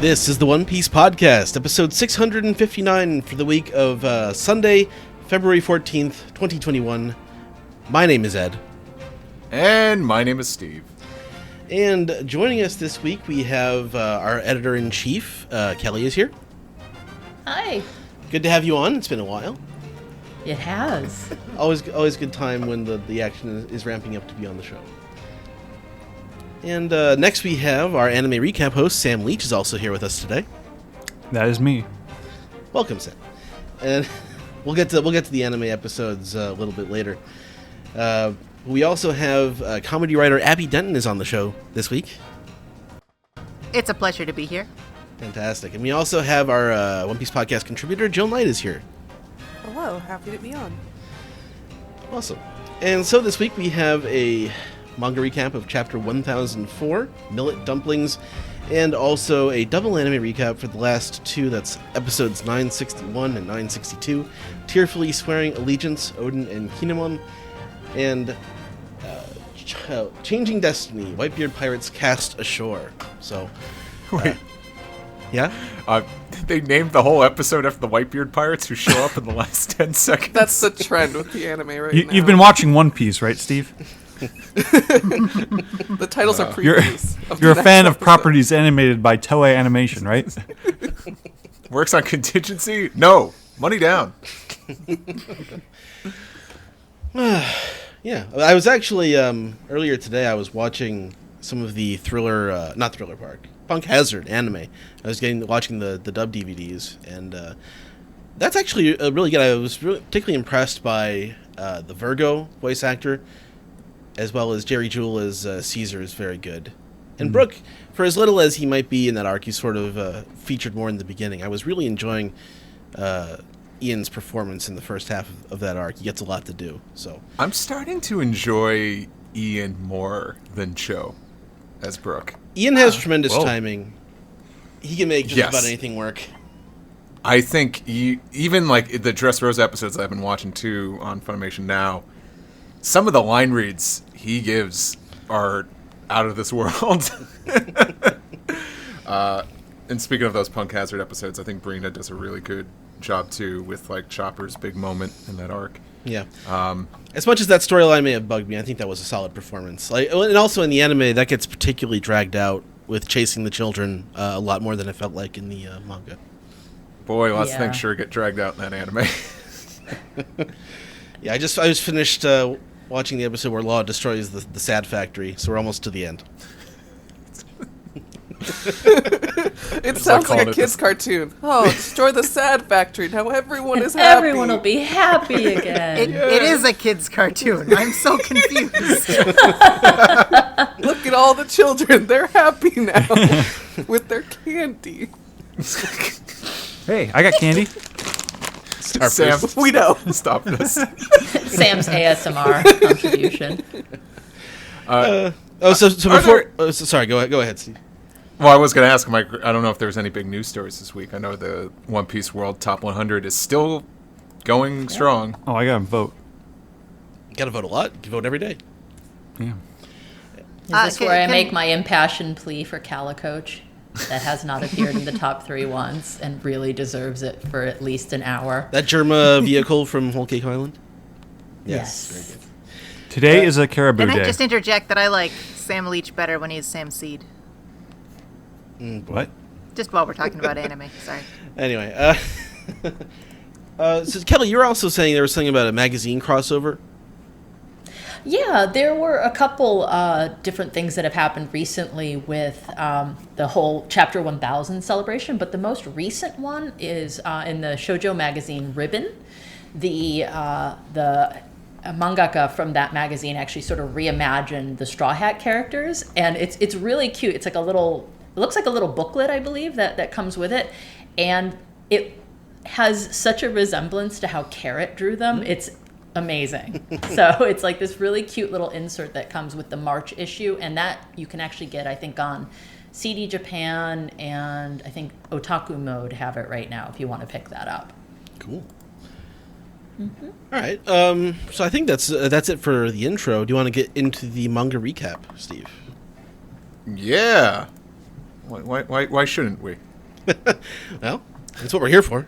This is the One Piece Podcast, episode 659 for the week of Sunday, February 14th, 2021. My name is Ed. And my name is Steve. And joining us this week, we have our editor-in-chief, Kelly is here. Hi. Good to have you on. It's been a while. It has. Always good time when the action is ramping up to be on the show. And next we have our anime recap host, Sam Leach, is also here with us today. That is me. Welcome, Sam. And we'll get to the anime episodes a little bit later. We also have comedy writer Abby Denton is on the show this week. It's a pleasure to be here. Fantastic. And we also have our One Piece Podcast contributor, Jill Knight, is here. Hello, happy to be on. Awesome. And so this week we have a manga recap of Chapter 1004, Millet Dumplings, and also a double anime recap for the last two, that's episodes 961 and 962, Tearfully Swearing Allegiance, Odin and Kinemon, and Changing Destiny, Whitebeard Pirates Cast Ashore. So, Wait. Yeah? They named the whole episode after the Whitebeard Pirates who show up in the last 10 seconds. That's the trend with the anime right now. You've been watching One Piece, right, Steve? The titles are previews. You're a fan of properties animated by Toei Animation, right? Works on contingency? No. Money down. Yeah. I was actually, earlier today, I was watching some of the not Thriller Bark, Punk Hazard anime. I was watching the dub DVDs, and that's actually really good. I was particularly impressed by the Virgo voice actor, as well as Jerry Jewell as Caesar is very good. And Brooke, for as little as he might be in that arc, he's sort of featured more in the beginning. I was really enjoying Ian's performance in the first half of that arc. He gets a lot to do. So I'm starting to enjoy Ian more than Cho as Brooke. Ian has tremendous timing. He can make just Yes. about anything work. I think even like the Dressrosa episodes I've been watching too on Funimation now, some of the line reads he gives are out of this world. And speaking of those Punk Hazard episodes, I think Brina does a really good job too with like Chopper's big moment in that arc. Yeah. As much as that storyline may have bugged me, I think that was a solid performance. And also in the anime, that gets particularly dragged out with chasing the children a lot more than it felt like in the manga. Boy, lots of things sure get dragged out in that anime. Yeah, I just finished watching the episode where Law destroys the Sad Factory, so we're almost to the end. It sounds like a kid's cartoon. Oh, destroy the Sad Factory. Now everyone is happy. Everyone will be happy again. It is a kid's cartoon. I'm so confused. Look at all the children. They're happy now with their candy. Hey, I got candy. Sam, We know. stop this. Sam's ASMR contribution. Sorry, go ahead, Steve. Well, I was going to ask Mike, I don't know if there's any big news stories this week. I know the One Piece World Top 100 is still going strong. Oh, I got to vote. You gotta vote a lot. You vote every day. Yeah. Is this where I make my impassioned plea for Calicoach that has not appeared in the top 3 once and really deserves it for at least an hour? That Germa vehicle from Whole Cake Island? Yes. Very good. Today is a caribou Can I day. just interject that I like Sam Leach better when he's Sam Seed? What? Just while we're talking about anime. Sorry. Anyway, so Kelly, you were also saying there was something about a magazine crossover. Yeah, there were a couple different things that have happened recently with the whole Chapter 1000 celebration, but the most recent one is in the shoujo magazine Ribbon. The mangaka from that magazine actually sort of reimagined the Straw Hat characters, and it's really cute. It's like it looks like a little booklet, I believe, that comes with it, and it has such a resemblance to how Carrot drew them. It's amazing. So it's like this really cute little insert that comes with the March issue, and that you can actually get, I think, on CD Japan, and I think Otaku Mode have it right now if you want to pick that up. Cool. Mm-hmm. All right. So I think that's it for the intro. Do you want to get into the manga recap, Steve? Yeah. Why shouldn't we? Well, that's what we're here for.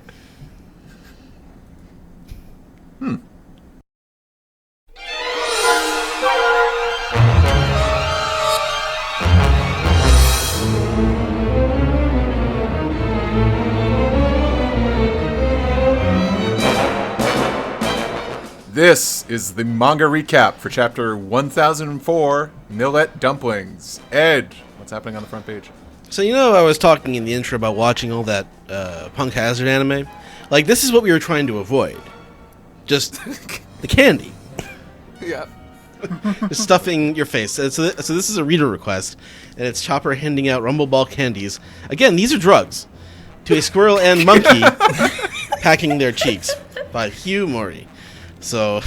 This is the manga recap for chapter 1004, Millet Dumplings. Ed, what's happening on the front page? So I was talking in the intro about watching all that Punk Hazard anime. Like, this is what we were trying to avoid. Just the candy. Yeah. Just stuffing your face. So this is a reader request, and it's Chopper handing out Rumble Ball candies. Again, these are drugs. To a squirrel and monkey packing their cheeks by Hugh Mori. So,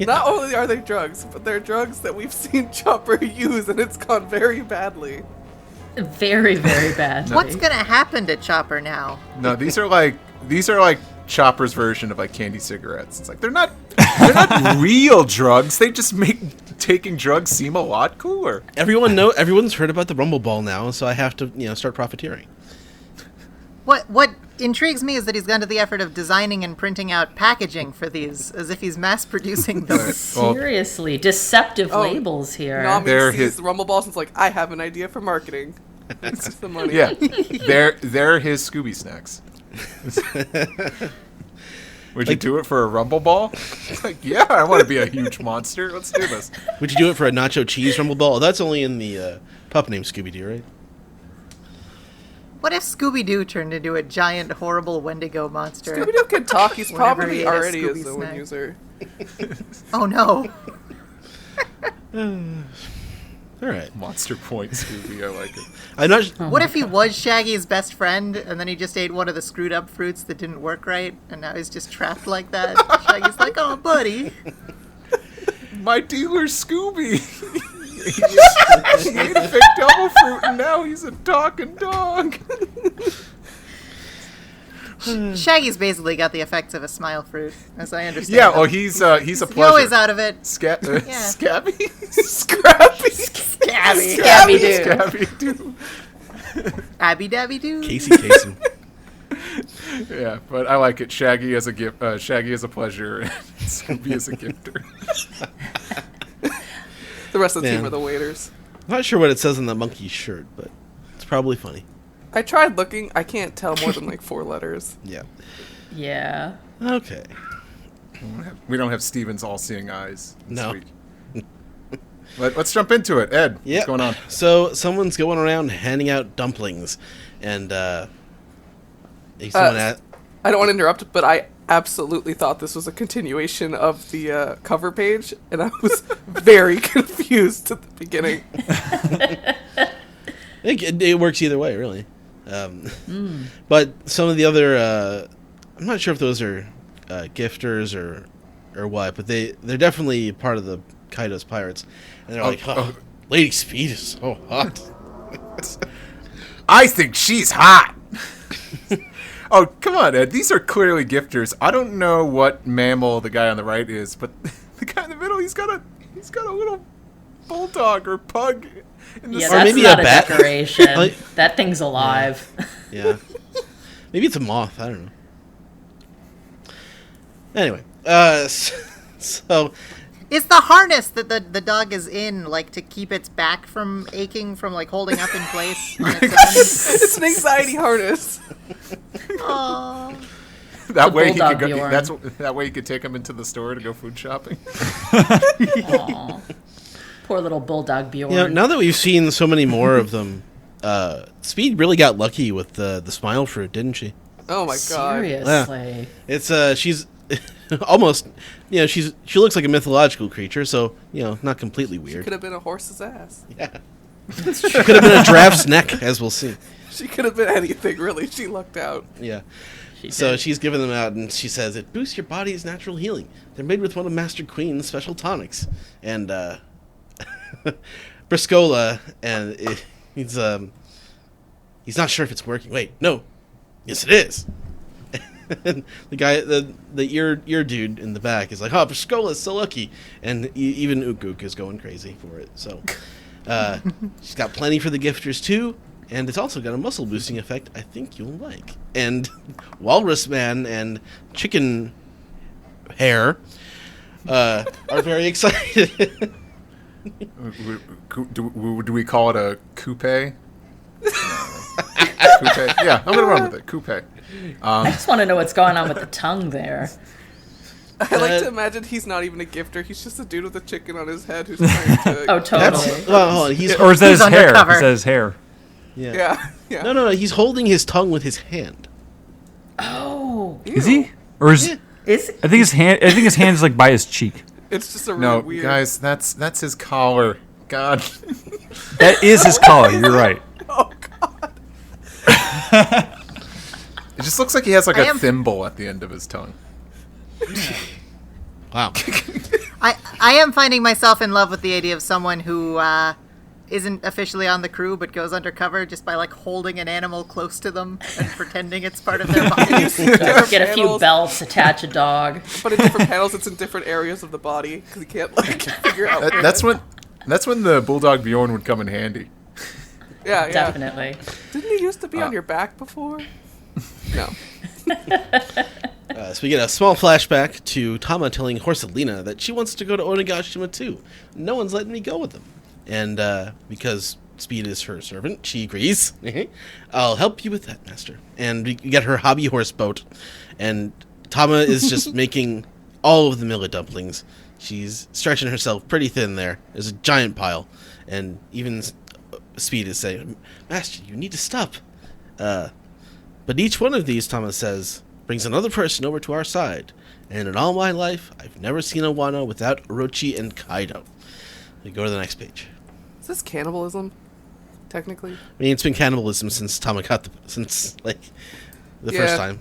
Not only are they drugs, but they're drugs that we've seen Chopper use, and it's gone very badly. Very, very bad. What's gonna happen to Chopper now? No, these are like Chopper's version of like candy cigarettes. It's like they're not real drugs. They just make taking drugs seem a lot cooler. everyone's heard about the Rumble Ball now, so I have to start profiteering. What intrigues me is that he's gone to the effort of designing and printing out packaging for these, as if he's mass producing them. Well, Seriously, deceptive labels here. Nami They're sees his- the Rumble Balls and is like, I have an idea for marketing. It's just the money. yeah, they're his Scooby snacks. Would you do it for a Rumble Ball? Like, yeah, I want to be a huge monster. Let's do this. Would you do it for a nacho cheese Rumble Ball? Oh, that's only in the pup named Scooby-Doo, right? What if Scooby-Doo turned into a giant, horrible Wendigo monster? Scooby-Doo can talk. He's Whenever probably he ate a already a Scooby Zone snack. user. Oh no. All right. Monster Point Scooby. I like it. I'm not. What if he was Shaggy's best friend, and then he just ate one of the screwed up fruits that didn't work right, and now he's just trapped like that? Shaggy's like, oh, buddy. My dealer's Scooby. He ate a fake double fruit, and now he's a talking dog. Shaggy's basically got the effects of a smile fruit, as I understand. Yeah, it. well, he's a He's pleasure. always out of it. Scabby. Scrappy. Scabby Doo. Scabby Doo. Abby Dabby Doo. Casey Kasem. Yeah, but I like it. Shaggy as a gift. Shaggy as a pleasure, and Scooby as a gifter. The rest of the team Man. are the waiters. I'm not sure what it says on the monkey shirt, but it's probably funny. I tried looking. I can't tell more than like 4 letters. Yeah. Yeah. Okay. We don't have Steven's all-seeing eyes this No. week. Let's jump into it. Ed, Yeah. what's going on? So someone's going around handing out dumplings, and someone at I don't want to interrupt, but I absolutely thought this was a continuation of the cover page, and I was very confused at the beginning. it works either way, really. But some of the other, I'm not sure if those are gifters or what, but they're definitely part of the Kaido's pirates, and they're like, Lady Speed is so hot. I think she's hot. Oh, come on, Ed. These are clearly gifters. I don't know what mammal the guy on the right is, but the guy in the middle, he's got a little bulldog or pug in the Yeah, Or that's maybe not a a, bat. decoration. Like- That thing's alive. Yeah. Maybe it's a moth. I don't know. Anyway, so It's the harness that the dog is in, like, to keep its back from aching from, like, holding up in place on its own. It's an anxiety harness. Aw. That way he bulldog could go. Bjorn. That way he could take him into the store to go food shopping. Aw. Poor little bulldog Bjorn. now that we've seen so many more of them, Speed really got lucky with the smile fruit, didn't she? Oh my god. Seriously. It's she's almost she looks like a mythological creature, so not completely weird. Could have been a horse's ass. Yeah. She could have been a giraffe's neck, as we'll see. She could have been anything, really. She lucked out. Yeah. She So did. she's giving them out, and she says it boosts your body's natural healing. They're made with one of Master Queen's special tonics. And Briscola, and he's not sure if it's working. Wait, no, yes it is. And the guy, the ear dude in the back is like, "Oh, Briscola's so lucky," and even Ukuk is going crazy for it. So she's got plenty for the gifters too. and it's also got a muscle boosting effect I think you'll like. And Walrus Man and Chicken Hair are very excited. Do we call it a coupe? Coupe? Yeah, I'm gonna run with it. Coupe. I just want to know what's going on with the tongue there. I like to imagine he's not even a gifter. He's just a dude with a chicken on his head who's trying to. Oh, totally. Well, hold on, Or is that his hair? undercover. Is that his hair? Yeah. No. He's holding his tongue with his hand. Oh, Is he? Or is is I think his hand? I think his hand is like by his cheek. It's just a really No, weird. guys, that's his collar. God. That is his collar. You're right. Oh God. It just looks like he has like I a am- thimble at the end of his tongue. Wow. I am finding myself in love with the idea of someone who isn't officially on the crew but goes undercover just by like holding an animal close to them and pretending it's part of their body. get a few panels. belts, attach a dog. But in different panels, it's in different areas of the body because he can't like figure out. where- That's when the Bulldog Bjorn would come in handy. Yeah. Definitely. Didn't he used to be on your back before? No. So we get a small flashback to Tama telling Horselina that she wants to go to Onigashima too. No one's letting me go with them. And because Speed is her servant, she agrees. I'll help you with that, master. And we get her hobby horse boat. And Tama is just making all of the millet dumplings. She's stretching herself pretty thin there. There's a giant pile. And even Speed is saying, Master, you need to stop. But each one of these, Tama says, brings another person over to our side. And in all my life, I've never seen a Wano without Orochi and Kaido. We go to the next page. Is this cannibalism? Technically. I mean, it's been cannibalism since Tama got the Yeah. first time.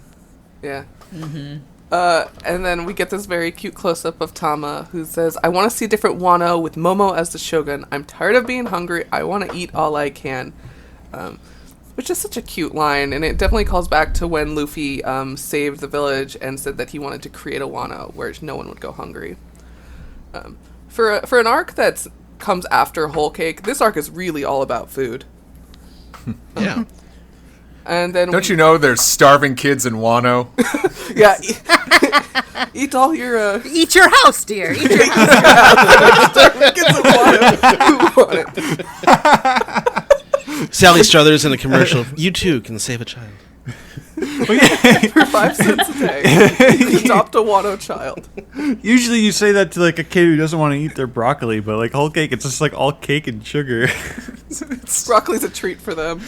Yeah. Mm-hmm. And then we get this very cute close-up of Tama, who says, I want to see a different Wano with Momo as the Shogun. I'm tired of being hungry. I want to eat all I can. Which is such a cute line, and it definitely calls back to when Luffy saved the village and said that he wanted to create a Wano where no one would go hungry. For an arc that comes after Whole Cake, this arc is really all about food. Yeah. And then Don't you know there's starving kids in Wano? Yeah. Eat all your Eat your house, dear. Eat your house. kids who want it. Sally Struthers in a commercial. You too can save a child. For 5 cents a day. You can adopt a Wano child. Usually you say that to like a kid who doesn't want to eat their broccoli, but like whole cake, it's just like all cake and sugar. Broccoli's a treat for them.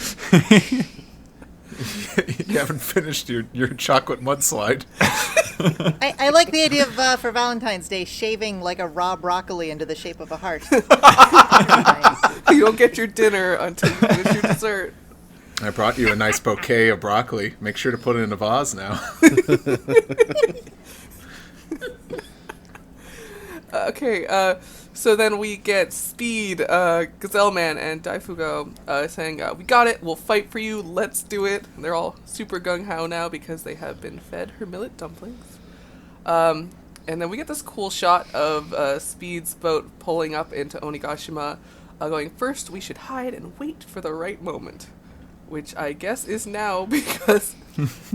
You haven't finished your chocolate mudslide. I like the idea of for Valentine's Day shaving like a raw broccoli into the shape of a heart. Nice. You don't get your dinner until you finish your dessert. I brought you a nice bouquet of broccoli. Make sure to put it in a vase now. Okay, so then we get Speed, Gazelle Man, and Daifugo saying, we got it, we'll fight for you, let's do it. And they're all super gung-ho now because they have been fed her millet dumplings. And then we get this cool shot of Speed's boat pulling up into Onigashima, going, first we should hide and wait for the right moment. Which I guess is now because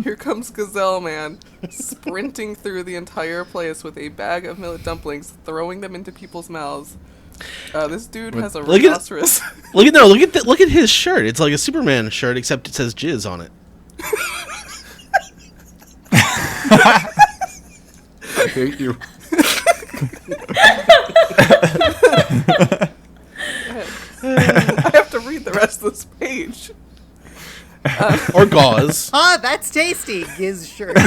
here comes Gazelle Man sprinting through the entire place with a bag of millet dumplings, throwing them into people's mouths. This dude has a Look at- rhinoceros. Look at his shirt. It's like a Superman shirt, except it says jizz on it. I hate you. I have to read the rest of this page. Or gauze. Ah, that's tasty. Giz shirt.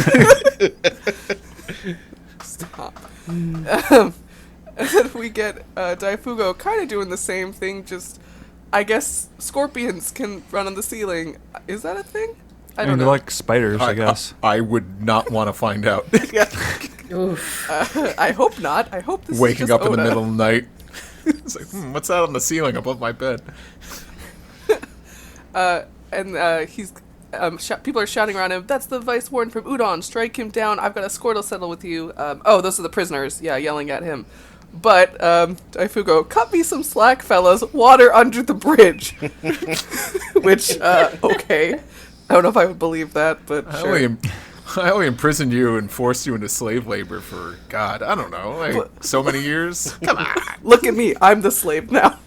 Stop. And then we get Daifugo kind of doing the same thing, just I guess scorpions can run on the ceiling. Is that a thing? I don't they're know. like spiders, I guess. I would not want to find out. Yeah. Oof. I hope not. I hope this is Waking just up in the Oda. middle of the night. It's like, what's that on the ceiling above my bed? And he's people are shouting around him, that's the Vice Warden from Udon, strike him down, I've got a score to settle with you. Oh, those are the prisoners, yeah, yelling at him. But Daifugo, cut me some slack, fellas. Water under the bridge. Which, okay. I don't know if I would believe that, but sure. I only imprisoned you and forced you into slave labor for, God, I don't know, like so many years. Come on. Look at me. I'm the slave now.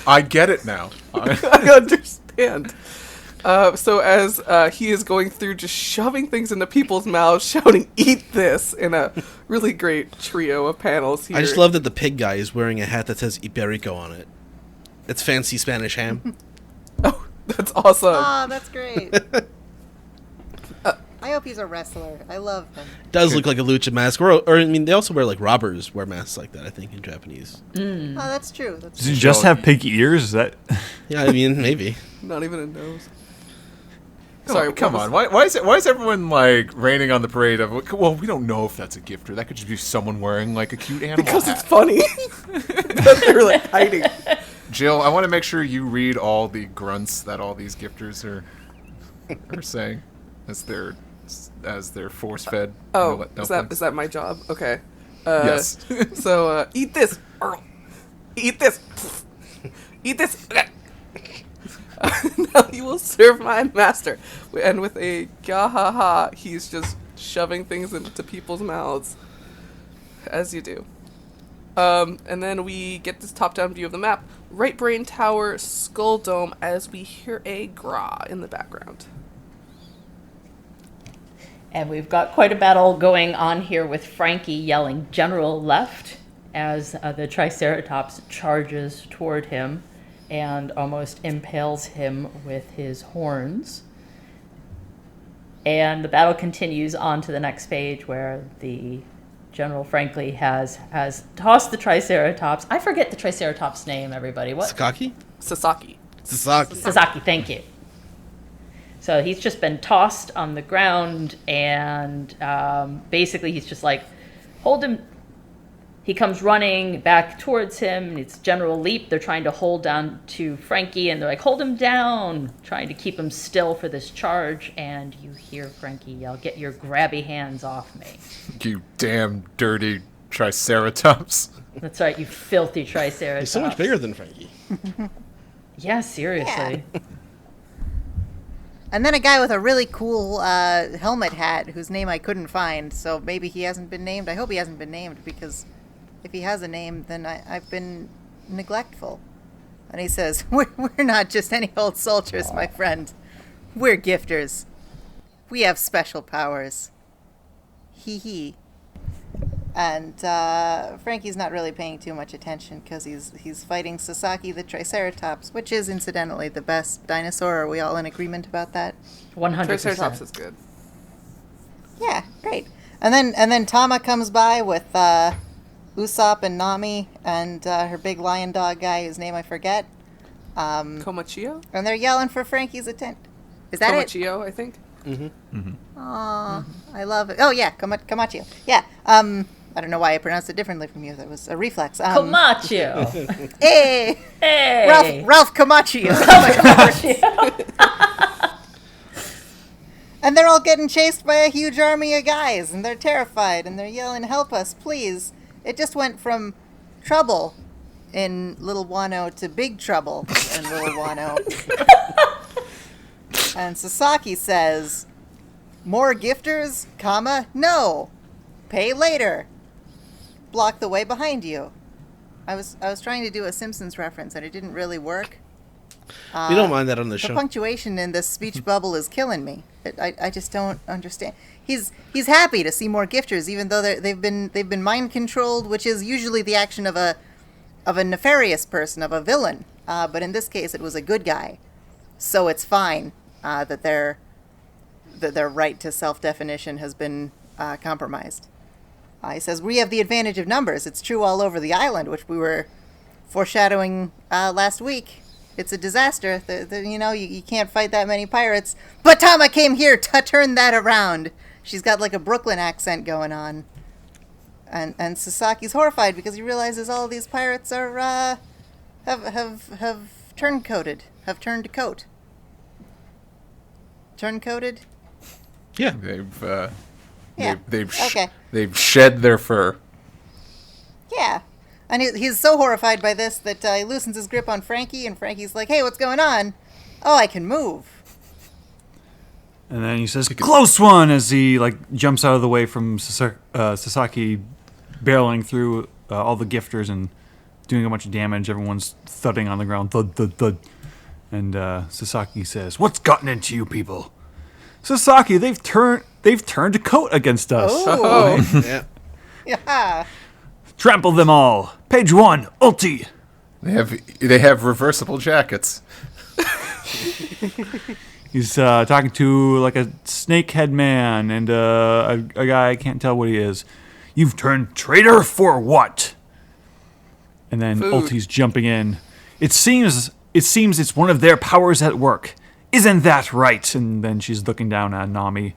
I get it now. I understand. So as he is going through just shoving things into people's mouths, shouting, "Eat this!" in a really great trio of panels here. I just love that the pig guy is wearing a hat that says Iberico on it. It's fancy Spanish ham. Oh, that's awesome. Oh, that's great. I hope he's a wrestler. I love him. Does look like a lucha mask, or I mean, they also wear like robbers wear masks like that. I think in Japanese. Oh, that's true. That's Does he just have pig ears? Is that? Yeah, I mean maybe. Not even a nose. Sorry, come on. Why is everyone like raining on the parade of? Well, we don't know if that's a gifter. That could just be someone wearing like a cute animal Because hat. it's funny. That they're like hiding. Jill, I want to make sure you read all the grunts that all these gifters are saying as they're force fed. Oh, is that my job? Okay. Yes. So eat this. Eat this. Eat this. Now you will serve my master. And with a gahaha, he's just shoving things into people's mouths, as you do. And then we get this top-down view of the map. Right Brain Tower, Skull Dome, as we hear a gra in the background. And we've got quite a battle going on here with Frankie yelling "General left" as the Triceratops charges toward him and almost impales him with his horns. And the battle continues on to the next page where the General frankly has tossed the Triceratops. I forget the Triceratops name, everybody. What? Sakaki? Sasaki. Sasaki, thank you. So he's just been tossed on the ground, and basically he's just like, hold him. He comes running back towards him. It's General Leap. They're trying to hold down to Frankie, and they're like, hold him down, trying to keep him still for this charge. And you hear Frankie yell, get your grabby hands off me. You damn dirty Triceratops. That's right, you filthy Triceratops. He's so much bigger than Frankie. Yeah, seriously. Yeah. And then a guy with a really cool helmet hat whose name I couldn't find, so maybe he hasn't been named. I hope he hasn't been named, because if he has a name, then I've been neglectful. And he says, we're not just any old soldiers, my friend. We're gifters. We have special powers. Hee hee. And Frankie's not really paying too much attention because he's fighting Sasaki the Triceratops, which is incidentally the best dinosaur. Are we all in agreement about that? 100%. Triceratops is good. Yeah, great. And then Tama comes by with Usopp and Nami and her big lion dog guy whose name I forget. Komachio? And they're yelling for Frankie's attention. Is that it? Komachio, I think. Aw, I love it. Oh yeah, Kamachio. Yeah. I don't know why I pronounced it differently from you. That was a reflex. Camacho. Hey, Hey. Ralph Kamachio. And they're all getting chased by a huge army of guys, and they're terrified, and they're yelling, "Help us, please!" It just went from trouble in Little Wano to big trouble in Little Wano. And Sasaki says, "More gifters, comma, no. Pay later. Block the way behind you." I was trying to do a Simpsons reference, and it didn't really work. We don't mind that on the The show. punctuation in this speech bubble is killing me. I just don't understand. He's happy to see more gifters, even though they've been mind controlled, which is usually the action of a nefarious person, of a villain. But in this case, it was a good guy, so it's fine that their right to self-definition has been compromised. He says, "We have the advantage of numbers. It's true all over the island," which we were foreshadowing last week. It's a disaster. You can't fight that many pirates. But Tama came here to turn that around. She's got like a Brooklyn accent going on. And Sasaki's horrified because he realizes all of these pirates are have turncoated, have turned to coat. Turncoated? Yeah. They've Yeah. they've Okay. they've shed their fur. Yeah. And he's so horrified by this that he loosens his grip on Frankie, and Frankie's like, hey, what's going on? Oh, I can move. And then he says, "Close one!" as he jumps out of the way from Sasaki, barreling through all the gifters and doing a bunch of damage. Everyone's thudding on the ground, thud, thud, thud. And Sasaki says, "What's gotten into you people?" Sasaki, they've turned to coat against us. Oh. Yeah. Yeah. Trample them all. Page 1, ulti. They have reversible jackets. He's talking to a snakehead man and a guy I can't tell what he is. You've turned traitor for what? And then Food. Ulti's jumping in. It seems it's one of their powers at work. Isn't that right? And then she's looking down at Nami.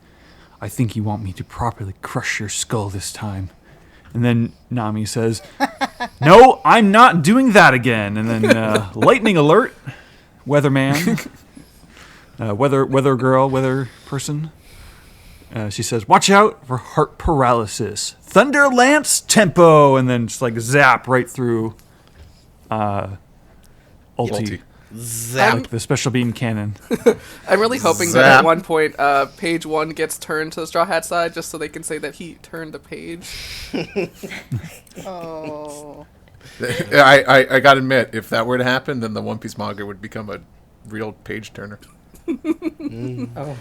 I think you want me to properly crush your skull this time. And then Nami says, "No, I'm not doing that again." And then lightning alert, weatherman. Weather girl, weather person. She says, "Watch out for heart paralysis. Thunder lance tempo," and then just zap right through Ulti. Zap. The special beam cannon. I'm really hoping that Zap. at one point, page 1 gets turned to the Straw Hat side, just so they can say that he turned the page. Oh. I gotta admit, if that were to happen, then the One Piece manga would become a real page turner. Oh.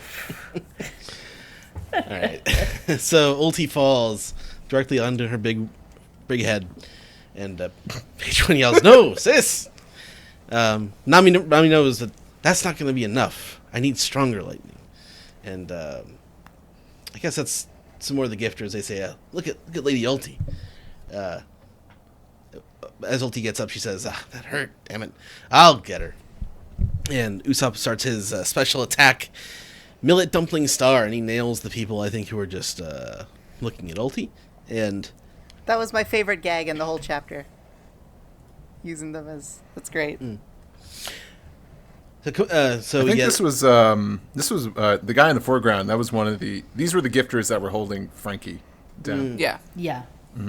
All right. So Ulti falls directly onto her big head, and Page One yells, "No, sis!" Nami knows that that's not going to be enough. I need stronger lightning, and I guess that's some more of the gifters. They say, "Look at Lady Ulti." As Ulti gets up, she says, "That hurt. Damn it! I'll get her." And Usopp starts his special attack, Millet Dumpling Star, and he nails the people, I think, who are just looking at Ulti. And That was my favorite gag in the whole chapter. Using them that's great. so I think this was the guy in the foreground. That was one of these were the gifters that were holding Frankie down. Yeah. Yeah.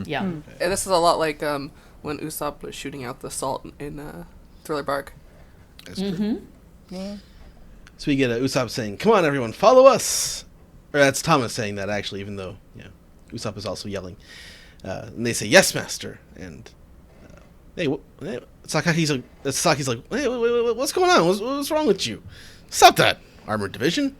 Yeah. And this is a lot like when Usopp was shooting out the salt in Thriller Bark. That's true. Yeah. So we get Usopp saying, "Come on, everyone, follow us." Or that's Thomas saying that, actually, even though Usopp is also yelling. And they say, "Yes, master." And Sasaki's like, "Hey, wait, what's going on? What's wrong with you? Stop that, Armored Division."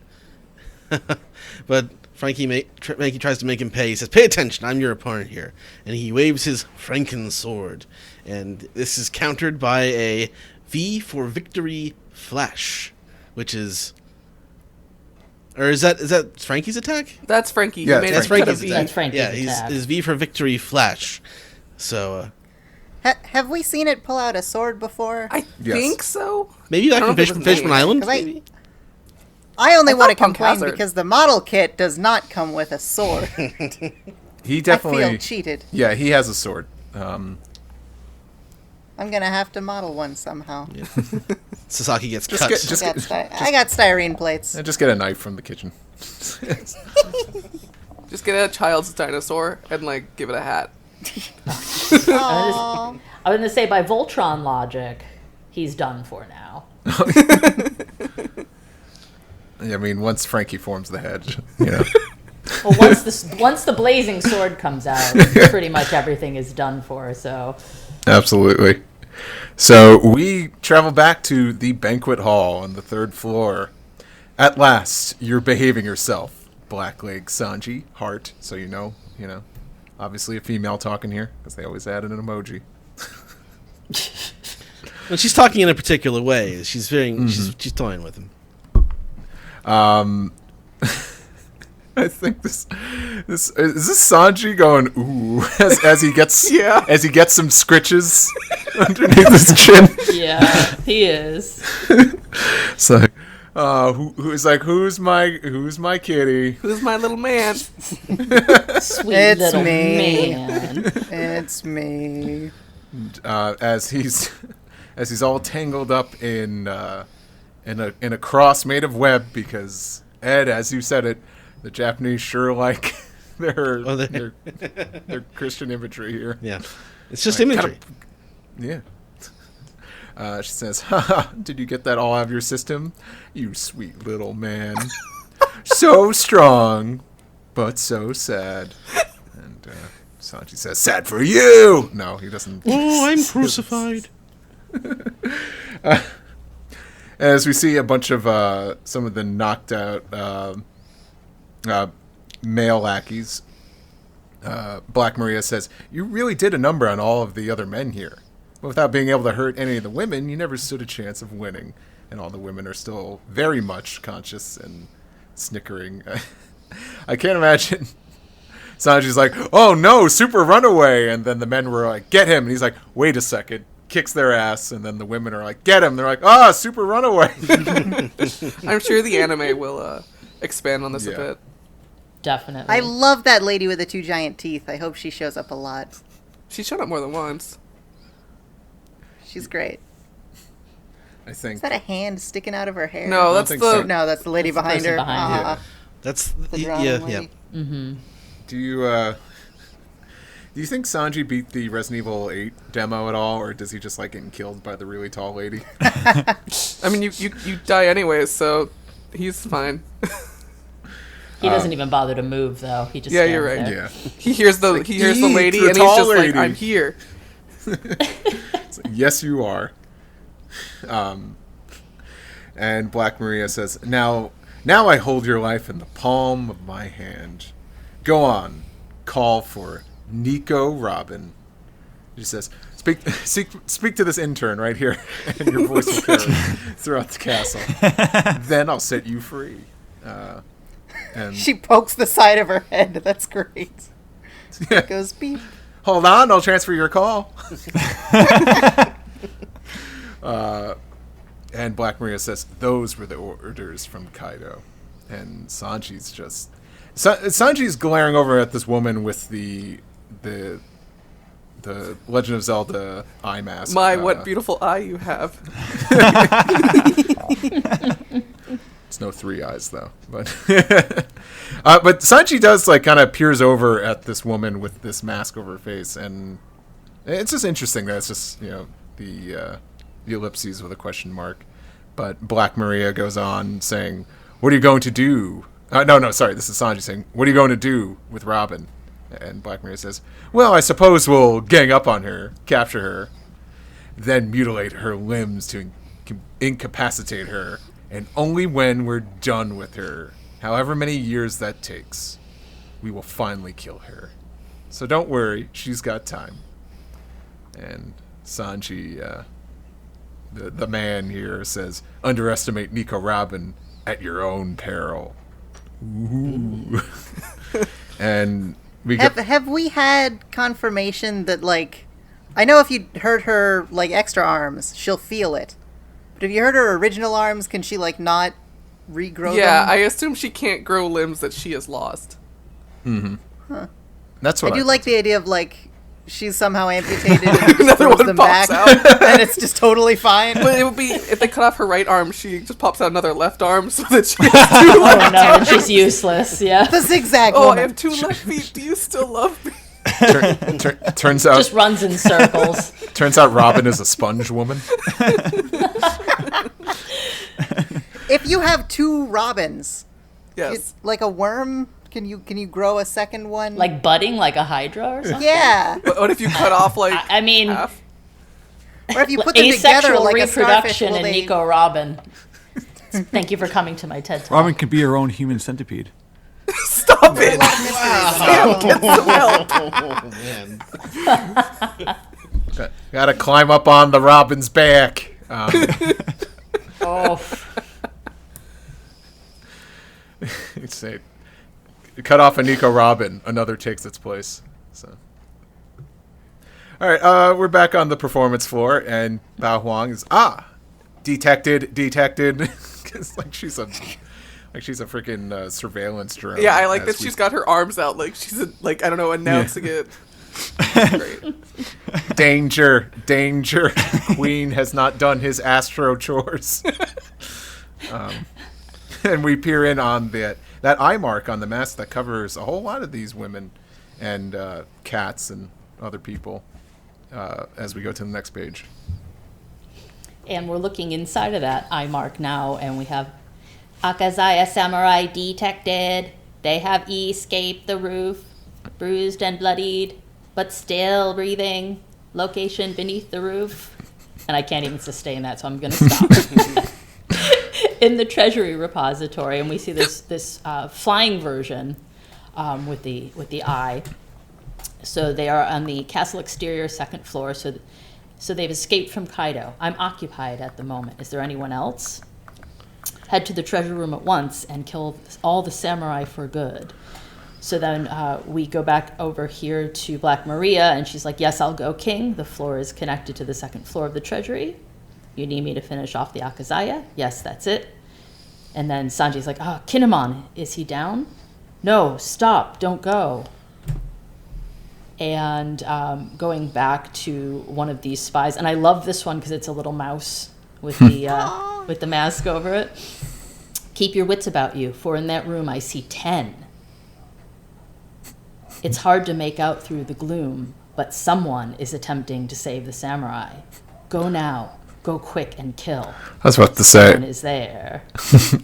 But Frankie tries to make him pay. He says, "Pay attention, I'm your opponent here." And he waves his Franken sword. And this is countered by a V for Victory Flash, which is... Or is that Frankie's attack? That's Frankie. Yeah, He made That's it cut a Frankie's V. attack. That's Frankie's attack. His V for Victory Flash. So, Have we seen it pull out a sword before? I Yes. think so. maybe I that don't from know if it was Fishman named. Island? 'Cause I- Maybe? I only I want to thought Punk complain Hazard. because the model kit does not come with a sword. He definitely. I feel cheated. Yeah, he has a sword. I'm gonna have to model one somehow. Sasaki gets Just cut. I got styrene plates. Just get a knife from the kitchen. Just get a child's dinosaur and give it a hat. Aww. I was going to say, by Voltron logic, he's done for now. I mean, once Frankie forms the head, Well, once the blazing sword comes out, pretty much everything is done for. So Absolutely. So we travel back to the banquet hall on the 3rd floor. At last, you're behaving yourself, Blackleg Sanji, heart. So you know, obviously a female talking here because they always add an emoji. When she's talking in a particular way, she's she's toying with him. I think this is this Sanji going ooh as he gets Yeah. as he gets some scritches underneath his chin. yeah, he is. So, who's my kitty? Who's my little man? Sweet It's little me. man. It's me. As he's all tangled up in a cross made of web because Ed, as you said it, the Japanese sure like their Christian imagery here. Yeah. It's just Like, imagery. Yeah. She says, "Haha, did you get that all out of your system? You sweet little man. So strong, but so sad." And Sanji says, "Sad for you!" No, he doesn't. Oh, I'm crucified. As we see a bunch of some of the knocked out male lackeys, Black Maria says, "You really did a number on all of the other men here. But without being able to hurt any of the women, you never stood a chance of winning." And all the women are still very much conscious and snickering. I can't imagine. Sanji's like, "Oh no, super runaway!" And then the men were like, "Get him!" And he's like, "Wait a second." Kicks their ass, and then the women are like, "Get him!" They're like, "Ah, super runaway." I'm sure the anime will expand on this a Yeah. bit. Definitely. I love that lady with the 2 giant teeth. I hope she shows up a lot. She showed up more than once. She's great. I think. Is that a hand sticking out of her hair? No, that's think the. so. No, that's the lady That's the behind person her. behind her. Yeah. That's The yeah, drowning yeah. lady. Do you think Sanji beat the Resident Evil 8 demo at all, or does he just like getting killed by the really tall lady? I mean, you die anyways, so he's fine. He doesn't even bother to move, though. He just Yeah, stands you're right. there. Yeah. He hears the Like, he hears the "Eat, lady, the and he's tall just lady." like, "I'm here." It's like, "Yes, you are." And Black Maria says, Now I hold your life in the palm of my hand. Go on, call for Nico Robin." She says, speak to this intern right here, and your voice will carry throughout the castle. Then I'll set you free. And She pokes the side of her head. That's great. It goes beep. hold on, I'll transfer your call. And Black Maria says, "Those were the orders from Kaido." And Sanji's glaring over at this woman with the Legend of Zelda eye mask. My, what beautiful eye you have. It's no 3 eyes though, but but Sanji does like kind of peers over at this woman with this mask over her face, and it's just interesting that it's just the ellipses with a question mark. But Black Maria goes on saying, "What are you going to do?" No, sorry, this is Sanji saying, "What are you going to do with Robin?" And Black Maria says, "Well, I suppose we'll gang up on her, capture her, then mutilate her limbs to incapacitate her, and only when we're done with her, however many years that takes, we will finally kill her. So don't worry, she's got time." And Sanji, the man here, says, "Underestimate Nico Robin at your own peril." Ooh. And we Have we had confirmation that, like, I know if you hurt her, like, extra arms, she'll feel it. But if you hurt her original arms, can she, like, not regrow Yeah, them? I assume she can't grow limbs that she has lost. that's I what do like the idea of, like, she's somehow amputated and just Another throws one them pops back, out. and it's just totally fine. But it would be, if they cut off her right arm, she just pops out another left arm so that she has 2 Oh left. no, she's useless. Yeah. The zigzag Oh, I woman. have 2 left feet. Do you still love me? turns out. Just runs in circles. Turns out Robin is a sponge woman. If you have 2 robins, Yes. it's like a worm. Can you grow a second one? Like budding, like a hydra or something. yeah. But what if you cut off, like, I mean, half? Or if you put them together asexual like a starfish, reproduction will in they... Nico Robin. Thank you for coming to my TED Talk. Robin could be her own human centipede. Stop it! Oh man. Gotta climb up on the Robin's back. Oh, Say, cut off a Nico Robin, another takes its place. So, all right, we're back on the performance floor, and Bao Huang is detected. It's like she's a freaking surveillance drone. Yeah, I like as that we- she's got her arms out, like she's, I don't know, announcing it. Great. Danger. Queen has not done his astro chores. And we peer in on that eye mark on the mask that covers a whole lot of these women and cats and other people. as we go to the next page. And we're looking inside of that eye mark now, and we have Akazaya samurai detected. They have escaped the roof, bruised and bloodied, but still breathing. Location beneath the roof. And I can't even sustain that, so I'm going to stop. In the treasury repository, and we see this flying version with the eye. So they are on the castle exterior, second floor. So they've escaped from Kaido. I'm occupied at the moment. Is there anyone else? Head to the treasure room at once and kill all the samurai for good. So then we go back over here to Black Maria, and she's like, yes, I'll go, King. The floor is connected to the second floor of the treasury. You need me to finish off the Akazaya? Yes, that's it. And then Sanji's like, Kinemon, is he down? No, stop, don't go. And going back to one of these spies, and I love this one because it's a little mouse with the mask over it. Keep your wits about you, for in that room I see 10. It's hard to make out through the gloom, but someone is attempting to save the samurai. Go now. Go quick and kill. I was about to say. Someone is there.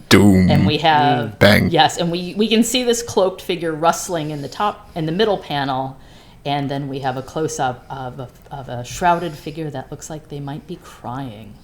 Doom. And we have... Bang. Yes, and we can see this cloaked figure rustling in the middle panel, and then we have a close-up of a shrouded figure that looks like they might be crying.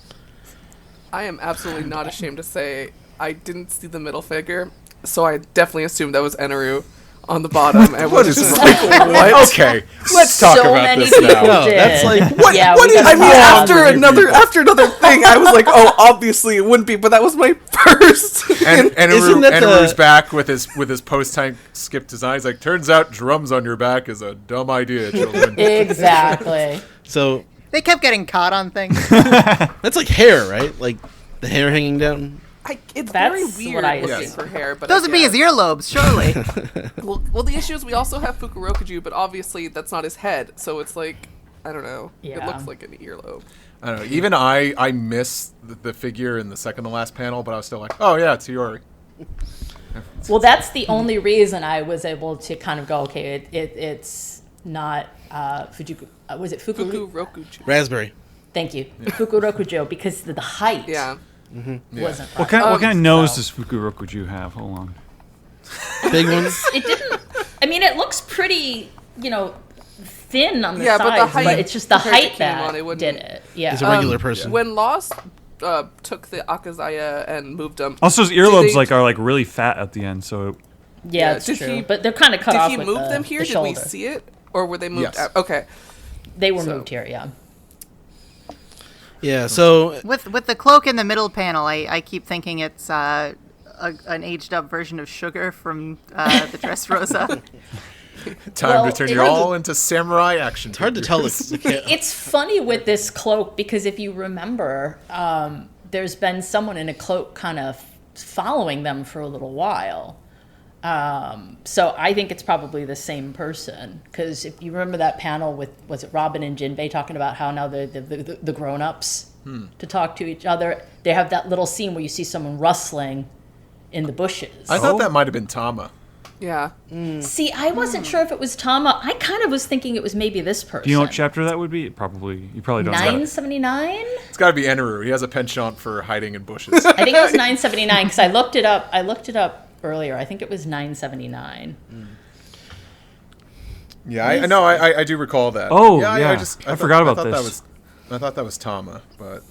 I am absolutely not ashamed to say I didn't see the middle figure, so I definitely assumed that was Eneru on the bottom. And What was is just this? like, what? Okay, let's talk So about many this people now. No, that's like What? Yeah, what we is? got I mean, wrong after another thing, I was like, oh, obviously it wouldn't be, but that was my first. And Isn't that Eneru's the- back with his post-time skip design. He's like, turns out drums on your back is a dumb idea, children. Exactly. so They kept getting caught on things. that's like hair, right? Like the hair hanging down. It's That's very what weird I looking assumed. for hair, but Those would be his earlobes, surely. Well, the issue is we also have Fukurokuju, but obviously that's not his head, so it's like, I don't know. It Yeah. looks like an earlobe. I don't know. Even I missed the figure in the second to last panel, but I was still like, oh yeah, it's Iori. Well, that's the only reason I was able to kind of go, okay, it's not Fujiku. Was it Fukurokuju. Raspberry. Thank you. Fukurokujo, because the height Yeah. wasn't What right. kind of nose so- does Fukurokuju have? Hold on. Big ones. It didn't. I mean, it looks pretty, thin on the Yeah, sides, but the height it's just the compared to height that Kinemon, it wouldn't- did it. Yeah. He's a regular person. When Lost took the Akazaya and moved them. Also, his did earlobes they- are really fat at the end, so yeah, it's did true. he- But they're kind of cut off Did he with move the, them here? the Did shoulder. we see it? Or were they moved Yes. out? Okay. They were So- moved here, yeah. Yeah. So With the cloak in the middle panel, I keep thinking it's an aged up version of Sugar from the Dressrosa. Time Well, to turn it's you hard all into samurai action. it's hard to tell. It's funny with this cloak because if you remember, there's been someone in a cloak kind of following them for a little while. So I think it's probably the same person because if you remember that panel with, was it Robin and Jinbei talking about how now the grown-ups to talk to each other, they have that little scene where you see someone rustling in the bushes. I thought that might have been Tama. Yeah. See, I wasn't sure if it was Tama. I kind of was thinking it was maybe this person. do you know what chapter that would be? You probably don't know. 979? It's got to be Eneru. He has a penchant for hiding in bushes. I think it was 979 because I looked it up earlier. I think it was 979. Yeah, I know. I do recall that. Oh, yeah. yeah. I forgot about this. I thought that was Tama, but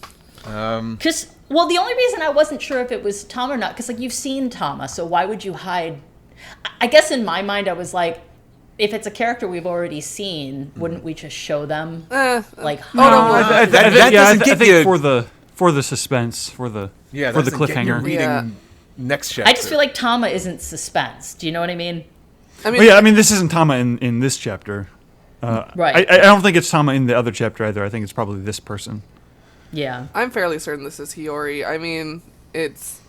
Well, the only reason I wasn't sure if it was Tama or not, because you've seen Tama, so why would you hide? I guess in my mind I was like, if it's a character we've already seen, wouldn't we just show them? Like, that doesn't give I think you- for the suspense, for the doesn't get you cliffhanger. reading Yeah. next chapter. I just feel like Tama isn't suspense. Do you know what I mean? I mean, Well, yeah, I mean this isn't Tama in this chapter. Right. I don't think it's Tama in the other chapter either. I think it's probably this person. Yeah. I'm fairly certain this is Hiyori. I mean, it's...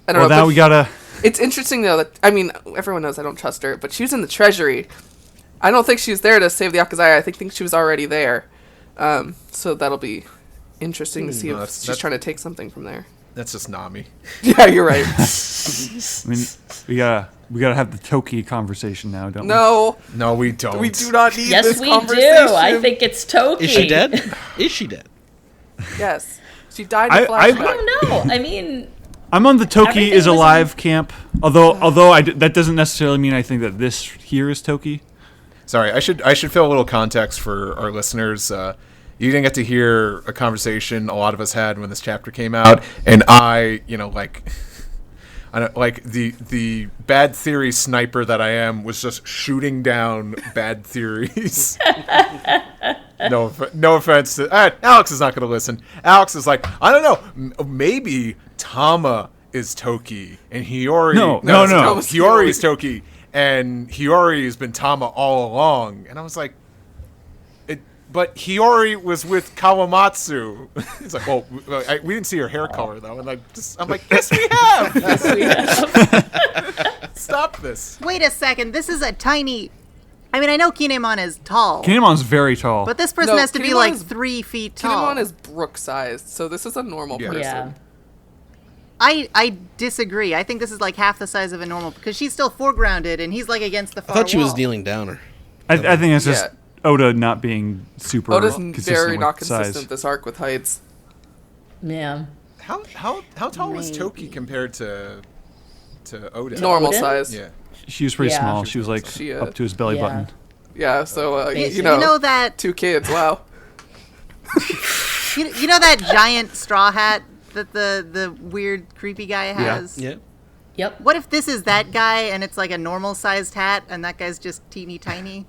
I don't Well, know. now but we gotta. It's interesting, though, that... I mean, everyone knows I don't trust her, but she was in the treasury. I don't think she was there to save the Akazaya. I think she was already there. So that'll be interesting to see if she's trying to take something from there. That's just Nami. Yeah, you're right. I mean, we gotta have the Toki conversation now, don't we? No, No, we don't. we do not need Yes, this we conversation. do. I think it's Toki. Is she dead? Is she dead? Yes. She died in I flashback. I don't know. I mean, I'm on the Toki Everything is was alive camp. Although that doesn't necessarily mean I think that this here is Toki. Sorry, I should fill a little context for our listeners. You didn't get to hear a conversation a lot of us had when this chapter came out, and I don't like the bad theory sniper that I am was just shooting down bad theories. No offense to Alex is not going to listen. Alex is like, I don't know, maybe Tama is Toki and Hiyori. No. Hiyori is Toki and Hiyori has been Tama all along. And I was like, but Hiyori was with Kawamatsu. It's like, well, we didn't see her hair color though, and I'm like, yes, we have. yes, we have. Stop this. Wait a second. This is a tiny. I mean, I know Kinemon is tall, Kinemon's very tall. but this person No, has to be Kinemon like is- 3 feet tall. Kinemon is Brook-sized, so this is a normal person. Yeah. I disagree. I think this is like half the size of a normal because she's still foregrounded and he's like against the I far thought she was wall. kneeling down her. I think it's just Yeah. Oda not being super Oda's consistent very with not size. consistent this arc with heights. Yeah. How tall was Toki compared to Oda? Normal Odin? size. Yeah. She was pretty Yeah. small. She was like She, up to his belly yeah. button. Yeah, so, You know that 2 kids, wow. you know that giant straw hat that the weird creepy guy has? Yeah. Yep. What if this is that guy and it's like a normal sized hat and that guy's just teeny tiny?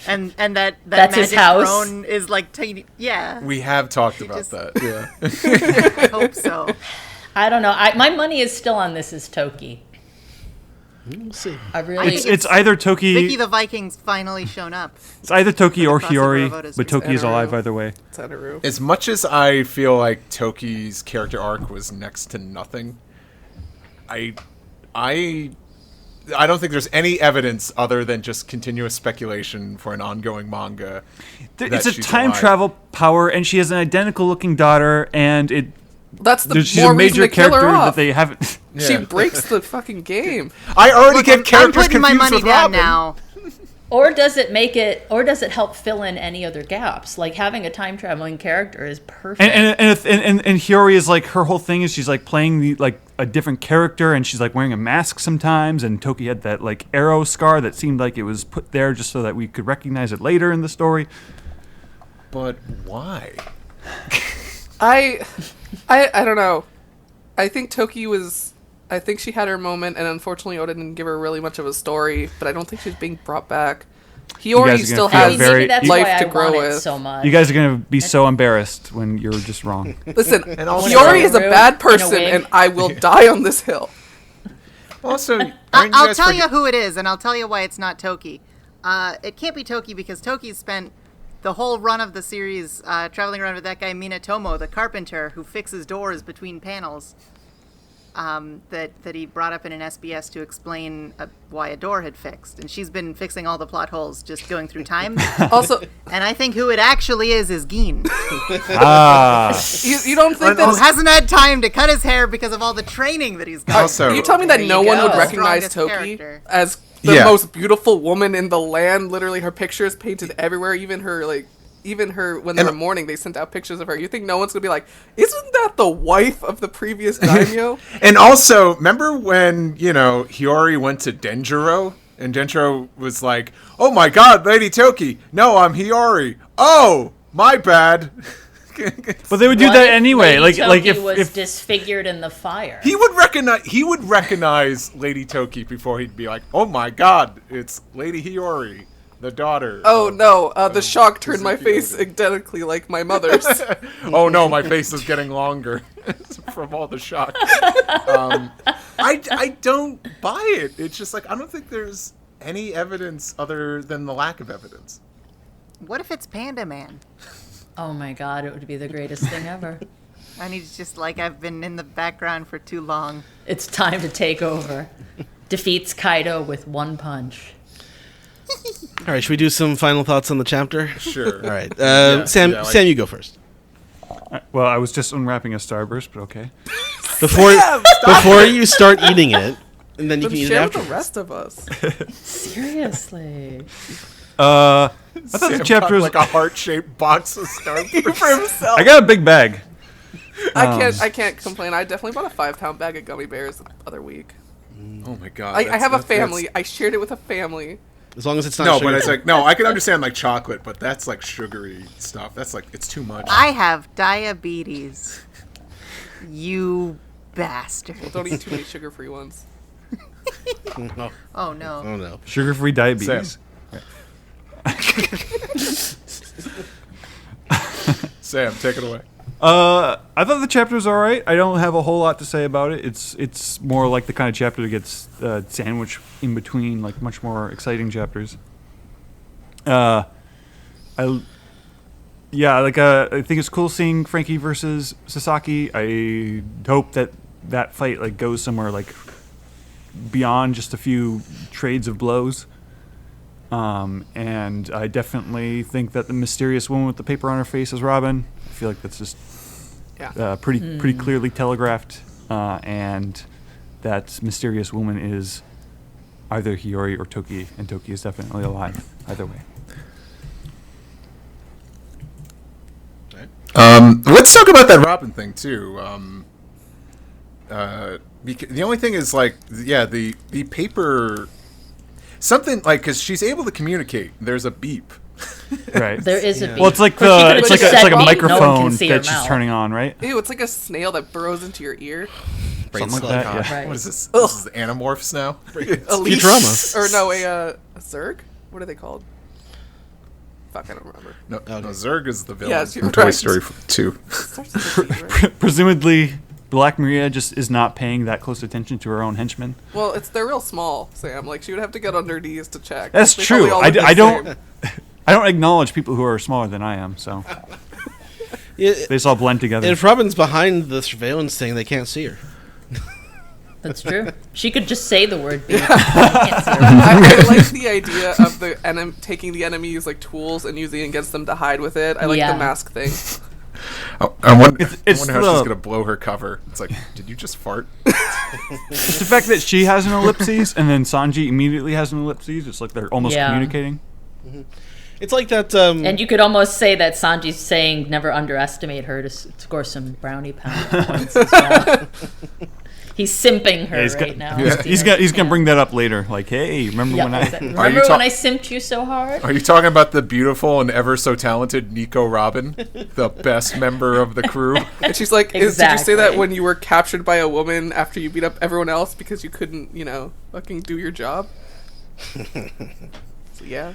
and that That's his magic house? throne is like tiny. Yeah. We have talked about just- that. Yeah. I hope so. I don't know. My money is still on this is Toki. We'll see. I really. It's either Toki. Vicky the Viking's finally shown up. It's either Toki or Crossover of Hiyori, Oda's but Toki is Anaru. alive either way. Tanaru. As much as I feel like Toki's character arc was next to nothing, I don't think there's any evidence other than just continuous speculation for an ongoing manga. that It's a she's time alive. travel power, and she has an identical looking daughter, and That's the she's more a major reason to kill her character that off. they haven't. She Yeah. breaks the fucking game. I already Look, get I'm characters putting my confused money with down Robin. now. Or does it make it? Or does it help fill in any other gaps? Like having a time traveling character is perfect. And Hiyori is like her whole thing is she's like playing like a different character, and she's like wearing a mask sometimes. And Toki had that like arrow scar that seemed like it was put there just so that we could recognize it later in the story. But why? I don't know. I think Toki was. I think she had her moment, and unfortunately, Oda didn't give her really much of a story. But I don't think she's being brought back. guys are Hiyori gonna still feel has very- Maybe that's life why to I grow want it with. so much. You guys are gonna be so embarrassed when you're just wrong. Listen, And also- Hiyori is a Rude bad in a person, wig. and I will die on this hill. Also, I'll tell you who it is, and I'll tell you why it's not Toki. It can't be Toki because Toki's spent the whole run of the series traveling around with that guy Minatomo, the carpenter who fixes doors between panels. That he brought up in an SBS to explain why a door had fixed, and she's been fixing all the plot holes just going through time. Also, And I think who it actually is Geen, Ah, you don't think who that hasn't had time to cut his hair because of all the training that he's got. Also- you tell me that There no you one would go. recognize Strongest Toki character. as the Yeah. most beautiful woman in the land. Literally, her picture is painted everywhere. Even her when they were mourning, they sent out pictures of her. You think no one's gonna be like, isn't that the wife of the previous daimyo? And also, remember when, Hiyori went to Denjiro? And Denjiro was like, oh my god, Lady Toki. No, I'm Hiyori. Oh, my bad. but they would do What that if anyway. Lady Like Toki was if disfigured in the fire. He would recognize Lady Toki before he'd be like, oh my god, it's Lady Hiyori, the daughter. Oh of- no, the shock turned my Suzuki face Oda. identically like my mother's. Oh no, my face is getting longer from all the shock. I don't buy it. It's just like, I don't think there's any evidence other than the lack of evidence. What if it's Panda Man? Oh my god, it would be the greatest thing ever. And he's just like, I've been in the background for too long. It's time to take over. Defeats Kaido with one punch. All right, should we do some final thoughts on the chapter? Sure. All right, Yeah, Sam. yeah, like- Sam, you go first. well, I was just unwrapping a Starburst, but okay. before you start eating it, and then you Then can eat it share with the afterwards. rest of us. Seriously. I thought the chapter was like a heart-shaped box of Starburst. For himself. I got a big bag. I can't complain. I definitely bought a 5-pound bag of gummy bears the other week. Oh my god! I have a family. I shared it with a family. As long as it's not No, sugar. but it's like I can understand like chocolate, but that's like sugary stuff. That's like it's too much. I have diabetes. You bastard. Well, don't eat too many sugar-free ones. No. Oh no. Oh no. Sugar-free diabetes. Sam, take it away. I thought the chapter was all right. I don't have a whole lot to say about it. It's more like the kind of chapter that gets sandwiched in between like much more exciting chapters. I think it's cool seeing Frankie versus Sasaki. I hope that fight like goes somewhere like beyond just a few trades of blows. And I definitely think that the mysterious woman with the paper on her face is Robin. I feel like that's just pretty clearly telegraphed, and that mysterious woman is either Hiyori or Toki, and Toki is definitely alive either way. Let's talk about that Robin thing too. The only thing is like, the paper, something like because she's able to communicate. There's a beep. Right. There is a beep. Well, it's like But she could've it's just like said a beep, no one microphone can see her that she's mouth. turning on, right? Ew, it's like a snail that burrows into your ear. Brain Something slug. like that. Yeah. Right. What is this? This is the Animorphs now. A leash. Futurama. Or no, a Zerg? What are they called? Fuck, I don't remember. No, Okay. no, Zerg is the villain Yes, from you're Toy right. Story 2. Starts with a Z, right? Presumably, Black Maria just is not paying that close attention to her own henchmen. Well, they're real small, Sam. Like, she would have to get on her knees to check. That's They probably true. all I, look the I don't. same. I don't acknowledge people who are smaller than I am, so Yeah, they just all blend together. if Robin's behind the surveillance thing, they can't see her. That's true. She could just say the word beep. I like the idea of the taking the enemy's like tools and using it against them to hide with it. I like Yeah. the mask thing. I wonder, It's how the- she's gonna blow her cover. It's like, did you just fart? It's the fact that she has an ellipses and then Sanji immediately has an ellipses. It's like they're almost Yeah. communicating. It's like that. And you could almost say that Sanji's saying never underestimate her to score some brownie points as well. He's simping her Yeah, he's right got- now. He's gonna bring that up later. Like, hey, remember when I? Remember Are you when talk- I simped you so hard? Are you talking about the beautiful and ever so talented Nico Robin, the best member of the crew? And she's like, did you say that Exactly. when you were captured by a woman after you beat up everyone else because you couldn't, fucking do your job? So, yeah.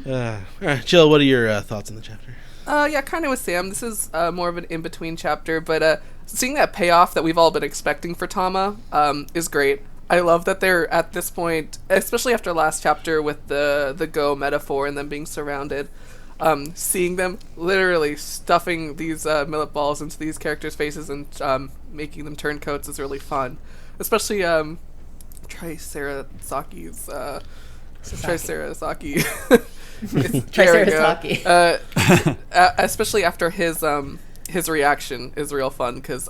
all right, Jill, what are your thoughts on the chapter? Yeah, kind of with Sam. This is more of an in-between chapter, but seeing that payoff that we've all been expecting for Tama is great. I love that they're at this point, especially after last chapter with the Go metaphor and them being surrounded, seeing them literally stuffing these millet balls into these characters' faces and making them turncoats is really fun. Especially Triceratops' Triceratops. Triceratops. Especially after his reaction is real fun because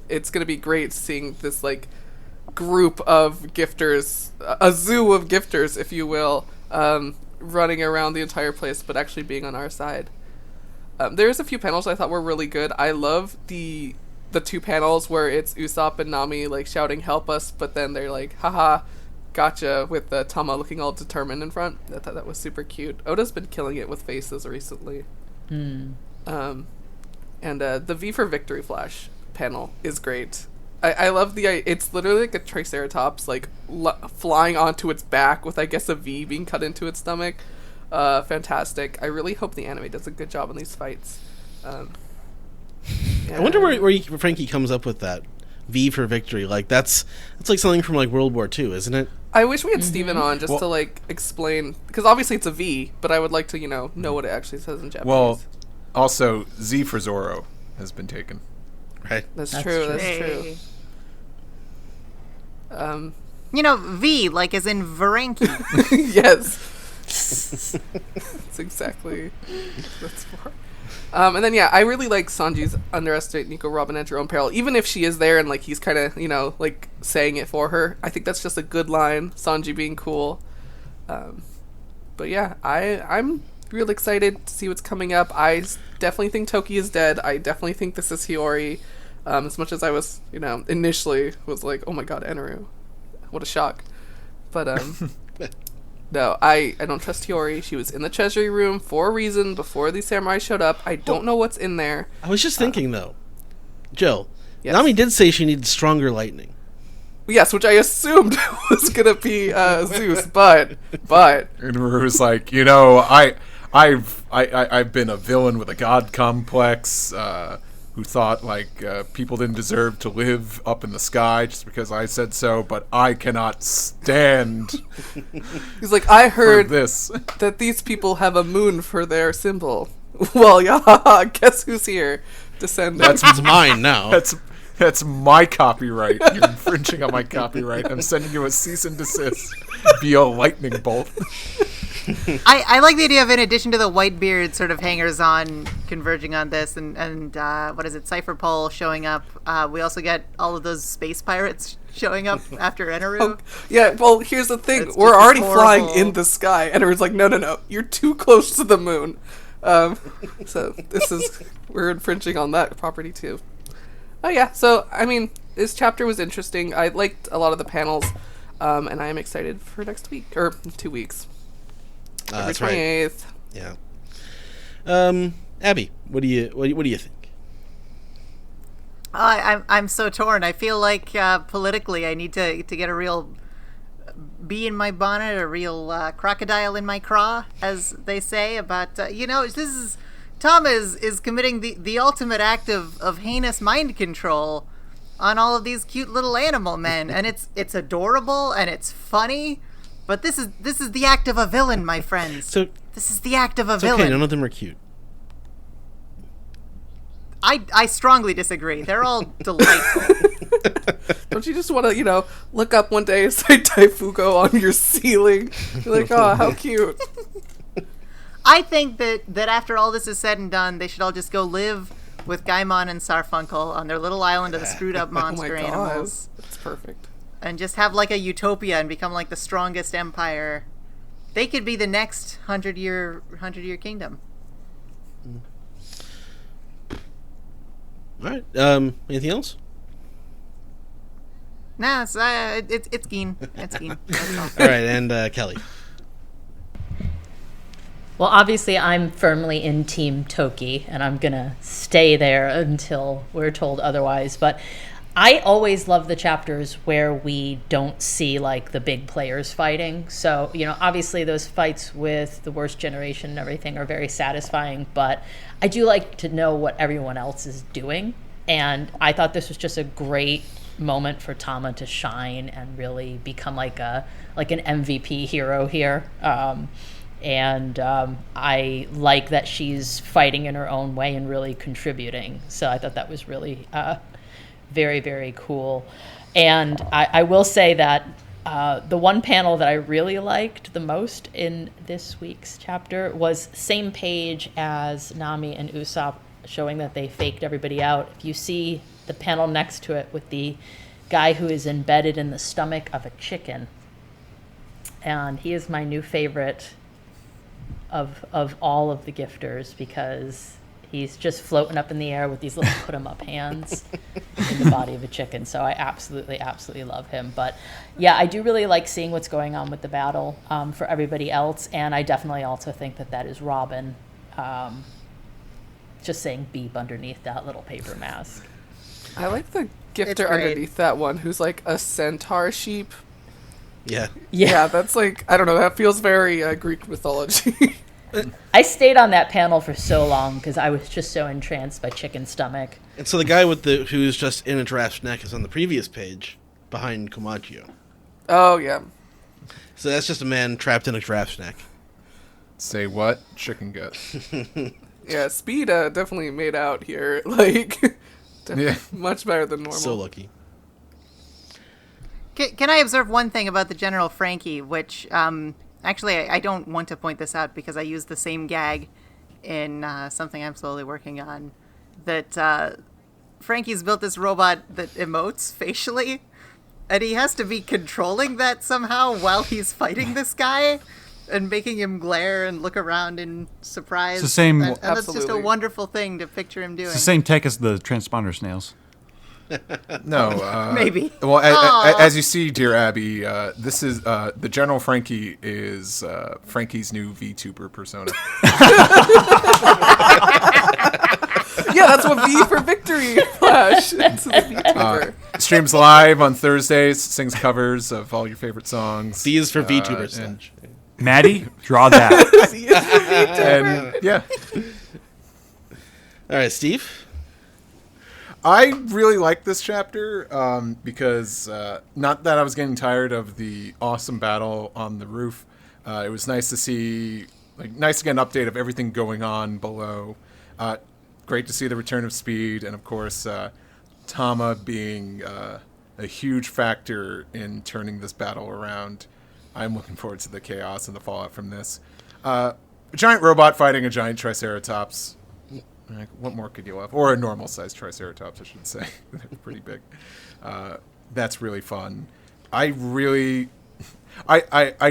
it's gonna be great seeing this like group of gifters, a zoo of gifters, if you will, running around the entire place, but actually being on our side. There's a few panels I thought were really good. I love the two panels where it's Usopp and Nami like shouting "Help us," but then they're like, "Haha, gotcha," with Tama looking all determined in front. I thought that was super cute. Oda's been killing it with faces recently. And the V for Victory Flash panel is great. I love it's literally like a Triceratops like flying onto its back with I guess a V being cut into its stomach. Fantastic. I really hope the anime does a good job on these fights. I wonder where Frankie comes up with that V for victory. Like that's like something from like World War II, isn't it? I wish we had Steven on just to like explain because obviously it's a V, but I would like to know what it actually says in Japanese. Well, also Z for Zoro has been taken. Right. That's That's true. true. That's true. You know, V, like as in Varanki. Yes. That's exactly that's for. And then I really like Sanji's underestimate Nico Robin at your own peril. Even if she is there and like he's kind of like saying it for her, I think that's just a good line. Sanji being cool. But yeah, I'm real excited to see what's coming up. I definitely think Toki is dead. I definitely think this is Hiyori. As much as I was initially was like, oh my god, Eneru, what a shock. But no, I don't trust Hiyori. She was in the treasury room for a reason before these samurai showed up. I don't know what's in there. I was just thinking, though. Jill, yes. Nami did say she needs stronger lightning. Yes, which I assumed was going to be Zeus, but... And Ruru's like, I've been a villain with a god complex, who thought, people didn't deserve to live up in the sky just because I said so, but I cannot stand He's like, I heard this. that these people have a moon for their symbol. Well, yeah, guess who's here? Descendants. That's mine now. That's my copyright. You're infringing on my copyright. I'm sending you a cease and desist via lightning bolt. I like the idea of, in addition to the Whitebeard sort of hangers-on converging on this, and what is it, Cypher Pole showing up, we also get all of those space pirates showing up after Eneru. Oh, yeah, well, here's the thing. It's We're just already horrible. flying in the sky. Eneru's like, no, you're too close to the moon. So we're infringing on that property too. Oh yeah, so, I mean, this chapter was interesting. I liked a lot of the panels, and I am excited for next week, or 2 weeks. February That's right. 28th. Yeah. Abby, what do you think? I'm so torn. I feel like politically I need to get a real bee in my bonnet, a real crocodile in my craw, as they say. About this is Tom is committing the ultimate act of heinous mind control on all of these cute little animal men, and it's adorable and it's funny. But this is the act of a villain, my friends. So this is the act of a it's villain. okay, none of them are cute. I strongly disagree. They're all delightful. Don't you just want to, look up one day and say Daifugo on your ceiling? You're like, oh, how cute. I think that after all this is said and done, they should all just go live with Gaimon and Sarfunkel on their little island of the screwed up monster oh my animals. God. That's perfect. And just have like a utopia and become like the strongest empire. They could be the next 100-year kingdom. All right. Anything else? Nah, it's Geen. It's Geen. That's all. All right, and Kelly. Well, obviously, I'm firmly in Team Toki, and I'm going to stay there until we're told otherwise. But I always love the chapters where we don't see, like, the big players fighting. So, obviously those fights with the Worst Generation and everything are very satisfying. But I do like to know what everyone else is doing. And I thought this was just a great moment for Tama to shine and really become like an MVP hero here. I like that she's fighting in her own way and really contributing. So I thought that was really very, very cool. And I will say that the one panel that I really liked the most in this week's chapter was same page as Nami and Usopp, showing that they faked everybody out. If you see the panel next to it with the guy who is embedded in the stomach of a chicken, and he is my new favorite of all of the gifters, because he's just floating up in the air with these little put 'em up hands in the body of a chicken. So I absolutely love him. But yeah, I do really like seeing what's going on with the battle for everybody else, and I definitely also think that is Robin just saying beep underneath that little paper mask. I like the gifter It's great. underneath that one who's like a centaur sheep. Yeah. Yeah, that's like, I don't know, that feels very Greek mythology. I stayed on that panel for so long because I was just so entranced by chicken stomach. And so the guy who's just in a giraffe's neck is on the previous page behind Komachio. Oh, yeah. So that's just a man trapped in a giraffe's neck. Say what? Chicken gut. Yeah, Speed definitely made out here. Like, Yeah. much better than normal. So lucky. Can I observe one thing about the General Frankie, which Actually, I don't want to point this out because I use the same gag in something I'm slowly working on. That Frankie's built this robot that emotes facially, and he has to be controlling that somehow while he's fighting this guy and making him glare and look around in surprise. It's the same. And that's just a Absolutely. wonderful thing to picture him doing. It's the same tech as the transponder snails. No, Maybe. Well, Aw. as you see, dear Abby, this is the General Frankie is Frankie's new VTuber persona. Yeah, that's what V for victory, Flash. It's a VTuber. Streams live on Thursdays, sings covers of all your favorite songs. V is for VTuber and- slash. Maddie, draw that. V is for VTuber. And yeah, All right, Steve. I really like this chapter because not that I was getting tired of the awesome battle on the roof. It was nice to see, nice to get an update of everything going on below. Great to see the return of Speed, and of course, Tama being a huge factor in turning this battle around. I'm looking forward to the chaos and the fallout from this. A giant robot fighting a giant Triceratops. What more could you love? Or a normal-sized Triceratops, I should say. They're pretty big. That's really fun. I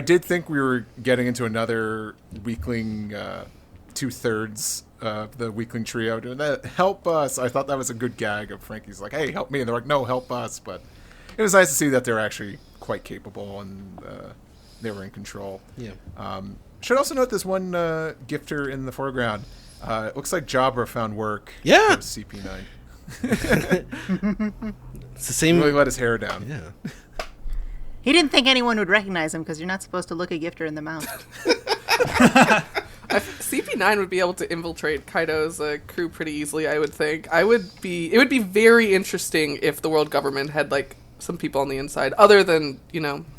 did think we were getting into another weakling, 2/3 of the weakling trio doing that. Help us. I thought that was a good gag of Frankie's like, hey, help me. And they're like, no, help us. But it was nice to see that they're actually quite capable and they were in control. Yeah. Should also note this one gifter in the foreground. It looks like Jabra found work. Yeah. For CP9. It's the same. Really let his hair down. Yeah. He didn't think anyone would recognize him because you're not supposed to look a gifter in the mouth. CP9 would be able to infiltrate Kaido's crew pretty easily, I would think. It would be very interesting if the world government had some people on the inside, other than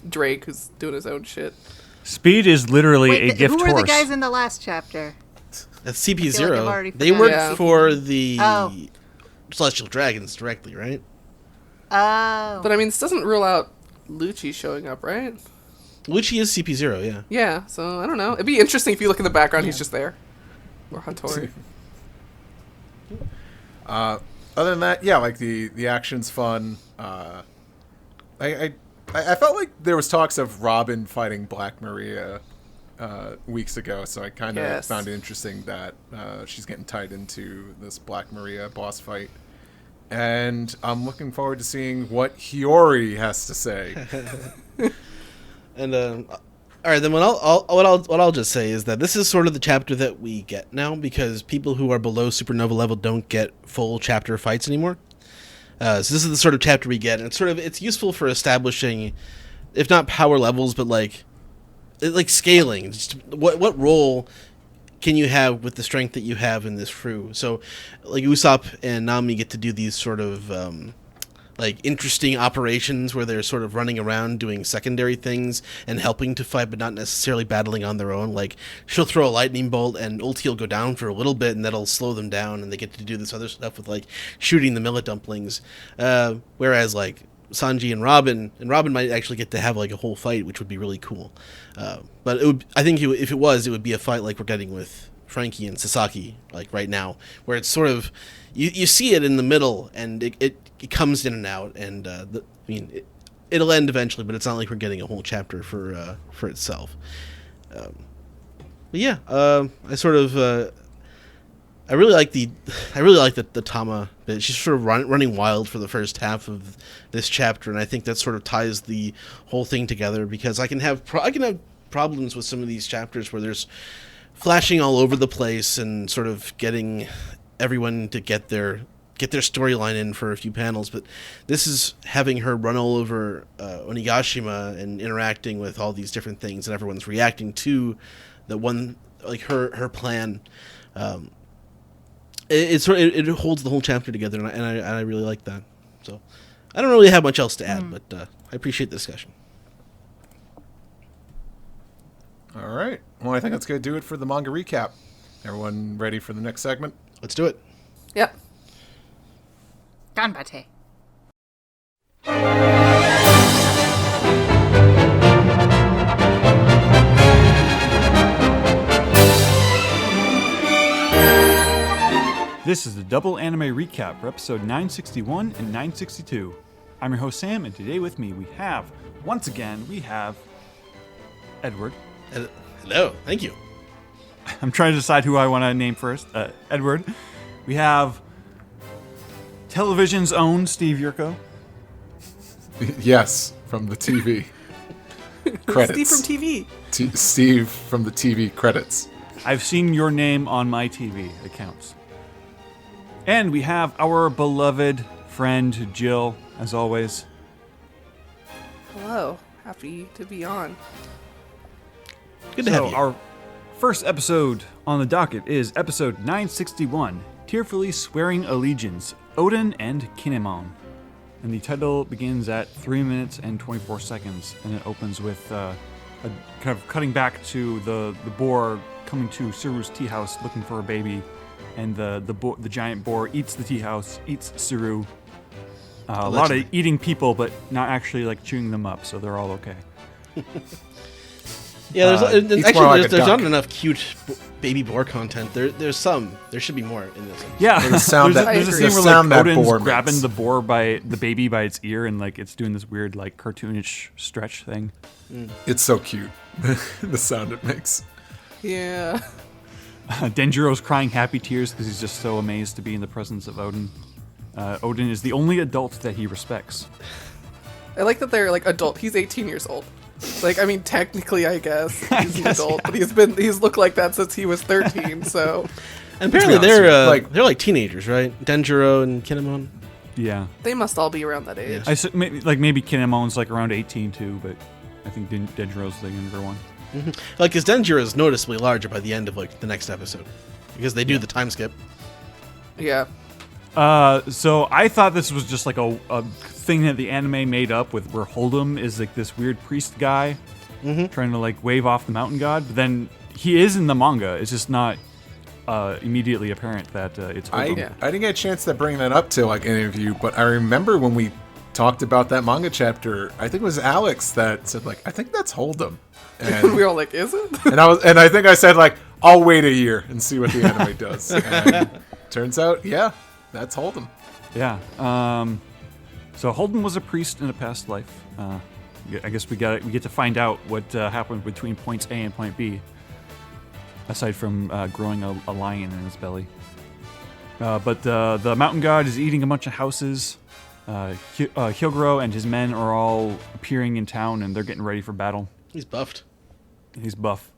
Drake, who's doing his own shit. Speed is literally Wait, a gift who were horse. the guys in the last chapter? That's I feel like I've CP0. already They forgotten. work Yeah. for the Oh. Celestial Dragons directly, right? Oh. But I mean, this doesn't rule out Lucci showing up, right? Lucci is CP0, yeah. Yeah, so I don't know. It'd be interesting if you look in the background, he's just there. Or Hattori. Other than that, yeah, the action's fun. I felt like there was talks of Robin fighting Black Maria weeks ago, so I kind of Yes. found it interesting that she's getting tied into this Black Maria boss fight. And I'm looking forward to seeing what Hiyori has to say. And all right, then what I'll just say is that this is sort of the chapter that we get now because people who are below supernova level don't get full chapter fights anymore. So this is the sort of chapter we get, and it's useful for establishing, if not power levels, but like scaling. Just what role can you have with the strength that you have in this crew? So, like Usopp and Nami get to do these sort of interesting operations where they're sort of running around doing secondary things and helping to fight, but not necessarily battling on their own. Like she'll throw a lightning bolt and ulti will go down for a little bit, and that'll slow them down, and they get to do this other stuff with shooting the millet dumplings. Whereas Sanji and Robin might actually get to have a whole fight, which would be really cool. But I think if it would be a fight like we're getting with Frankie and Sasaki right now, where it's sort of you see it in the middle and it comes in and out, and it'll end eventually, but it's not like we're getting a whole chapter for itself. But yeah, I really like the Tama bit. She's sort of running wild for the first half of this chapter, and I think that sort of ties the whole thing together because I can have problems with some of these chapters where there's flashing all over the place and sort of getting everyone to get their storyline in for a few panels, but this is having her run all over Onigashima and interacting with all these different things, and everyone's reacting to the one her plan. It holds the whole chapter together, and I really like that. So I don't really have much else to add, but I appreciate the discussion. All right. Well, I think that's going to do it for the manga recap. Everyone ready for the next segment? Let's do it. Yep. Ganbate. This is the double anime recap for episode 961 and 962. I'm your host Sam, and today with me we have, once again, Edward. Hello, thank you. I'm trying to decide who I want to name first. Edward. We have television's own Steve Yurko. Yes, from the TV credits. Steve from TV. Steve from the TV credits. I've seen your name on my TV. It counts. And we have our beloved friend Jill, as always. Hello. Happy to be on. Good to have you. Our first episode on the docket is episode 961, Tearfully Swearing Allegiance, Odin and Kinemon. And the title begins at 3 minutes and 24 seconds, and it opens with a kind of cutting back to the boar coming to Suru's tea house looking for a baby, and the giant boar eats the tea house, eats Suru. A lot of eating people, but not actually like chewing them up, so they're all okay. Yeah, there's like not enough cute baby boar content. There should be more in this. Yeah, The sound there's a the scene where sound like that Odin's boar grabbing makes. the baby by its ear, and like it's doing this weird like cartoonish stretch thing. It's so cute. The sound it makes. Yeah. Denjiro's crying happy tears because he's just so amazed to be in the presence of Odin. Odin is the only adult that he respects. I like that they're like adult. He's 18 years old. Like, I mean, technically, I guess he's an adult, but he's looked like that since he was 13. So, And apparently To be honest with you, they're like teenagers, right? Denjiro and Kinemon. Yeah, they must all be around that age. maybe Kinemon's like around 18 too, but I think Denjiro's the younger one. Like, because Denjiro is noticeably larger by the end of like the next episode, because they do the time skip. Yeah. So I thought this was just like a thing that the anime made up with where Hold'em is like this weird priest guy trying to like wave off the mountain god, but then he is in the manga. It's just not immediately apparent that it's Hold'em. I didn't get a chance to bring that up to like any of you, but I remember when we talked about that manga chapter, I think it was Alex that said like, I think that's Hold'em. And We were all like, is it? and I think I said like, I'll wait a year and see what the anime does. And turns out, yeah, that's Hold'em. Yeah. So Holden was a priest in a past life. I guess we get to find out what happened between points A and point B, aside from growing a lion in his belly. But the mountain god is eating a bunch of houses. Hyogoro and his men are all appearing in town, and they're getting ready for battle. He's buffed. He's buff.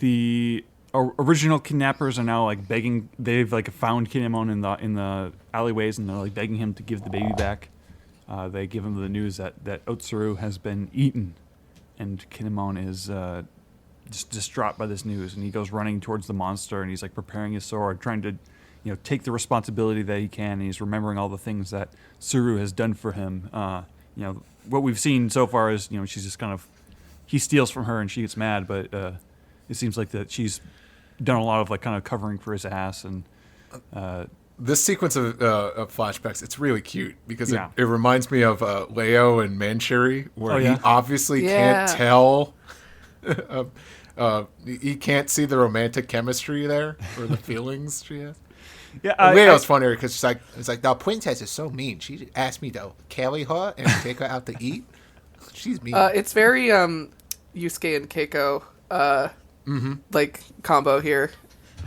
The original kidnappers are now like begging. They've like found Kinemon in the alleyways, and they're like begging him to give the baby back. They give him the news that Otsuru has been eaten, and Kinemon is just distraught by this news, and he goes running towards the monster, and he's like preparing his sword, trying to take the responsibility that he can. And he's remembering all the things that Tsuru has done for him. What we've seen so far is she's just kind of he steals from her and she gets mad, but it seems like that she's done a lot of like kind of covering for his ass. And This sequence of flashbacks, it's really cute because Yeah. it reminds me of Leo and Manchuri, where Oh, yeah? he obviously Yeah. can't tell. He can't see the romantic chemistry there or the feelings she has. yeah, Leo's funnier because it's like the princess is so mean. She asked me to carry her and take her out to eat. She's mean. It's very Yusuke and Keiko like combo here.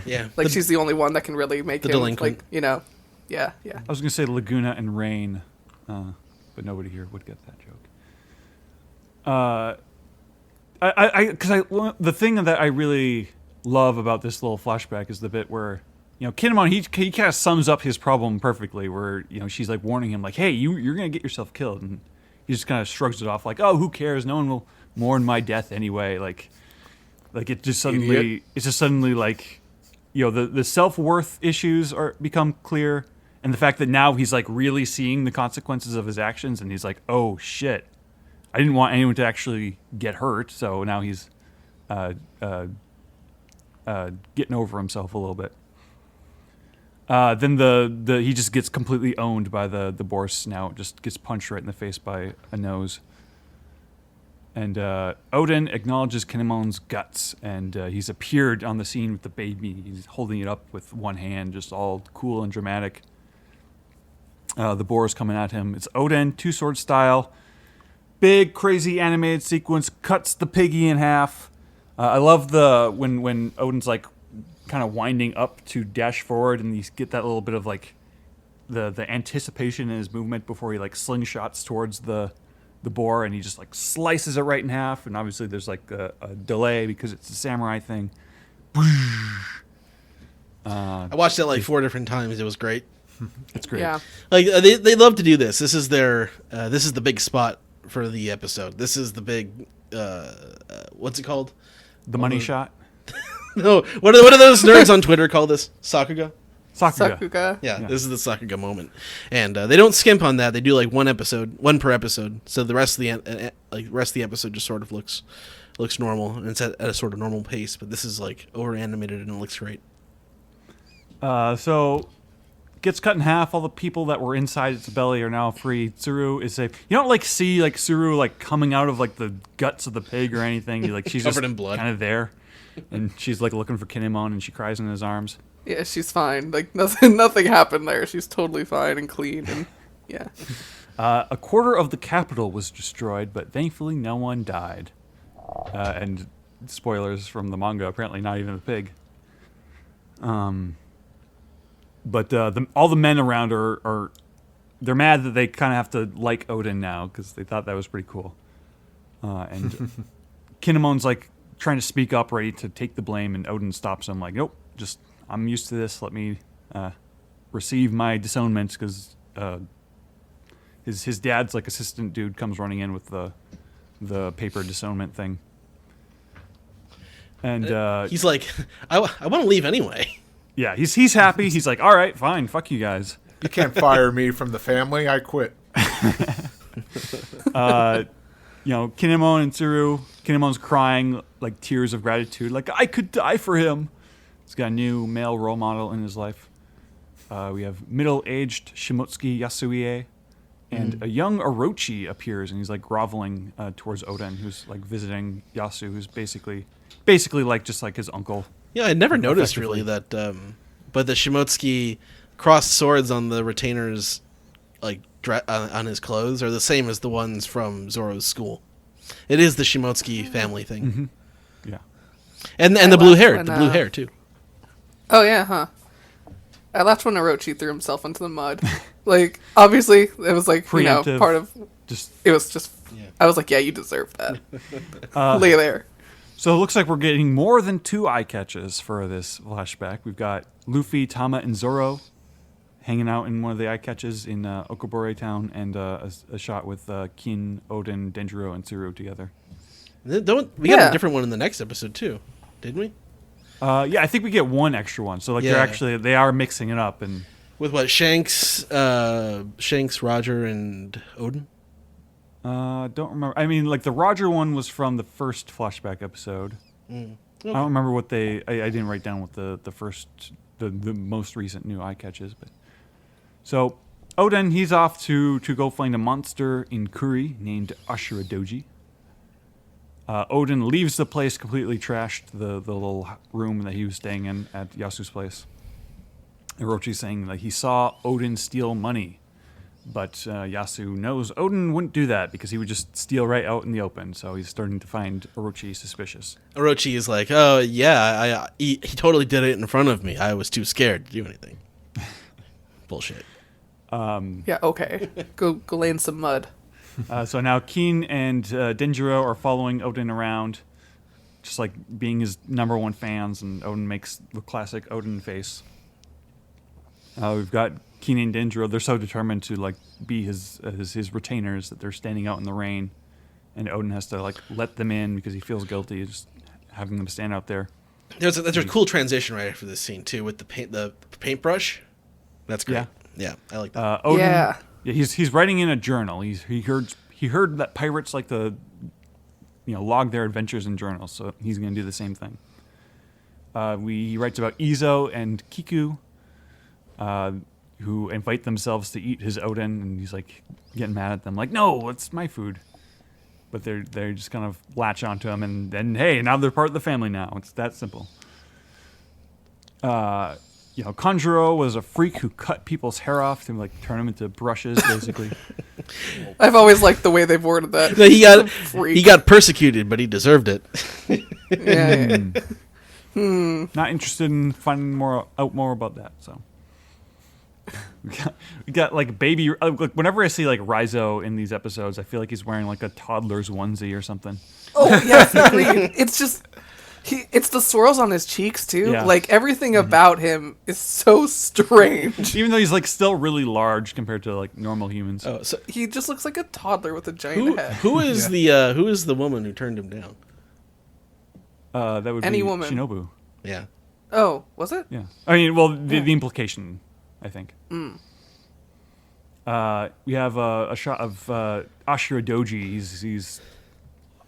Yeah. Like she's the only one that can really make the him delinquent. Yeah. I was gonna say Laguna and Rain, but nobody here would get that joke. The thing that I really love about this little flashback is the bit where Kinemon he kind of sums up his problem perfectly. Where she's like warning him like, "Hey, you're gonna get yourself killed," and he just kind of shrugs it off like, "Oh, who cares? No one will mourn my death anyway." Like it just suddenly Idiot. it's just suddenly like the self-worth issues become clear, and the fact that now he's like really seeing the consequences of his actions, and he's like, oh shit, I didn't want anyone to actually get hurt, so now he's getting over himself a little bit. Then he just gets completely owned by the boar snout, just gets punched right in the face by a nose. And Odin acknowledges Kinemon's guts, and he's appeared on the scene with the baby. He's holding it up with one hand, just all cool and dramatic. The boar is coming at him. It's Odin, two-sword style. Big, crazy animated sequence, cuts the piggy in half. I love when Odin's like kind of winding up to dash forward, and you get that little bit of like the anticipation in his movement before he like slingshots towards the boar, and he just like slices it right in half. And obviously there's like a delay because it's a samurai thing. I watched it like 4 different times. It was great. It's great. Yeah. Like they love to do this. This is the big spot for the episode. This is the big what's it called? The money shot. No, what are those nerds on Twitter call this? Sakuga? Sakuga. Yeah, this is the Sakuga moment, and they don't skimp on that. They do like one per episode, so the rest of the episode just sort of looks normal, and it's at a sort of normal pace. But this is like over animated, and it looks great. So gets cut in half. All the people that were inside its belly are now free. Tsuru is safe. You don't like see like Tsuru like coming out of like the guts of the pig or anything. You like she's Covered just in blood. kind of there, and she's like looking for Kinemon, and she cries in his arms. Yeah, she's fine. Like nothing happened there. She's totally fine and clean, and yeah. A quarter of the capital was destroyed, but thankfully no one died. And spoilers from the manga, apparently not even the pig. But all the men around are they're mad that they kind of have to like Odin now because they thought that was pretty cool. And Kinemon's like trying to speak up, ready to take the blame, and Odin stops him like, nope, just I'm used to this. Let me receive my disownment because his dad's like assistant dude comes running in with the paper disownment thing. And He's like, I want to leave anyway. yeah, he's happy. He's like, all right, fine, fuck you guys. You can't fire me from the family. I quit. Kinemon and Tsuru. Kinemon's crying like tears of gratitude, like I could die for him. He's got a new male role model in his life. We have middle-aged Shimotsuki Yasuie, and a young Orochi appears, and he's like groveling towards Odin, who's like visiting Yasu, who's basically like just like his uncle. Yeah, I never noticed really that, but the Shimotsuki crossed swords on the retainer's like on his clothes are the same as the ones from Zoro's school. It is the Shimotsuki family thing. Mm-hmm. Yeah, and the blue hair too. Oh yeah, huh? I laughed when Orochi threw himself into the mud. Like obviously it was like preemptive, part of just it was just. Yeah. I was like, yeah, you deserve that. Lay there. So it looks like we're getting more than 2 eye catches for this flashback. We've got Luffy, Tama, and Zoro hanging out in one of the eye catches in Okobore Town, and a shot with Kin, Odin, Denjiro, and Tsuru together. We got a different one in the next episode too, didn't we? Yeah, I think we get one extra one. So like they are mixing it up and with what Shanks, Roger, and Odin. Don't remember. I mean, like the Roger one was from the first flashback episode. Okay. I don't remember what I didn't write down what the most recent new eye catch is, but so Odin, he's off to go find a monster in Kuri named Ashura Doji. Odin leaves the place completely trashed, the little room that he was staying in at Yasu's place. Orochi's saying that he saw Odin steal money, but Yasu knows Odin wouldn't do that because he would just steal right out in the open, so he's starting to find Orochi suspicious. Orochi is like, oh yeah, he totally did it in front of me. I was too scared to do anything. Bullshit. Yeah, okay. Go lay in some mud. So now Keen and Denjiro are following Odin around, just like being his number one fans, and Odin makes the classic Odin face. We've got Keen and Denjiro. They're so determined to like be his retainers that they're standing out in the rain, and Odin has to like let them in because he feels guilty just having them stand out there. There's a cool transition right after this scene too with the paintbrush. That's great. Yeah, I like that. Odin, Yeah. Yeah, he's writing in a journal. He heard that pirates like to, log their adventures in journals, so he's going to do the same thing. He writes about Izo and Kiku, who invite themselves to eat his Odin, and he's like getting mad at them, like, no, it's my food. but they just kind of latch onto him, and then hey, now they're part of the family now. It's that simple. Kanjuro was a freak who cut people's hair off to like turn them into brushes, basically. I've always liked the way they've worded that. No, Freak. he got persecuted, but he deserved it. Yeah. Not interested in finding out more about that. So we got like baby. Like, whenever I see like Raizo in these episodes, I feel like he's wearing like a toddler's onesie or something. Oh yes, agreed. It's just it's the swirls on his cheeks too. Yeah. Like everything about him is so strange. Even though he's like still really large compared to like normal humans. Oh, so He just looks like a toddler with a giant head. who is who is the woman who turned him down? That would Any be woman. Shinobu. Yeah. Oh, was it? Yeah. I mean, well, the implication, I think. We have a shot of Ashura Doji. He's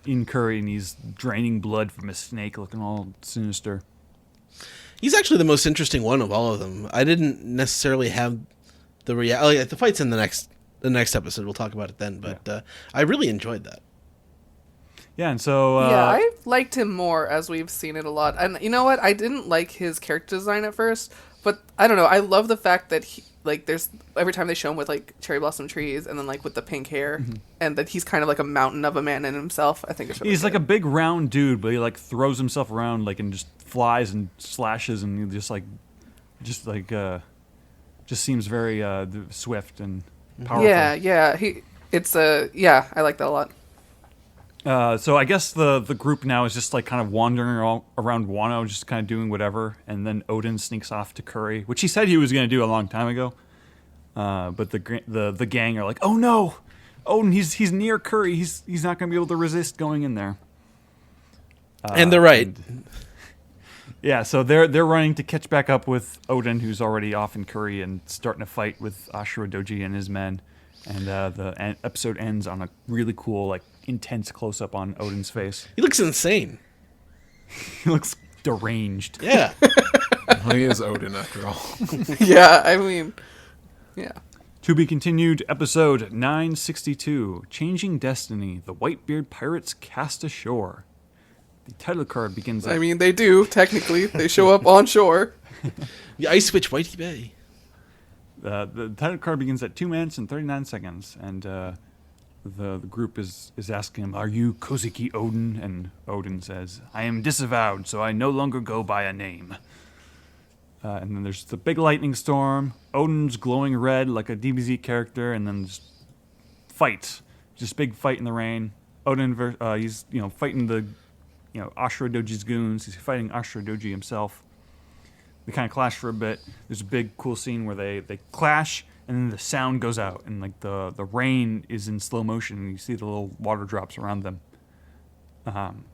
in curry and he's draining blood from a snake, looking all sinister. He's actually the most interesting one of all of them. I didn't necessarily have the reality. The fight's in the next episode. We'll talk about it then. But I really enjoyed that. Yeah, and so Yeah, I liked him more as we've seen it a lot. And you know what? I didn't like his character design at first, but I don't know. I love the fact that he, like, there's every time they show him with like cherry blossom trees and then like with the pink hair, and that he's kind of like a mountain of a man in himself. I think it's really he's like good. a big round dude, but he like throws himself around like and just flies and slashes and he just seems very swift and powerful. Yeah. I like that a lot. So I guess the group now is just like kind of wandering around Wano, just kind of doing whatever, and then Odin sneaks off to Curry, which he said he was going to do a long time ago. But the gang are like, oh no, Odin, he's near Curry, he's not going to be able to resist going in there. And they're right. Yeah, so they're running to catch back up with Odin, who's already off in Curry and starting to fight with Ashura Doji and his men. And the episode ends on a really cool, like, intense close-up on Odin's face. He looks insane. He looks deranged. Yeah. Well, he is Odin after all. Yeah, I mean, yeah. To be continued, episode 962, Changing Destiny, the Whitebeard Pirates Cast Ashore. The title card begins at... I mean, they do, technically. They show up on shore. The Ice Witch Whitey Bay. The title card begins at 2 minutes and 39 seconds, and the group is asking him, "Are you Koziki Odin?" And Odin says, "I am disavowed, so I no longer go by a name." And then there's the big lightning storm. Odin's glowing red like a DBZ character, and then just fight, just big fight in the rain. Odin, he's fighting the Ashura Doji's goons. He's fighting Ashura Doji himself. They kind of clash for a bit. There's a big cool scene where they clash, and then the sound goes out, and like the rain is in slow motion, and you see the little water drops around them. And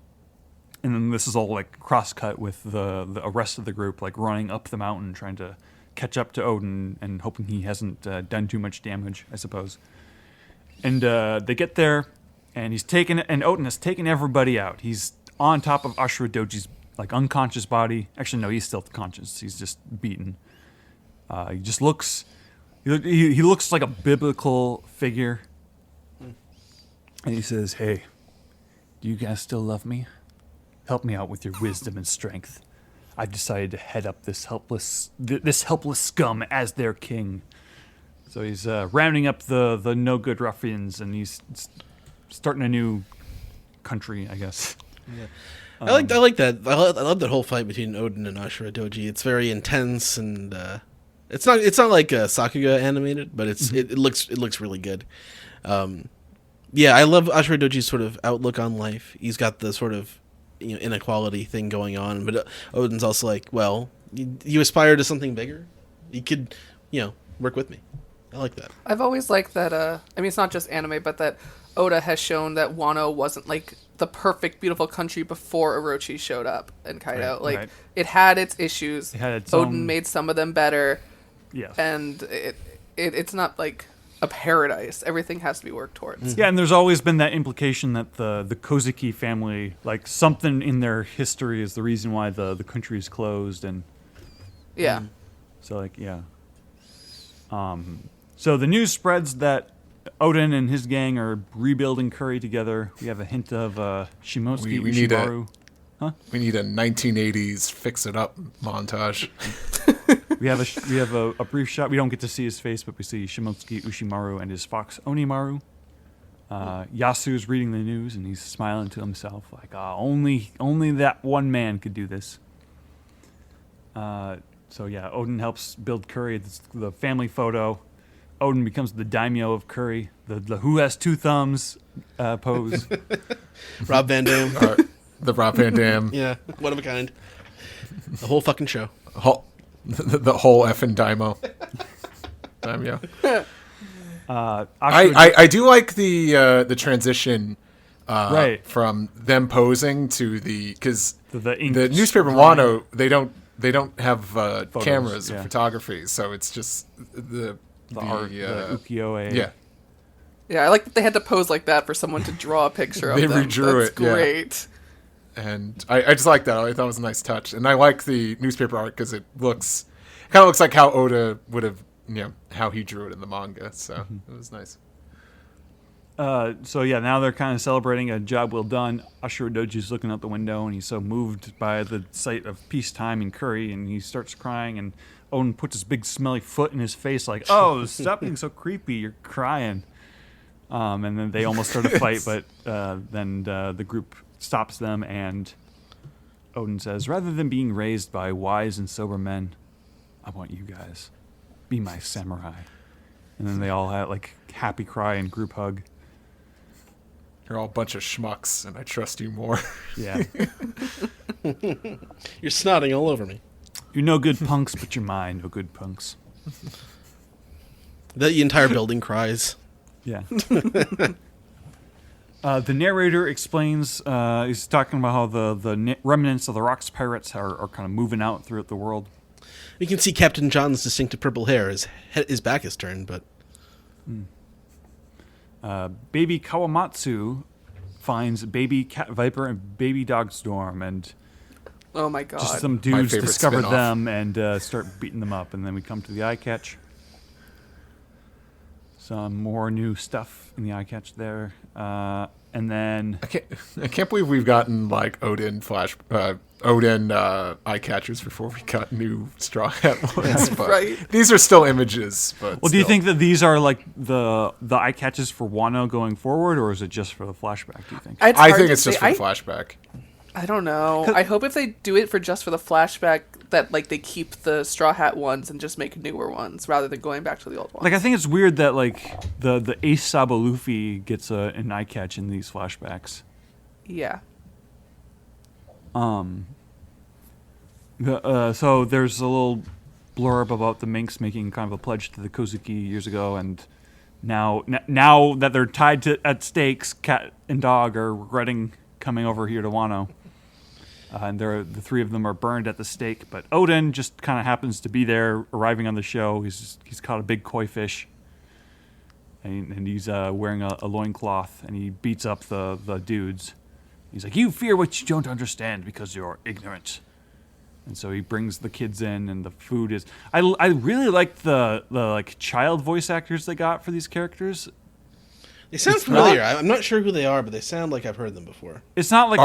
then this is all like cross-cut with the rest of the group, like running up the mountain, trying to catch up to Odin, and hoping he hasn't done too much damage, I suppose. And they get there, and Odin has taken everybody out. He's on top of Ashura Doji's like unconscious body. Actually, no, he's still conscious. He's just beaten. He just looks. He looks like a biblical figure. And he says, "Hey, do you guys still love me? Help me out with your wisdom and strength. I've decided to head up this helpless scum as their king." So he's rounding up the no good ruffians, and he's starting a new country, I guess. Yeah. I like that. I love that whole fight between Odin and Ashura Doji. It's very intense, and it's not like Sakuga animated, but it looks really good. Yeah, I love Ashura Doji's sort of outlook on life. He's got the sort of inequality thing going on, but Odin's also like, well, you aspire to something bigger. You could work with me. I like that. I've always liked that, I mean, it's not just anime, but that Oda has shown that Wano wasn't, like, the perfect, beautiful country before Orochi showed up in Kaido. Right. It had its issues. It had its Odin own... made some of them better. Yes. And it's not, like, a paradise. Everything has to be worked towards. Yeah, and there's always been that implication that the Koziki family, like, something in their history is the reason why the country is closed, and... Yeah. So, like, yeah. So the news spreads that Odin and his gang are rebuilding Curry together. We have a hint of Shimotsuki We need a- Ushimaru. We need a 1980s fix-it-up montage. We have a brief shot. We don't get to see his face, but we see Shimotsuki Ushimaru and his fox Onimaru. Yasu's reading the news, and he's smiling to himself like, only that one man could do this. So yeah, Odin helps build Curry. It's the family photo. Odin becomes the daimyo of Curry, the who has two thumbs pose. Rob Van Dam. The Rob Van Dam. Yeah, one of a kind. The whole fucking show. The whole effing daimyo. Ashura- I do like the transition Right. from them posing to because the ink the newspaper in drawing. Wano they don't have cameras or yeah. photography, so it's just the art, the ukiyo-e. yeah. Yeah, I like that they had to pose like that for someone to draw a picture of They them. redrew That's it, yeah. great. And I just like that. I thought it was a nice touch, and I like the newspaper art because it kind of looks like how Oda would have, how he drew it in the manga. So it was nice. So yeah, now they're kind of celebrating a job well done. Ashura Doji's looking out the window, and he's so moved by the sight of peacetime in Curry, and he starts crying. And Odin puts his big smelly foot in his face, like, "Oh, stop being so creepy! You're crying." And then they almost start a fight, but then the group stops them, and Odin says, "Rather than being raised by wise and sober men, I want you guys be my samurai." And then they all have like happy cry and group hug. You're all a bunch of schmucks, and I trust you more. Yeah. You're snotting all over me. You're no good punks, but you're mine, no good punks. The entire building cries. Yeah. The narrator explains, he's talking about how the remnants of the Rocks pirates are kind of moving out throughout the world. You can see Captain John's distinctive purple hair. His back is turned, but... Baby Kawamatsu finds baby cat viper and baby dog storm, and Oh my god. just some dudes favorite discover spin-off. them and start beating them up. And then we come to the eye catch. Some more new stuff in the eye catch there. And then I can't believe we've gotten like Odin eye catchers before we got new Straw Hat ones. But Right. these are still images. But well, do you still. think that these are like the eye catches for Wano going forward, or is it just for the flashback, do you think? It's I hard think to it's just say. for the flashback. I don't know. I hope if they do it for just for the flashback that like they keep the Straw Hat ones and just make newer ones rather than going back to the old ones. Like, I think it's weird that like the Ace Sabo Luffy gets an eye catch in these flashbacks. Yeah. So there's a little blurb about the Minks making kind of a pledge to the Kozuki years ago, and now that they're tied at stakes, cat and dog are regretting coming over here to Wano. And the three of them are burned at the stake, but Odin just kind of happens to be there, arriving on the show. He's caught a big koi fish, and he's wearing a loincloth, and he beats up the dudes. He's like, "You fear what you don't understand because you're ignorant." And so he brings the kids in, and the food is. I really like the like child voice actors they got for these characters. They sound familiar. I'm not sure who they are, but they sound like I've heard them before. It's not like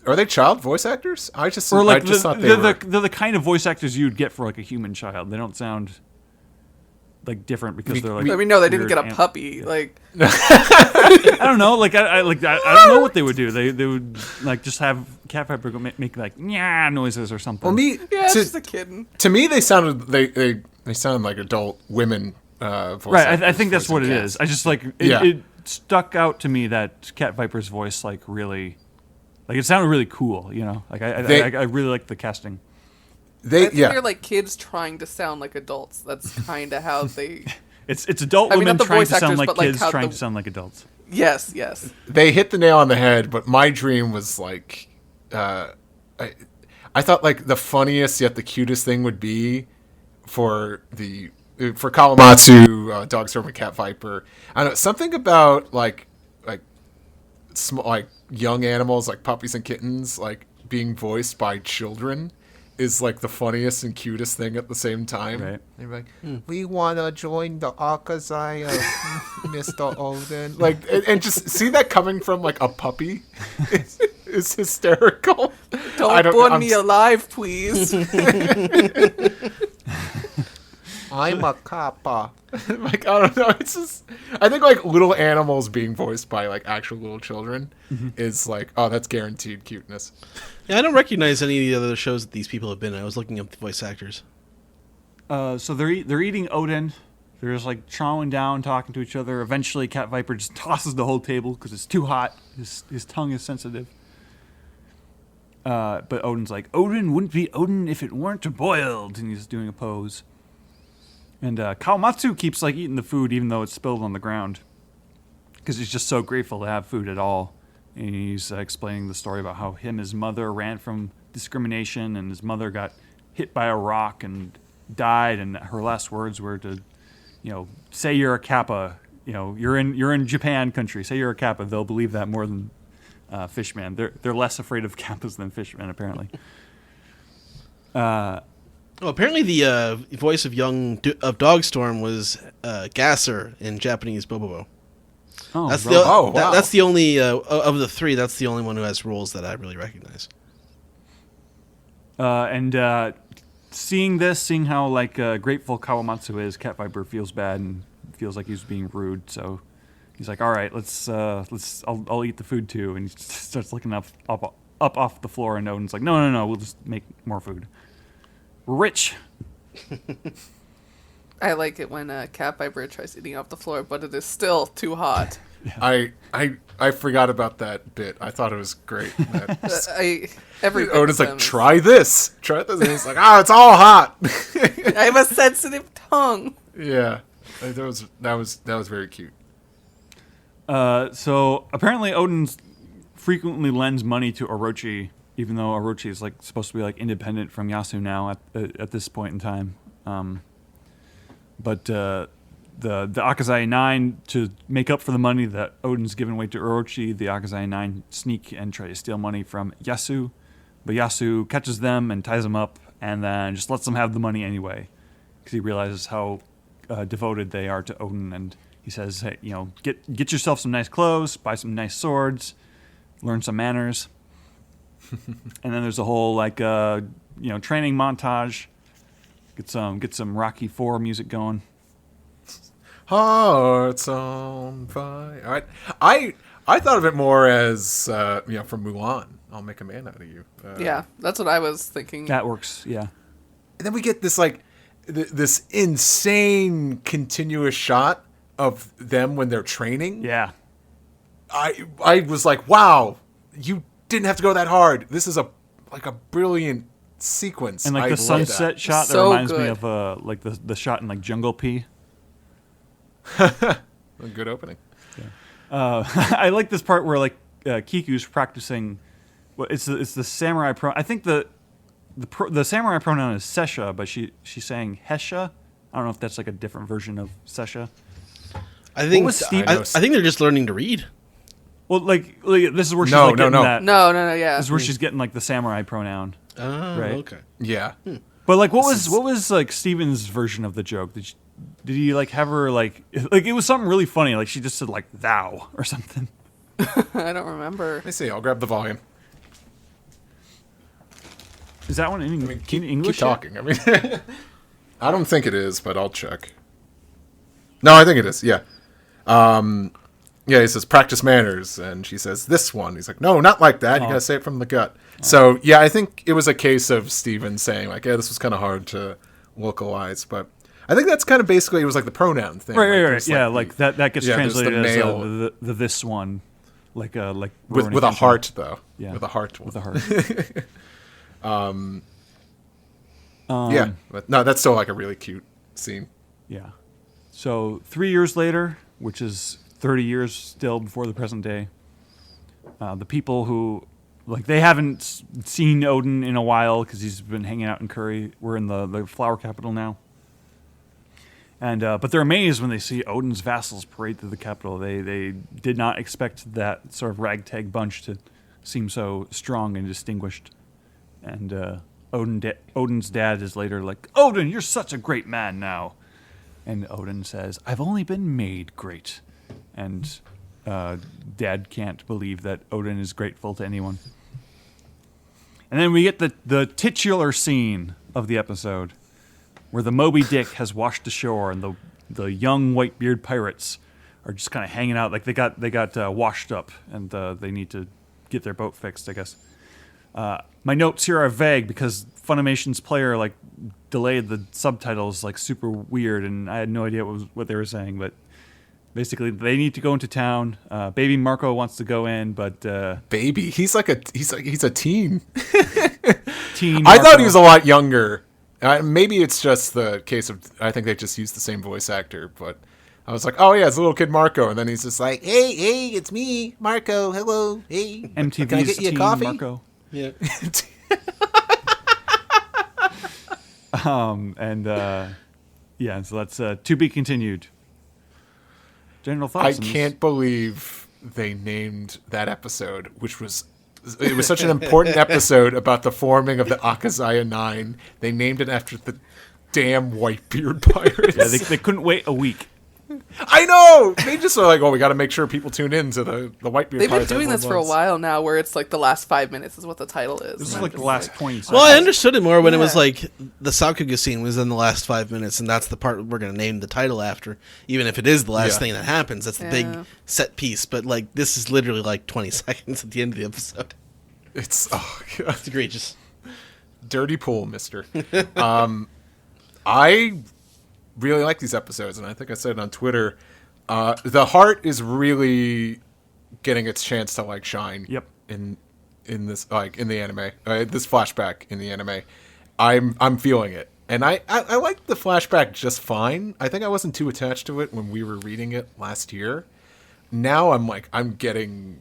Are they child voice actors? I just like thought they were. they're the kind of voice actors you'd get for like a human child. They don't sound like different because they're like. I mean, no, they didn't weird get a puppy. Like, I don't know. Like I don't know what they would do. They would like just have Cat Viper go make like yeah noises or something. Well, yeah, it's just a kitten. to me, they sounded they sounded like adult women. Voice right. I actors think that's what it voicing is. cats. I just like Yeah. it stuck out to me that Cat Viper's voice like really, like it sounded really cool. You know, like I really like the casting. I think Yeah. they're like kids trying to sound like adults. That's kind of how they. It's adult I mean, women not the trying voice to sound actors, like but, like, kids how trying the- to sound like adults. Yes, yes. They hit the nail on the head, but my dream was like, I thought like the funniest yet the cutest thing would be for Kawamatsu, Dog Storm and Cat Viper. I don't know, something about like small like young animals like puppies and kittens like being voiced by children is like the funniest and cutest thing at the same time. Right. They're like, we want to join the Akazai of Mr. Odin. Like, and just see that coming from like a puppy is hysterical. Don't burn me alive, please. I'm a kappa. Like, I don't know. It's just, I think like little animals being voiced by like actual little children is like, oh, that's guaranteed cuteness. Yeah, I don't recognize any of the other shows that these people have been in. I was looking up the voice actors. So they're eating Odin. They're just like chowing down, talking to each other. Eventually, Cat Viper just tosses the whole table because it's too hot. His tongue is sensitive. But Odin's like, Odin wouldn't be Odin if it weren't boiled, and he's doing a pose. And Kawamatsu keeps like eating the food even though it's spilled on the ground because he's just so grateful to have food at all. And he's explaining the story about how his mother ran from discrimination, and his mother got hit by a rock and died, and her last words were to, say you're a Kappa. You're in Japan country. Say you're a Kappa. They'll believe that more than Fishman. They're less afraid of Kappas than Fishman, apparently. Apparently the voice of Dogstorm was Gasser in Japanese Bobobo. Oh, That's right. wow. Wow. That's the only of the three. That's the only one who has roles that I really recognize. And seeing how like grateful Kawamatsu is, Cat Viper feels bad and feels like he's being rude. So he's like, "All right, I'll eat the food too." And he starts looking up off the floor, and Odin's like, "No, we'll just make more food. We're rich." I like it when Cat Viper tries eating off the floor, but it is still too hot. I forgot about that bit. I thought it was great. Every bit Odin's of like, them is- try this. And he's like, it's all hot. I have a sensitive tongue. Yeah, that was very cute. So apparently Odin frequently lends money to Orochi, even though Orochi is like supposed to be like independent from Yasu now at this point in time. But the Akazai 9, to make up for the money that Odin's given away to Orochi, the Akazai 9 sneak and try to steal money from Yasu. But Yasu catches them and ties them up, and then just lets them have the money anyway, because he realizes how devoted they are to Odin. And he says, "Hey, get yourself some nice clothes, buy some nice swords, learn some manners." And then there's a whole training montage. Get some Rocky 4 music going. Hearts on fire. All right. I thought of it more as from Mulan. I'll make a man out of you. Yeah, that's what I was thinking. That works, yeah. And then we get this this insane continuous shot of them when they're training. Yeah. I was like, wow, you didn't have to go that hard. This is a brilliant sequence. And like I the love sunset that. shot that So reminds me good. of like the shot in like Jungle P. A good opening. I like this part where like Kiku's practicing. It's the samurai pro. I think the samurai pronoun is Sesha, but she's saying Hesha. I don't know if that's like a different version of Sesha. I think was Steve- I think they're just learning to read. Well, like this is where she's No, like getting no. that. No, yeah. This is where she's getting like the samurai pronoun. Oh, Right. okay. Yeah. But like, what was like Steven's version of the joke? Did he like have her like it was something really funny? Like she just said like thou or something. I don't remember. Let me see. I'll grab the volume. Is that one in, in English? Keep talking. I mean, I don't think it is, but I'll check. No, I think it is. Yeah. Yeah, he says practice manners, and she says this one. He's like, no, not like that. You gotta say it from the gut. So yeah, I think it was a case of Steven saying like, yeah, this was kind of hard to localize, but I think that's kind of basically it was like the pronoun thing. Right. there's, Yeah, the- like that gets yeah, there's the translated as male- the this one, like with Rowan a Attention. heart though. Yeah. With a heart. With a heart. Yeah, but no, that's still like a really cute scene. Yeah. So 3 years later, which is 30 years still before the present day, the people who, like, they haven't seen Odin in a while because he's been hanging out in Curry. We're in the flower capital now. And but they're amazed when they see Odin's vassals parade through the capital. They did not expect that sort of ragtag bunch to seem so strong and distinguished. And Odin's dad is later like, Odin, you're such a great man now. And Odin says, I've only been made great. And Dad can't believe that Odin is grateful to anyone. And then we get the titular scene of the episode where the Moby Dick has washed ashore and the young Whitebeard pirates are just kind of hanging out. Like they got washed up and they need to get their boat fixed, I guess. My notes here are vague because Funimation's player like delayed the subtitles like super weird, and I had no idea what they were saying. But basically, they need to go into town. Baby Marco wants to go in, but Baby, he's a teen. teen. I Marco, thought he was a lot younger. Maybe it's just the case of I think they just used the same voice actor, but I was like, oh yeah, it's a little kid Marco, and then he's just like, hey, it's me, Marco. Hello, hey. MTV's Can I get you a teen coffee? Marco. Yeah. So that's to be continued. General I thoughts? on this? can't believe they named that episode, which was such an important episode about the forming of the Akazaya Nine. They named it after the damn Whitebeard pirates. Yeah, they couldn't wait a week. I know. They just are like, oh, we got to make sure people tune in to the Whitebeard They've been pirates. doing this for a while now, where it's like the last 5 minutes is what the title is. This is And I'm like the just last 20 seconds. Well, I understood it more when it was Yeah. like the Sakuga scene was in the last 5 minutes, and that's the part we're going to name the title after. Even if it is the last Yeah. thing that happens, that's the Yeah. big set piece. But like this is literally like 20 seconds at the end of the episode. It's God. It's egregious. Dirty pool, mister. I really like these episodes, and I think I said it on Twitter. The heart is really getting its chance to like shine. Yep. In this in the anime, this flashback in the anime, I'm feeling it, and I like the flashback just fine. I think I wasn't too attached to it when we were reading it last year. Now I'm getting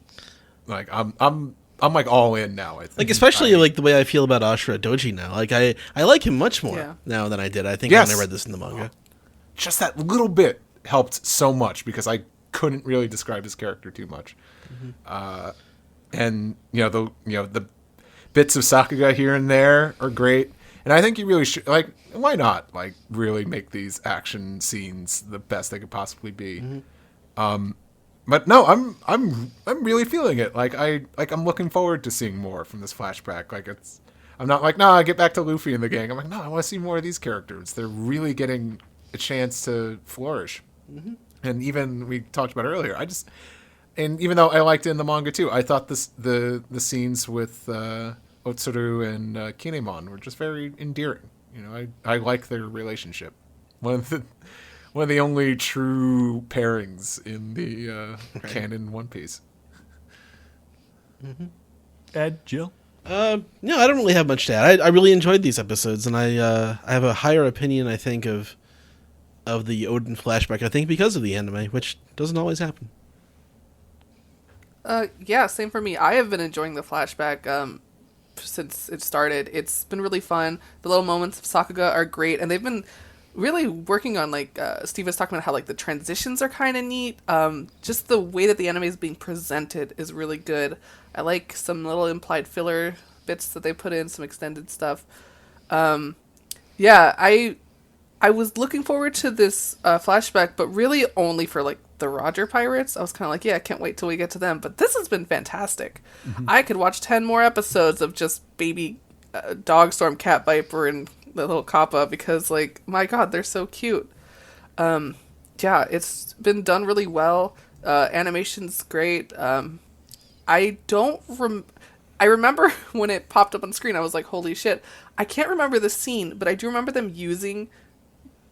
like I'm like all in now. I think Like especially like the way I feel about Ashura Doji now. Like I like him much more Yeah. now than I did. I think Yes. when I read this in the manga. just that little bit helped so much because I couldn't really describe his character too much. And the bits of Sakuga here and there are great. And I think you really should why not really make these action scenes the best they could possibly be. But no, I'm really feeling it. I'm looking forward to seeing more from this flashback. I'm not like, nah, get back to Luffy and the gang. I'm like, no, I want to see more of these characters. They're really getting a chance to flourish. And even we talked about earlier, and even though I liked it in the manga too, I thought the scenes with Otsuru and Kinemon were just very endearing. I like their relationship. One of the only true pairings in the canon One Piece. Ed, Jill? No, I don't really have much to add. I really enjoyed these episodes, and I have a higher opinion, I think, of the Odin flashback. I think because of the anime, which doesn't always happen. Yeah, same for me. I have been enjoying the flashback since it started. It's been really fun. The little moments of Sakuga are great, and they've been really working on Steve was talking about how the transitions are kind of neat. Just the way that the anime is being presented is really good. I like some little implied filler bits that they put in, some extended stuff. Yeah, I was looking forward to this flashback, but really only for the Roger Pirates. I was kind of like, yeah, I can't wait till we get to them. But this has been fantastic. I could watch 10 more episodes of just baby Dogstorm, Cat Viper, and the little Kappa because, my God, they're so cute. Yeah, it's been done really well. Animation's great. I remember when it popped up on screen, I was like, holy shit. I can't remember the scene, but I do remember them using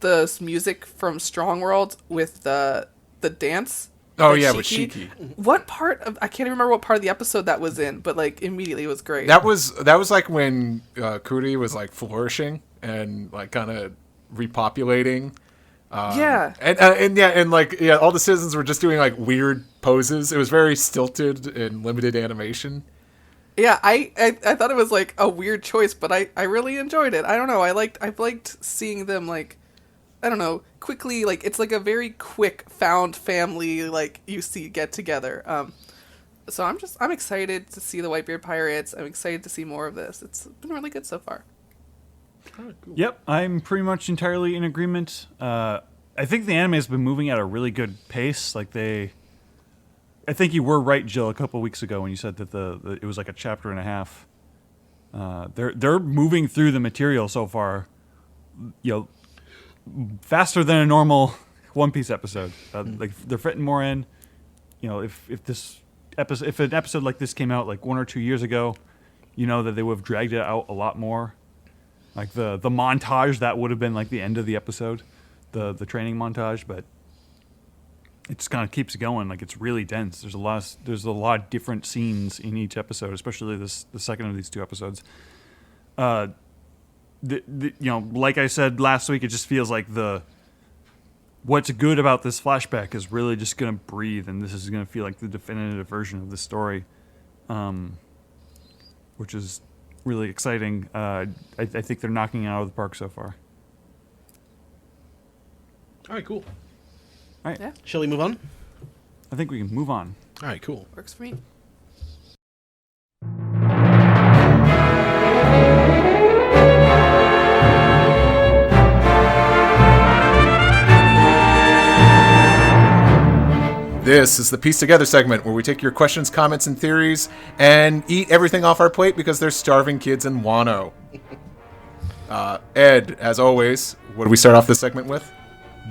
the music from Strong World with the dance. Oh like yeah, with Shiki. Shiki. What part of I can't even remember what part of the episode that was in, but immediately it was great. That was when Kuri was flourishing and kind of repopulating. Yeah. And all the citizens were just doing weird poses. It was very stilted and limited animation. Yeah, I thought it was a weird choice, but I really enjoyed it. I don't know. I've liked seeing them I don't know, quickly it's a very quick found family you see get together. So I'm excited to see the Whitebeard Pirates. I'm excited to see more of this. It's been really good so far. Oh, cool. Yep, I'm pretty much entirely in agreement. I think the anime has been moving at a really good pace. I think you were right, Jill, a couple weeks ago when you said that it was like a chapter and a half. They're moving through the material so far, faster than a normal One Piece episode. Like they're fitting more in. If an episode like this came out like 1 or 2 years ago, that they would have dragged it out a lot more. Like the montage that would have been like the end of the episode, the training montage, but it just kind of keeps going. Like it's really dense. There's a lot of different scenes in each episode, especially the second of these 2 episodes. Like I said last week, it just feels like what's good about this flashback is really just going to breathe, and this is going to feel like the definitive version of the story, which is really exciting. I think they're knocking it out of the park so far. All right, cool. All right. Yeah. Shall we move on? I think we can move on. All right, cool. Works for me. This is the Piece Together segment where we take your questions, comments, and theories and eat everything off our plate because they're starving kids in Wano. Ed, as always, what do we start off this segment with?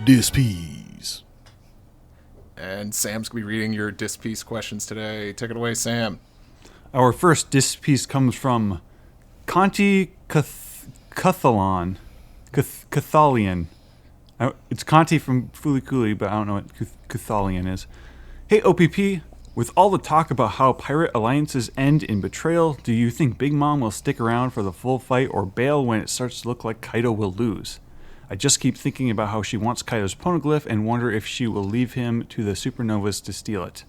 Dispiece. And Sam's going to be reading your Dispiece questions today. Take it away, Sam. Our first disc piece comes from Conti Cathalian. It's Conti from Fulikuli, but I don't know what Cathalian is. Hey, OPP, with all the talk about how pirate alliances end in betrayal, do you think Big Mom will stick around for the full fight or bail when it starts to look like Kaido will lose? I just keep thinking about how she wants Kaido's poneglyph and wonder if she will leave him to the supernovas to steal it.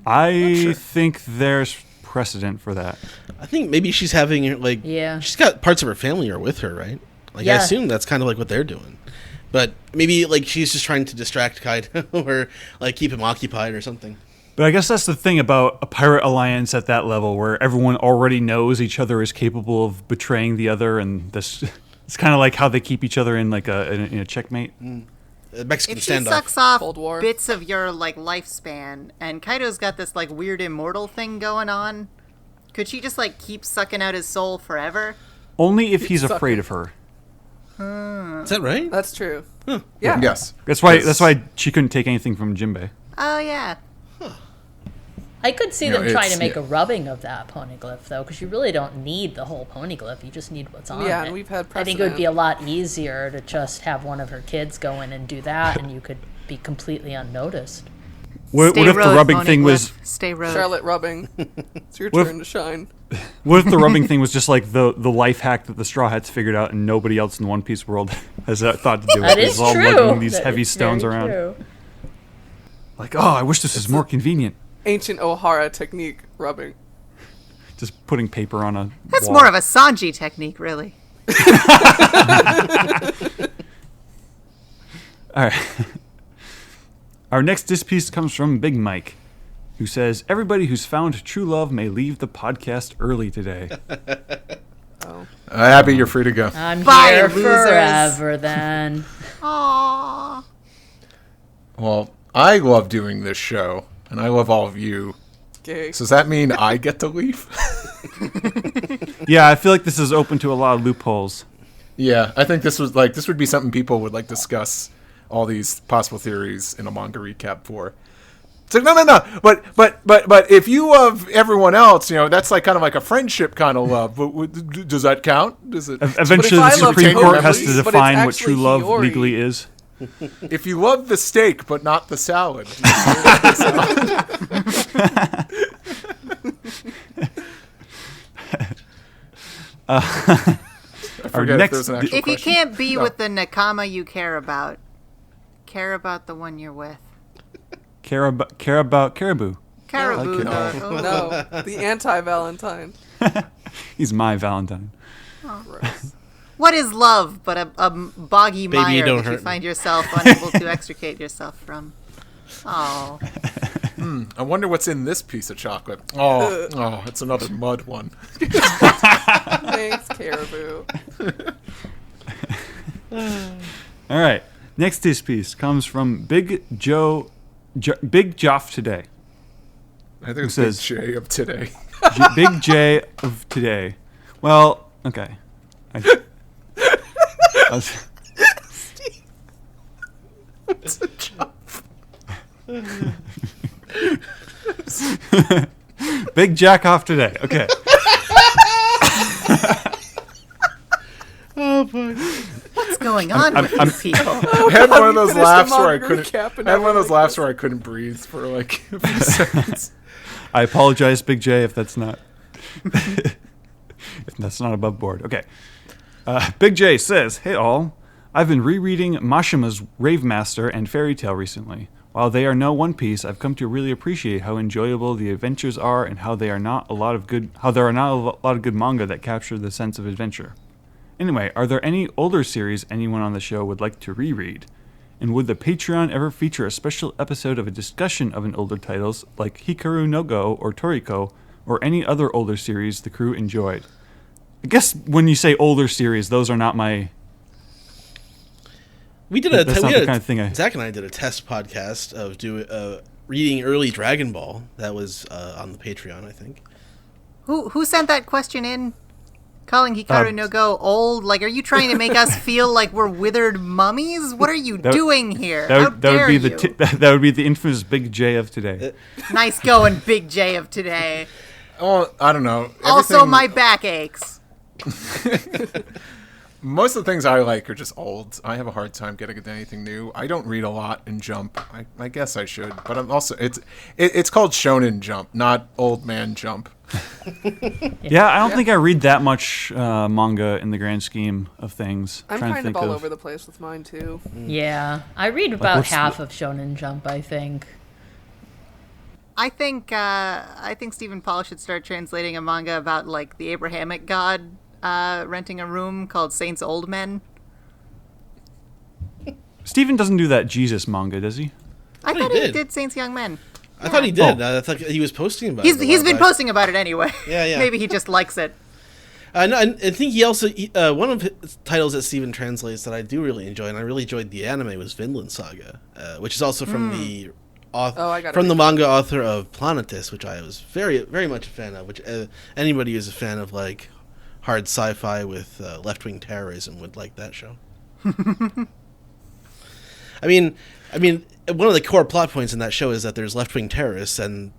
I think there's precedent for that. I think maybe she's having she's got parts of her family are with her, right? Like I assume that's kind of like what they're doing. But maybe like she's just trying to distract Kaido or like keep him occupied or something. But I guess that's the thing about a pirate alliance at that level, where everyone already knows each other is capable of betraying the other, and this it's kind of like how they keep each other in like in a checkmate. Mexican If she standoff. sucks off Cold War. bits of your like lifespan, and Kaido's got this like weird immortal thing going on, could she just like keep sucking out his soul forever? Only if he's afraid of her. Is that right? That's true. Huh. Yeah. Yes. That's why she couldn't take anything from Jinbei. Oh yeah. I could see You know, them trying it's- to make yeah. a rubbing of that poneglyph, though, because you really don't need the whole poneglyph. You just need what's on Yeah, it. and we've had I think it would be a precedent. lot easier to just have one of her kids go in and do that, and you could be completely unnoticed. What if the rubbing thing was? Stay road. Charlotte rubbing. It's your What if- turn to shine. What if the rubbing thing was just like the life hack that the Straw Hats figured out, and nobody else in the One Piece world has thought to do it? That It's is all true. lugging these That heavy is stones very around. true. Like, oh, I wish this was more convenient. Ancient O'Hara technique rubbing. Just putting paper on a That's wall. more of a Sanji technique, really. All right. Our next disc piece comes from Big Mike, who says, everybody who's found true love may leave the podcast early today. Oh. Abby, you're free to go. I'm Bye, here losers. forever, then. Aww. Well, I love doing this show, and I love all of you. Gay. So does that mean I get to leave? Yeah, I feel like this is open to a lot of loopholes. Yeah, I think this would be something people would like discuss all these possible theories in a manga recap for. It's like no. But if you love everyone else, that's like kind of like a friendship kind of love. But does that count? Does it? Eventually, I the love Supreme Court has to Hickory, but it's define what actually true love Hiyori. legally is. If you love the steak but not the salad. Do you still love the salad? I forget if there's an actual If you question. can't be No. with the Nakama you care about the one you're with. Care about caribou. Caribou. it. Oh. No, the anti-Valentine. He's my Valentine. Gross. What is love but a boggy Baby, mire don't that you hurt me. find yourself unable to extricate yourself from? Oh. I wonder what's in this piece of chocolate. Oh, it's another mud one. Thanks, Caribou. All right. Next this piece comes from Big Joff today. I think it's says- Big J of today. Big J of today. Well, okay. Big Jack off today. Okay. Oh boy. What's going on with these people? I had one of those finished the laughs where I manga couldn't. recap and I had one of those everything. laughs where I couldn't breathe for like a few seconds. I apologize, Big J, if that's not above board. Okay. Big J says, "Hey all, I've been rereading Mashima's Rave Master and Fairy Tale recently. While they are no One Piece, I've come to really appreciate how enjoyable the adventures are and how there are not a lot of good manga that capture the sense of adventure. Anyway, are there any older series anyone on the show would like to reread? And would the Patreon ever feature a special episode of a discussion of an older titles like Hikaru no Go or Toriko or any other older series the crew enjoyed?" I guess when you say older series, those are not my... We did That's not the kind of thing I... Zach and I did a test podcast of reading early Dragon Ball. That was on the Patreon, I think. Who sent that question in? Calling Hikaru no Go old? Like, are you trying to make us feel like we're withered mummies? What are you doing here? How dare you? That would be the infamous Big J of today. Nice going, Big J of today. Oh, I don't know. Also, my back aches. Most of the things I like are just old. I have a hard time getting into anything new. I don't read a lot in Jump. I guess I should, but I'm also it's called Shonen Jump, not Old Man Jump. Yeah, I don't think I read that much manga in the grand scheme of things. I'm Trying to kind think of all over the place with mine too. Yeah, I read about what's half of Shonen Jump, I think. I think Stephen Paul should start translating a manga about like the Abrahamic god renting a room called Saints Old Men. Steven doesn't do that Jesus manga, does he? I he thought he did. did Saints Young Men. I thought he did. Oh. I thought he was posting about it. He's been posting about it anyway. Yeah. Maybe he just likes it. No, I think he also one of his titles that Steven translates that I do really enjoy, and I really enjoyed the anime, was Vinland Saga, which is also from the the manga author of Planetus, which I was very very much a fan of. Which anybody who's a fan of like hard sci-fi with left-wing terrorism would like that show. I mean, one of the core plot points in that show is that there's left-wing terrorists, and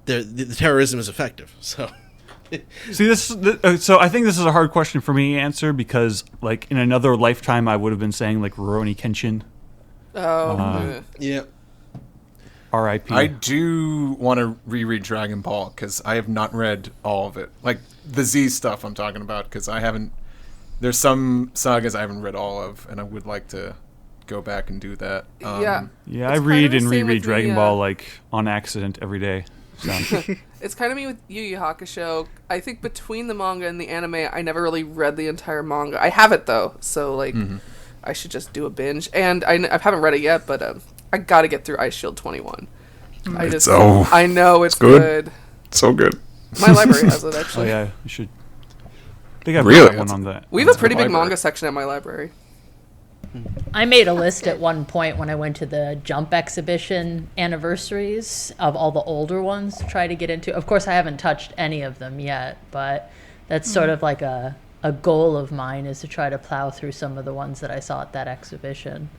the terrorism is effective. So. See, so I think this is a hard question for me to answer because, like, in another lifetime, I would have been saying like Rurouni Kenshin. Yeah. R.I.P. I do want to reread Dragon Ball because I have not read all of it. Like the Z stuff I'm talking about, because I haven't. There's some sagas I haven't read all of, and I would like to go back and do that. Yeah, Yeah, I It's read kinda and the same reread with Dragon me, Ball like on accident every day. So. It's kind of me with Yu Yu Hakusho. I think between the manga and the anime, I never really read the entire manga. I have it though, so like I should just do a binge. And I haven't read it yet, but I got to get through Ice Shield 21. I know it's good. So good. My library has it Oh actually. yeah, you should. I think I've Really? got one on that. We have a pretty big library. manga section at my library. I made a list at one point when I went to the Jump exhibition anniversaries of all the older ones to try to get into. Of course, I haven't touched any of them yet, but that's sort of like a goal of mine, is to try to plow through some of the ones that I saw at that exhibition.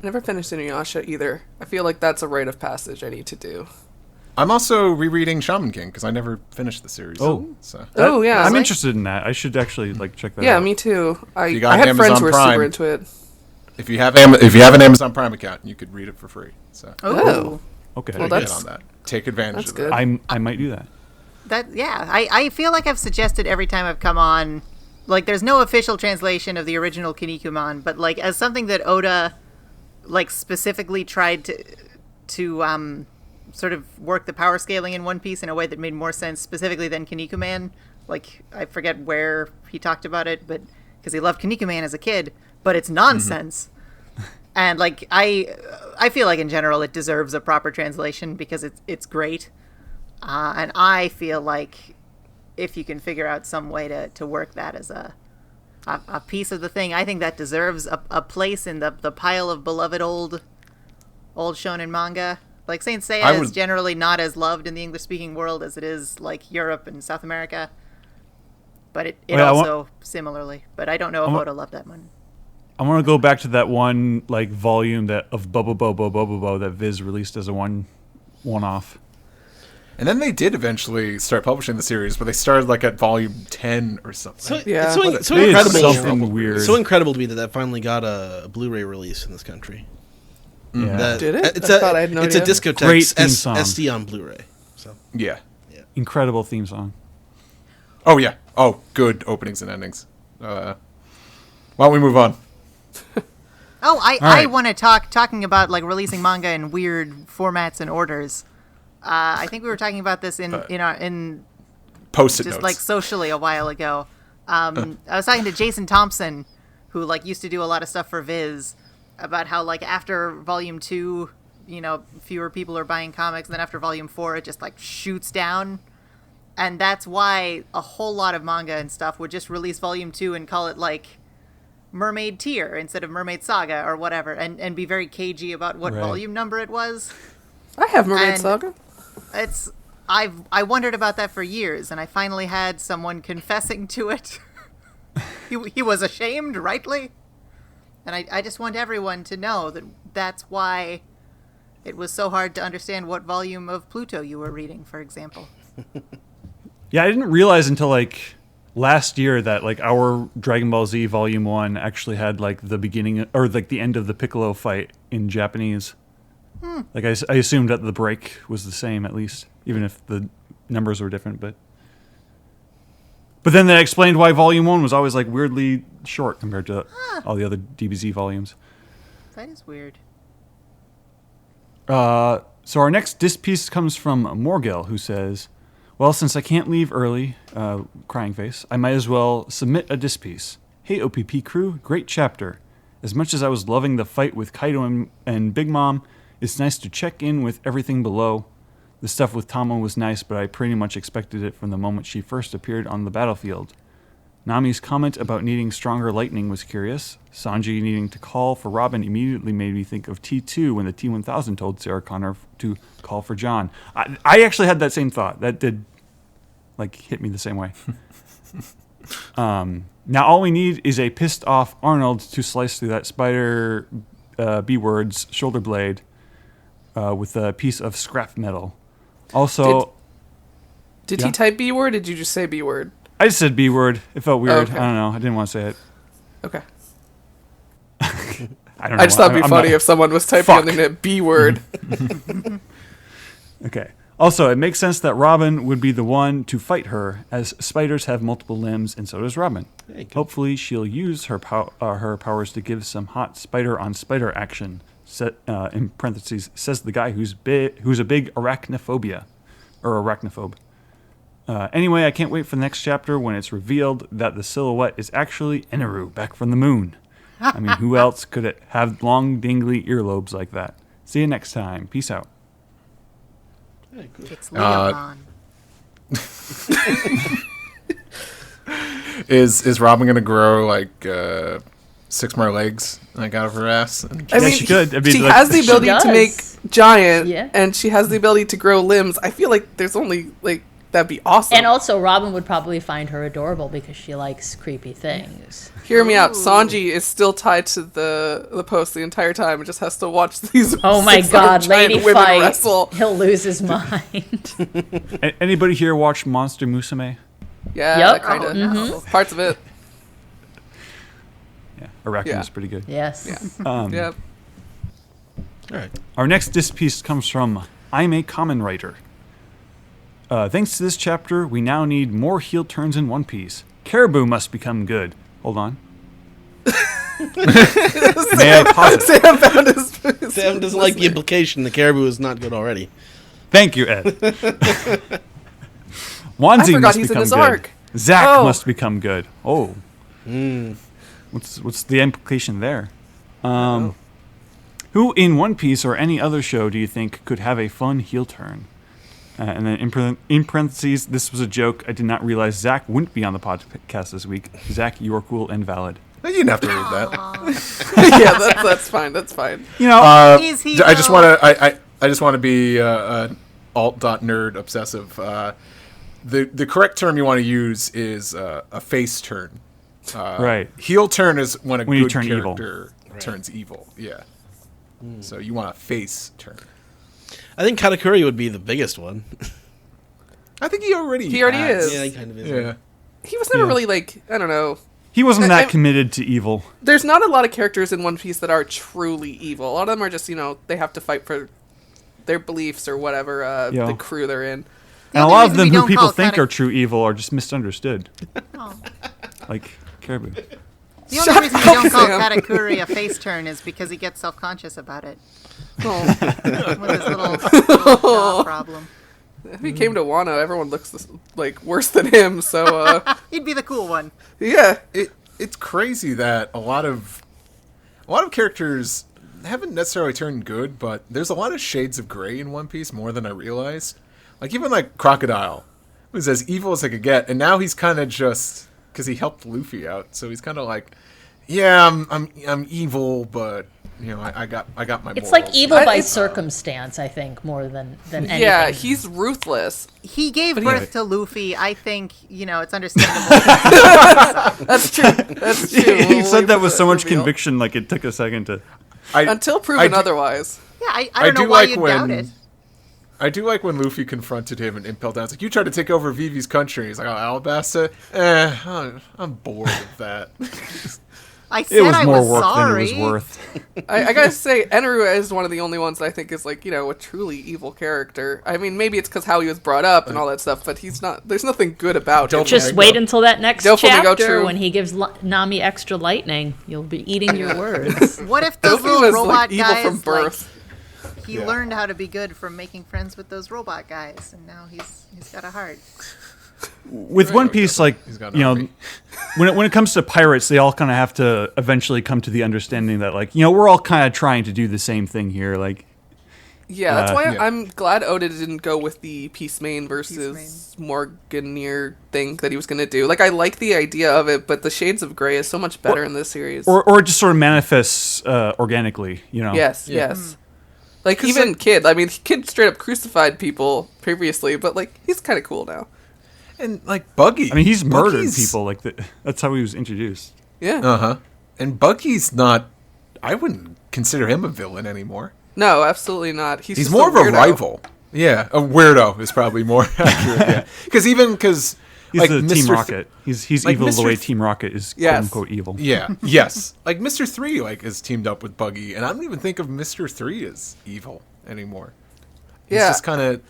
Never finished Inuyasha either. I feel like that's a rite of passage I need to do. I'm also rereading Shaman King because I never finished the series. Oh. So Oh yeah, I'm like- interested in that. I should actually like check that out. Yeah, me too. I You got have Amazon friends who are Prime. super into it. if you have an Amazon Prime account, you could read it for free. So Oh. Okay. Well, get that's- on that. Take advantage that's of good. that. I might do that. I feel like I've suggested every time I've come on, like, there's no official translation of the original Kinnikuman, but like as something that Oda like specifically tried to sort of work the power scaling in One Piece in a way that made more sense specifically than Kinnikuman. Like, I forget where he talked about it, but because he loved Kinnikuman as a kid, but it's nonsense. And like I feel like in general it deserves a proper translation because it's great. And I feel like if you can figure out some way to work that as a piece of the thing, I think that deserves a place in the pile of beloved old shonen manga. Like Saint Seiya is generally not as loved in the English-speaking world as it is like Europe and South America. But it also similarly. But I don't know if I would have loved that one. I want to go back to that one like volume of Bobo that Viz released as a one-off. And then they did eventually start publishing the series, but they started like at volume 10 or something. So, Yeah. it's so incredible. Something weird. So incredible to me that finally got a Blu-ray release in this country. Yeah. Did it? It's I thought I had no it's a idea. discotheque Great theme song. SD on Blu-ray. So Yeah. Incredible theme song. Oh, yeah. Oh, good openings and endings. Why don't we move on? Oh, I right. want to talking about like releasing manga in weird formats and orders. I think we were talking about this in Post-it just notes. like socially a while ago. I was talking to Jason Thompson, who like used to do a lot of stuff for Viz, about how like after volume 2, fewer people are buying comics, and then after volume 4 it just like shoots down. And that's why a whole lot of manga and stuff would just release volume 2 and call it like Mermaid Tier instead of Mermaid Saga or whatever, and be very cagey about what Right. volume number it was. I have Mermaid And- Saga. I wondered about that for years, and I finally had someone confessing to it. he was ashamed, rightly. And I just want everyone to know that that's why it was so hard to understand what volume of Pluto you were reading, for example. Yeah, I didn't realize until like last year that like our Dragon Ball Z Volume 1 actually had like the beginning or like the end of the Piccolo fight in Japanese. Like I assumed that the break was the same at least, even if the numbers were different. But then they explained why Volume 1 was always like weirdly short compared to all the other DBZ volumes. That is weird. So our next disc piece comes from Morgil, who says, well, since I can't leave early, crying face, I might as well submit a disc piece. Hey, OPP crew, great chapter. As much as I was loving the fight with Kaido and Big Mom, it's nice to check in with everything below. The stuff with Tama was nice, but I pretty much expected it from the moment she first appeared on the battlefield. Nami's comment about needing stronger lightning was curious. Sanji needing to call for Robin immediately made me think of T2 when the T-1000 told Sarah Connor to call for John. I actually had that same thought. That did, like, hit me the same way. Now all we need is a pissed off Arnold to slice through that spider B-word's shoulder blade with a piece of scrap metal. Also... Did Yeah. he type B word? Or did you just say B word? I just said B word. It felt weird. Okay. I don't know. I didn't want to say it. Okay. I don't know. I just thought it'd be I'm funny not- if someone was typing Fuck. on the internet B word. Okay. Also, it makes sense that Robin would be the one to fight her, as spiders have multiple limbs, and so does Robin. Yeah, you could- Hopefully, she'll use her her powers to give some hot spider-on-spider action. In parentheses, says the guy who's a big arachnophobe. Anyway, I can't wait for the next chapter when it's revealed that the silhouette is actually Eneru back from the moon. I mean, who else could it have long, dingly earlobes like that? See you next time. Peace out. Hey, cool. It's Leon. Is Robin gonna grow like 6 more legs like out of her ass? And I Yeah, mean, she could. I mean, she like- has the She ability to does. make giant, Yeah. and she has the ability to grow limbs. I feel like there's only like that'd be awesome. And also, Robin would probably find her adorable because she likes creepy things. Hear me out. Sanji is still tied to the post the entire time and just has to watch these. Oh my 600 god, giant lady women fight. wrestle. He'll lose his mind. Anybody here watch Monster Musume? Yeah, Yep. kind of. Oh, no. Parts of it. Yeah, Arachne Yeah. is pretty good. Yes. Yeah. All right. Our next disc piece comes from I'm a Common Writer. Thanks to this chapter, we now need more heel turns in One Piece. Caribou must become good. Hold on. May I pause it? Sam found his. Sam doesn't like the implication the caribou is not good already. Thank you, Ed. Wanzi I forgot must he's in become his good. arc. Zack Oh. must become good. Oh. What's the implication there? Who in One Piece or any other show do you think could have a fun heel turn? And then in parentheses, this was a joke. I did not realize Zach wouldn't be on the podcast this week. Zach, you are cool and valid. You didn't have to read that. Yeah, that's fine. That's fine. You know, I just want to. I just want to be alt.nerd obsessive. The correct term you want to use is a face turn. right. Heel turn is when When you good turn evil. character turns evil. Yeah. So you want a face turn. I think Katakuri would be the biggest one. I think he already is. Yeah, he kind of is. Yeah. He was never Yeah. really like, I don't know. He wasn't that I- committed to evil. There's not a lot of characters in One Piece that are truly evil. A lot of them are just, they have to fight for their beliefs or whatever Yeah. the crew they're in. And a only lot of reason them we who don't people call think Katak- are true evil are just misunderstood. Oh. Like Caribou. The only reason we don't call Sam. Katakuri a face turn is because he gets self-conscious about it. Oh. With his little jaw problem. If he came to Wano, everyone looks like worse than him, so He'd be the cool one. yeah. It's crazy that a lot of characters haven't necessarily turned good, but there's a lot of shades of gray in One Piece more than I realized. Like even like Crocodile was as evil as I could get, and now he's kind of just because he helped Luffy out, so he's kind of like, yeah, I'm evil, but I got my. It's morals. like evil by It's- circumstance, I think, more than anything. Yeah, he's ruthless. He gave he- birth to Luffy. I think, it's understandable. That's true. That's true. He We'll said wait that for with the so much reveal. conviction, like it took a second to. Until proven otherwise. Yeah, I don't know do why like you'd when- doubt it. I do like when Luffy confronted him and Impel Down. It's like, you tried to take over Vivi's country. He's like, oh, Alabasta? I'm bored of that. I said It was I more was work sorry. than it was worth. I gotta say, Enru is one of the only ones that I think is like, a truly evil character. I mean, maybe it's because how he was brought up and all that stuff, but he's not. There's nothing good about him. Just Flamingo. wait until that next Don't Flamingo chapter true. when he gives Nami extra lightning. You'll be eating your words. What if those Luffy little was robot like evil guys, from birth. he learned how to be good from making friends with those robot guys, and now he's got a heart. With One Piece, like He's got an army. when it comes to pirates, they all kind of have to eventually come to the understanding that, like, we're all kind of trying to do the same thing here. Like, Yeah, that's why yeah. I'm glad Oda didn't go with the Peace Main versus Morganeer thing that he was gonna do. Like, I like the idea of it, but the Shades of Grey is so much better in this series. or it just sort of manifests organically. Yes, Yeah. yes. Like, even Kid. I mean, Kid straight up crucified people previously, but, like, he's kind of cool now. And like Buggy. I mean, he's murdered Buggy's- people. Like that's how he was introduced. Yeah. Uh-huh. And Buggy's not. I wouldn't consider him a villain anymore. No, absolutely not. He's He's just more of a weirdo. rival. Yeah, a weirdo is probably more accurate. Yeah, because He's like the Team Mr. Rocket. He's like evil the Mr. way Team Rocket is Yes. quote unquote evil. Yeah, yes. Like Mr. 3 is teamed up with Buggy, and I don't even think of Mr. 3 as evil anymore. He's Yeah. just kind of.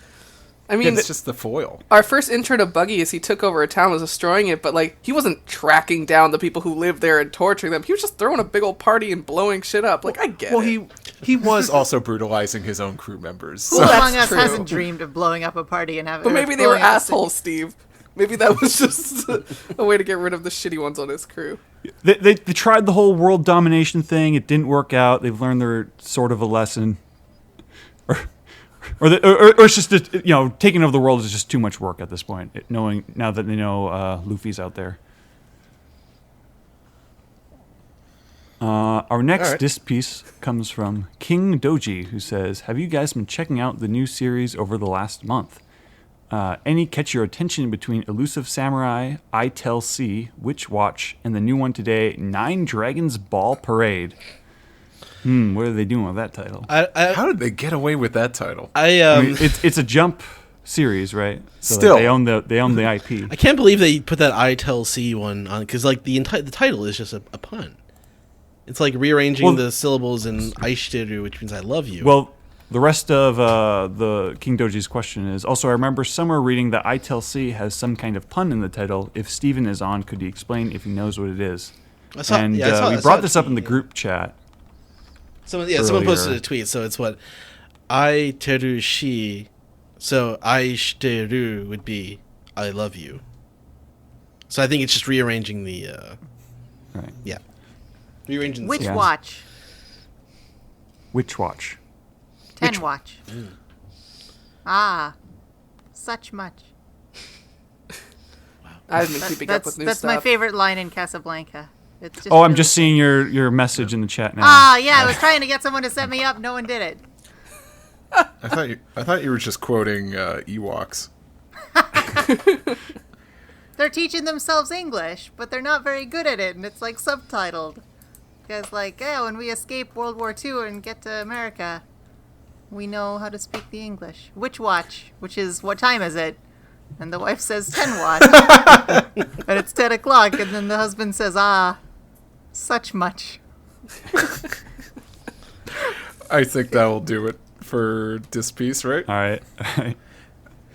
I mean, It's just the foil. our first intro to Buggy is he took over a town, was destroying it, but like he wasn't tracking down the people who lived there and torturing them. He was just throwing a big old party and blowing shit up. Like I get Well, it. he was also brutalizing his own crew members. Who So. That's among us true. hasn't dreamed of blowing up a party and having? But or maybe they were blowing up a city? assholes, Steve. Maybe that was just a way to get rid of the shitty ones on his crew. They tried the whole world domination thing. It didn't work out. They've learned their sort of a lesson. Or it's just that, taking over the world is just too much work at this point. Now that they know Luffy's out there. Our next Alright. disc piece comes from King Doji, who says, "Have you guys been checking out the new series over the last month? Any catch your attention between Elusive Samurai, I Tell C, Witch Watch, and the new one today, Nine Dragons Ball Parade?" What are they doing with that title? How did they get away with that title? I mean, it's a Jump series, right? So Still. they own the IP. I can't believe they put that I Tell C one on, because like the title is just a pun. It's like rearranging Well- the syllables in Aishiteru, which means I love you. Well, the rest of the King Doji's question is also, I remember somewhere reading that I Tell C has some kind of pun in the title. If Steven is on, could he explain if he knows what it is? I saw We a brought this up tweet, in the yeah. group chat. Someone earlier. posted a tweet, so it's what I teru shi, so aishiteru would be I love you. So I think it's just rearranging the Right. rearranging the Witch Yeah. Watch. Witch Watch. Ten watch. Ah, such much. I've been keeping up with new That's stuff. my favorite line in Casablanca. It's just Oh, I'm really just seeing your message in the chat now. Ah, yeah, I was trying to get someone to set me up. No one did it. I thought you were just quoting Ewoks. They're teaching themselves English, but they're not very good at it, and it's like subtitled. Because like, yeah, when we escape World War II and get to America, we know how to speak the English. Witch watch, which is, what time is it? And the wife says 10 watch. And it's 10 o'clock, and then the husband says, ah, such much. I think that will do it for this piece, right? All right.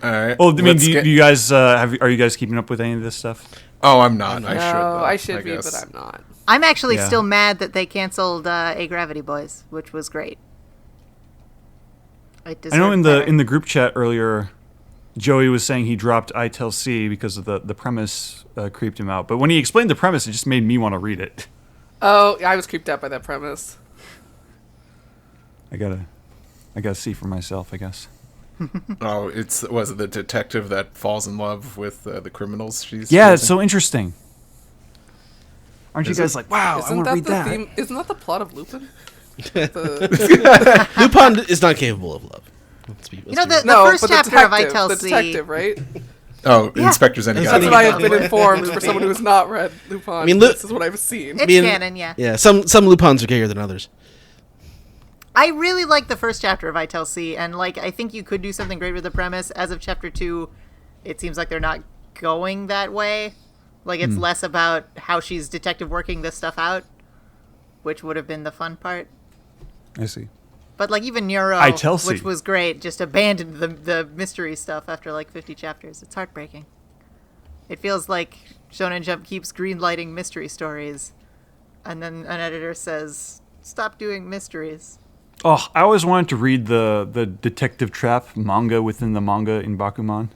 All right. Well, I mean, let's do get- you guys are you guys keeping up with any of this stuff? Oh, I'm not. I should. No, though, I should be, guess. but I'm not. I'm actually Yeah. still mad that they canceled A Gravity Boys, which was great. It I know deserved in better. the group chat earlier, Joey was saying he dropped I Tell C because of the premise creeped him out. But when he explained the premise, it just made me want to read it. Oh, I was creeped out by that premise. I gotta see for myself, I guess. Oh, was it the detective that falls in love with the criminals? She's Yeah, it's chasing? so interesting. Aren't you Is guys it? like, wow, I Isn't want to that read the that? theme? Isn't that the plot of Lupin? The- Lupin is not capable of love. Let's be You know, real. the no, first but chapter the of I detective, Tell the C. detective, right? Oh, Yeah. Inspector Zenigata. That's what I have been Yeah. informed for someone who has not read Lupin. I mean, this is what I've seen. It's mean- canon, yeah. Yeah, some Lupins are gayer than others. I really like the first chapter of I Tell C, and like I think you could do something great with the premise. As of chapter 2, it seems like they're not going that way. Like it's less about how she's detective working this stuff out, which would have been the fun part. I see. But like even Neuro, I Tell C. which was great, just abandoned the mystery stuff after like 50 chapters. It's heartbreaking. It feels like Shonen Jump keeps greenlighting mystery stories, and then an editor says, "Stop doing mysteries." Oh, I always wanted to read the Detective Trap manga within the manga in Bakuman,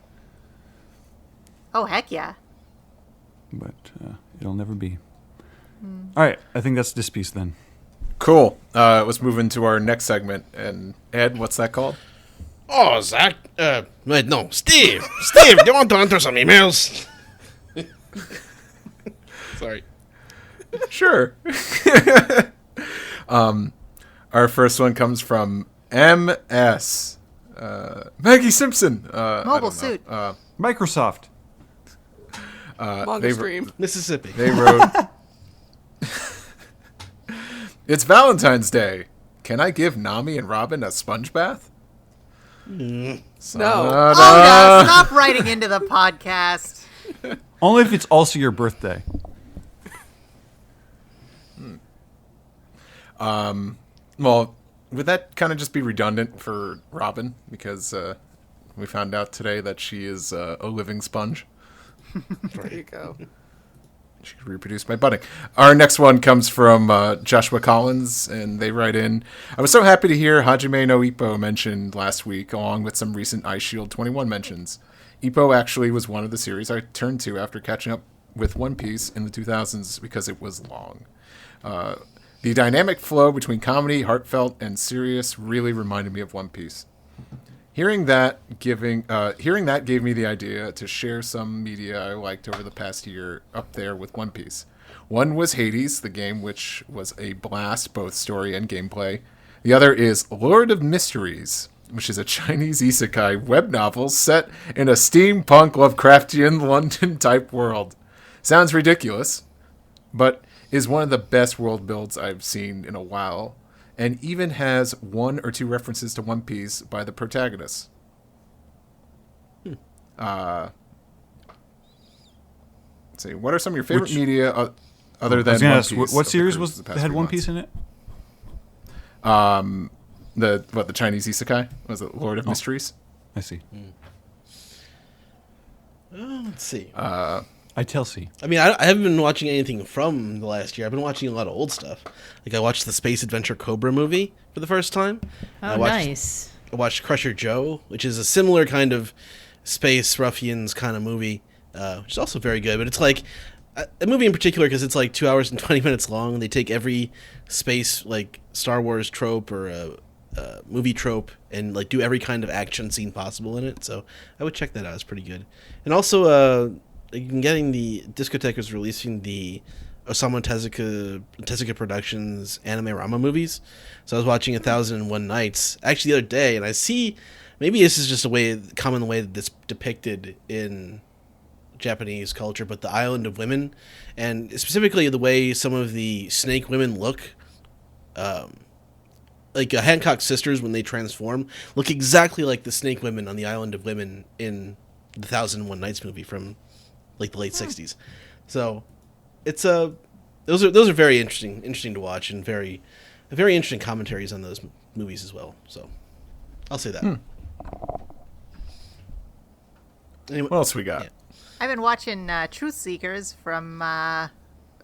Oh heck yeah! but it'll never be. All right, I think that's this piece then. Cool. Let's move into our next segment. And Ed, what's that called? Oh, Zach. Wait, no, Steve. Steve, do you want to enter some emails? Sorry. Sure. Our first one comes from MS. Maggie Simpson. I don't know. Mobile suit. Microsoft. Manga they- stream. Mississippi. They wrote, "It's Valentine's Day. Can I give Nami and Robin a sponge bath?" No. Oh, no, stop writing into the podcast. Only if it's also your birthday. Well, would that kind of just be redundant for Robin? Because we found out today that she is a living sponge. There you go. She could reproduce by budding. Our next one comes from Joshua Collins, and they write in, "I was so happy to hear Hajime no Ippo mentioned last week, along with some recent Ice Shield 21 mentions. Ippo actually was one of the series I turned to after catching up with One Piece in the 2000s because it was long. The dynamic flow between comedy, heartfelt, and serious really reminded me of One Piece. Hearing that gave me the idea to share some media I liked over the past year up there with One Piece. One was Hades, the game, which was a blast, both story and gameplay. The other is Lord of Mysteries, which is a Chinese isekai web novel set in a steampunk Lovecraftian London-type world. Sounds ridiculous, but is one of the best world builds I've seen in a while, and even has 1 or 2 references to One Piece by the protagonists. Let's see, what are some of your favorite Which- media other I than was One gonna Piece? ask, what of the series cruise was the past had few One months? Piece in it? The Chinese isekai? Was it Lord of Mysteries? I see. Let's see. I Tell C. I mean, I haven't been watching anything from the last year. I've been watching a lot of old stuff. Like I watched the Space Adventure Cobra movie for the first time. Oh, I watched, nice. I watched Crusher Joe, which is a similar kind of space ruffians kind of movie, which is also very good. But it's like a movie in particular, because it's like 2 hours and 20 minutes long. They take every space like Star Wars trope or a movie trope and like do every kind of action scene possible in it. So I would check that out. It's pretty good. And also, getting the Discotheque is releasing the Osamu Tezuka Productions anime Rama movies. So I was watching 1001 Nights actually the other day, and I see maybe this is just common way that it's depicted in Japanese culture, but the island of women, and specifically the way some of the snake women look, like Hancock's sisters when they transform, look exactly like the snake women on the island of women in the 1001 Nights movie from like the late 60s. So it's those are very interesting to watch, and very interesting commentaries on those movies as well. So I'll say that. Anyway, What else we got? Yeah. I've been watching Truth Seekers from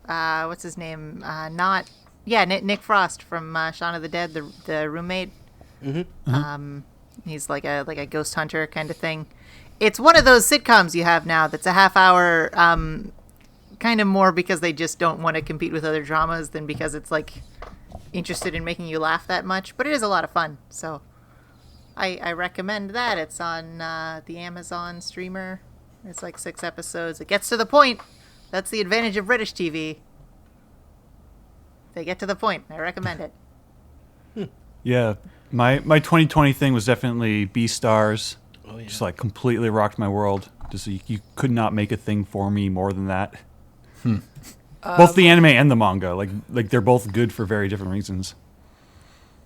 what's his name? Nick Frost from Shaun of the Dead, the roommate. He's like a ghost hunter kind of thing. It's one of those sitcoms you have now that's a half hour, kind of more because they just don't want to compete with other dramas than because it's like interested in making you laugh that much. But it is a lot of fun, so I recommend that. It's on the Amazon streamer. It's like 6 episodes. It gets to the point. That's the advantage of British TV. They get to the point. I recommend it. Yeah, my 2020 thing was definitely Beastars. Oh, yeah. Just like completely rocked my world. Just you could not make a thing for me more than that. Both the anime and the manga, like they're both good for very different reasons.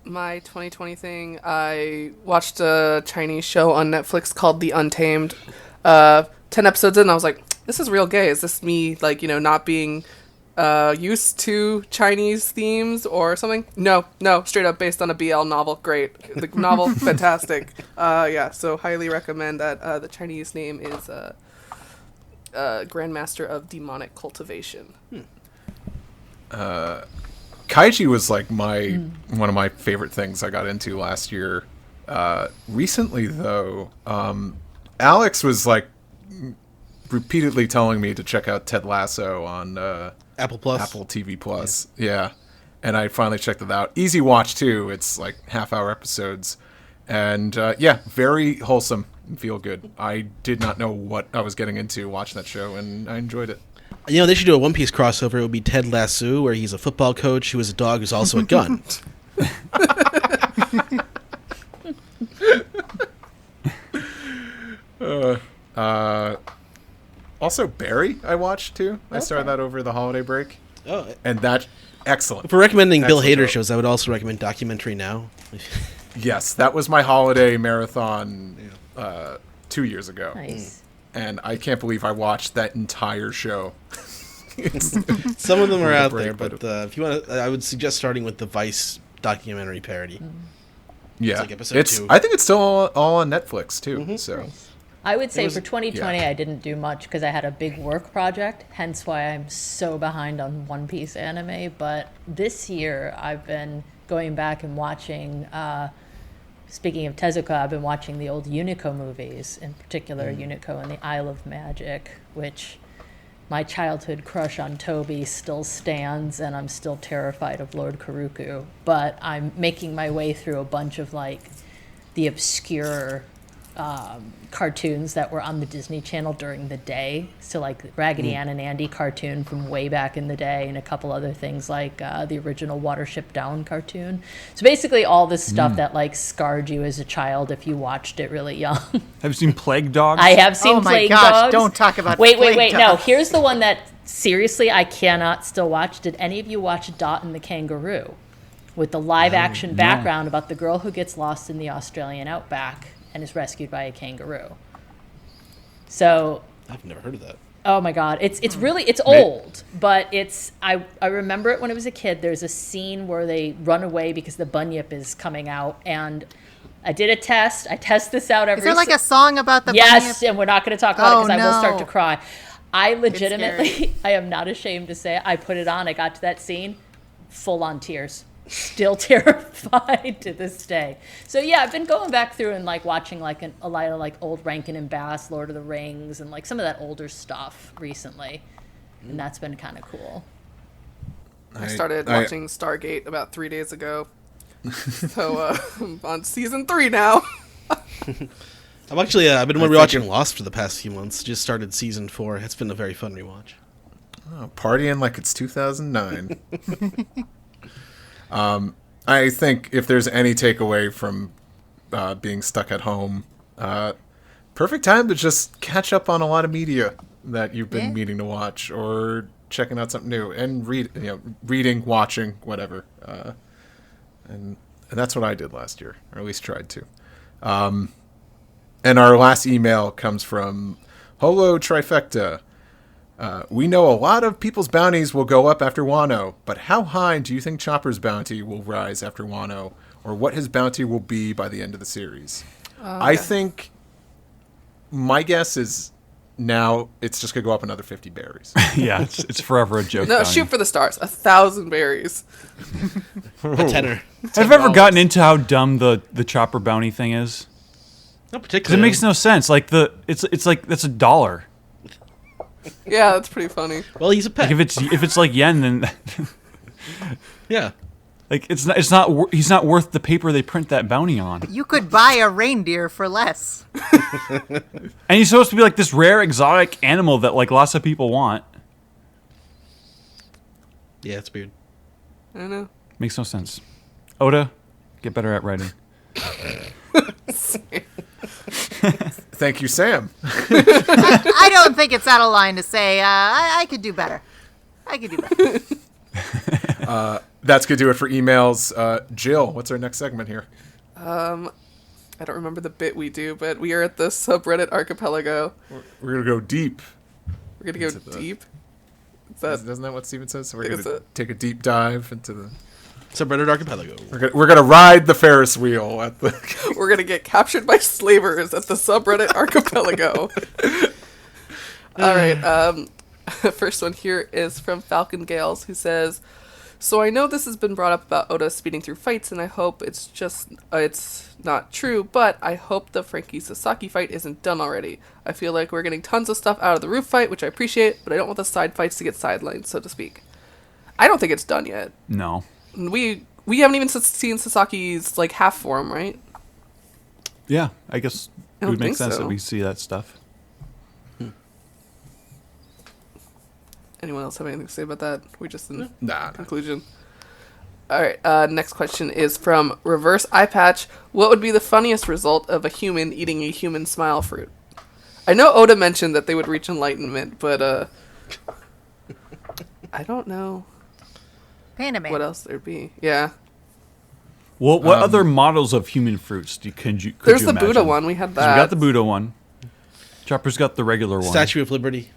My 2020 thing, I watched a Chinese show on Netflix called The Untamed. 10 episodes in, and I was like, this is real gay. Is this me, like, not being used to Chinese themes or something? No, straight up based on a BL novel. Great. The novel, fantastic. Yeah, so highly recommend that. The Chinese name is Grandmaster of Demonic Cultivation. Kaiji was like one of my favorite things I got into last year. Recently, though, Alex was like repeatedly telling me to check out Ted Lasso on Apple Plus, Apple TV Plus. Yeah. And I finally checked it out. Easy watch too. It's like half-hour episodes, and very wholesome and feel good. I did not know what I was getting into watching that show, and I enjoyed it. They should do a One Piece crossover. It would be Ted Lasso, where he's a football coach who is a dog who's also a gun. Also, Barry I watched too. I started that over the holiday break. Oh, And that, excellent. for recommending Bill Excellent Hader show. shows, I would also recommend Documentary Now. Yes, that was my holiday marathon 2 years ago. Nice. And I can't believe I watched that entire show. Some of them are out break, there, but if you want to, I would suggest starting with the Vice documentary parody. Yeah, like episode 2. I think it's still all on Netflix too. So I would say was- for 2020, yeah. I didn't do much because I had a big work project, hence why I'm so behind on One Piece anime. But this year, I've been going back and watching, speaking of Tezuka, I've been watching the old Unico movies, in particular Unico and the Isle of Magic, which my childhood crush on Toby still stands, and I'm still terrified of Lord Karuku. But I'm making my way through a bunch of, like, the obscure cartoons that were on the Disney Channel during the day. So like Raggedy Ann and Andy cartoon from way back in the day, and a couple other things like the original Watership Down cartoon. So basically all this stuff that like scarred you as a child if you watched it really young. Have you seen Plague Dogs? I have seen Oh my Plague gosh, Dogs. don't talk about Wait, Plague no. Dogs. Here's the one that seriously I cannot still watch. Did any of you watch Dot and the Kangaroo? With the live action background about the girl who gets lost in the Australian outback and is rescued by a kangaroo. So, I've never heard of that. oh my God, it's really, it's old, but I remember it when I was a kid. There's a scene where they run away because the bunyip is coming out, and I did a test. I test this out every. Is there like a song about the Yes, bunyip? and we're not going to talk about it Oh, because I will start no. to cry. I scary. legitimately, I am not ashamed to say it, I put it on. I got to that scene, full on tears. Still terrified to this day. So yeah, I've been going back through and like watching like a lot of like old Rankin and Bass, Lord of the Rings, and like some of that older stuff recently. and that's been kind of cool. I started watching Stargate about 3 days ago. So I'm on season 3 now. I've been rewatching Lost for the past few months. Just started season 4. It's been a very fun rewatch. Oh, partying like it's 2009. I think if there's any takeaway from being stuck at home, perfect time to just catch up on a lot of media that you've been meaning to watch, or checking out something new and reading, watching, whatever. And that's what I did last year, or at least tried to. And our last email comes from Holo Trifecta. We know a lot of people's bounties will go up after Wano, but how high do you think Chopper's bounty will rise after Wano, or what his bounty will be by the end of the series? I think my guess is now it's just going to go up another 50 berries. Yeah, it's forever a joke. No, bounty. shoot for the stars. 1,000 berries. A tenner. Have you ever gotten into how dumb the Chopper bounty thing is? Not Because particularly. it makes no sense. Like it's like that's $1. Yeah, that's pretty funny. Well, he's a pet. Like if it's like yen, then Yeah. like he's not worth the paper they print that bounty on. You could buy a reindeer for less. And he's supposed to be like this rare exotic animal that like lots of people want. Yeah, it's weird. I don't know. Makes no sense. Oda, get better at writing. Thank you, Sam. I don't think it's out of line to say I could do better. I could do better. That's going to do it for emails. Jill, what's our next segment here? I don't remember the bit we do, but we are at the subreddit archipelago. We're going to go deep. We're going to go deep. Is that, Isn't that what Steven says? So we're Is going to it? take a deep dive into the... Subreddit Archipelago. We're going to ride the Ferris wheel at the... we're going to get captured by slavers at the subreddit archipelago. All right. First one here is from Falcon Gales, who says, so I know this has been brought up about Oda speeding through fights, and I hope it's just, it's not true, but I hope the Frankie Sasaki fight isn't done already. I feel like we're getting tons of stuff out of the roof fight, which I appreciate, but I don't want the side fights to get sidelined, so to speak. I don't think it's done yet. No. We haven't even seen Sasaki's, like, half form, right? Yeah, I guess it don't would make think sense so. that we see that stuff. Anyone else have anything to say about that? We just in Nah. conclusion. All right. Next question is from Reverse Eye Patch. What would be the funniest result of a human eating a human smile fruit? I know Oda mentioned that they would reach enlightenment, but I don't know Panda Man. what else there'd be. Yeah. Well, what other models of human fruits could you There's the imagine? Buddha one. We had 'Cause that. We got the Buddha one. Chopper's got the regular one. Statue of Liberty.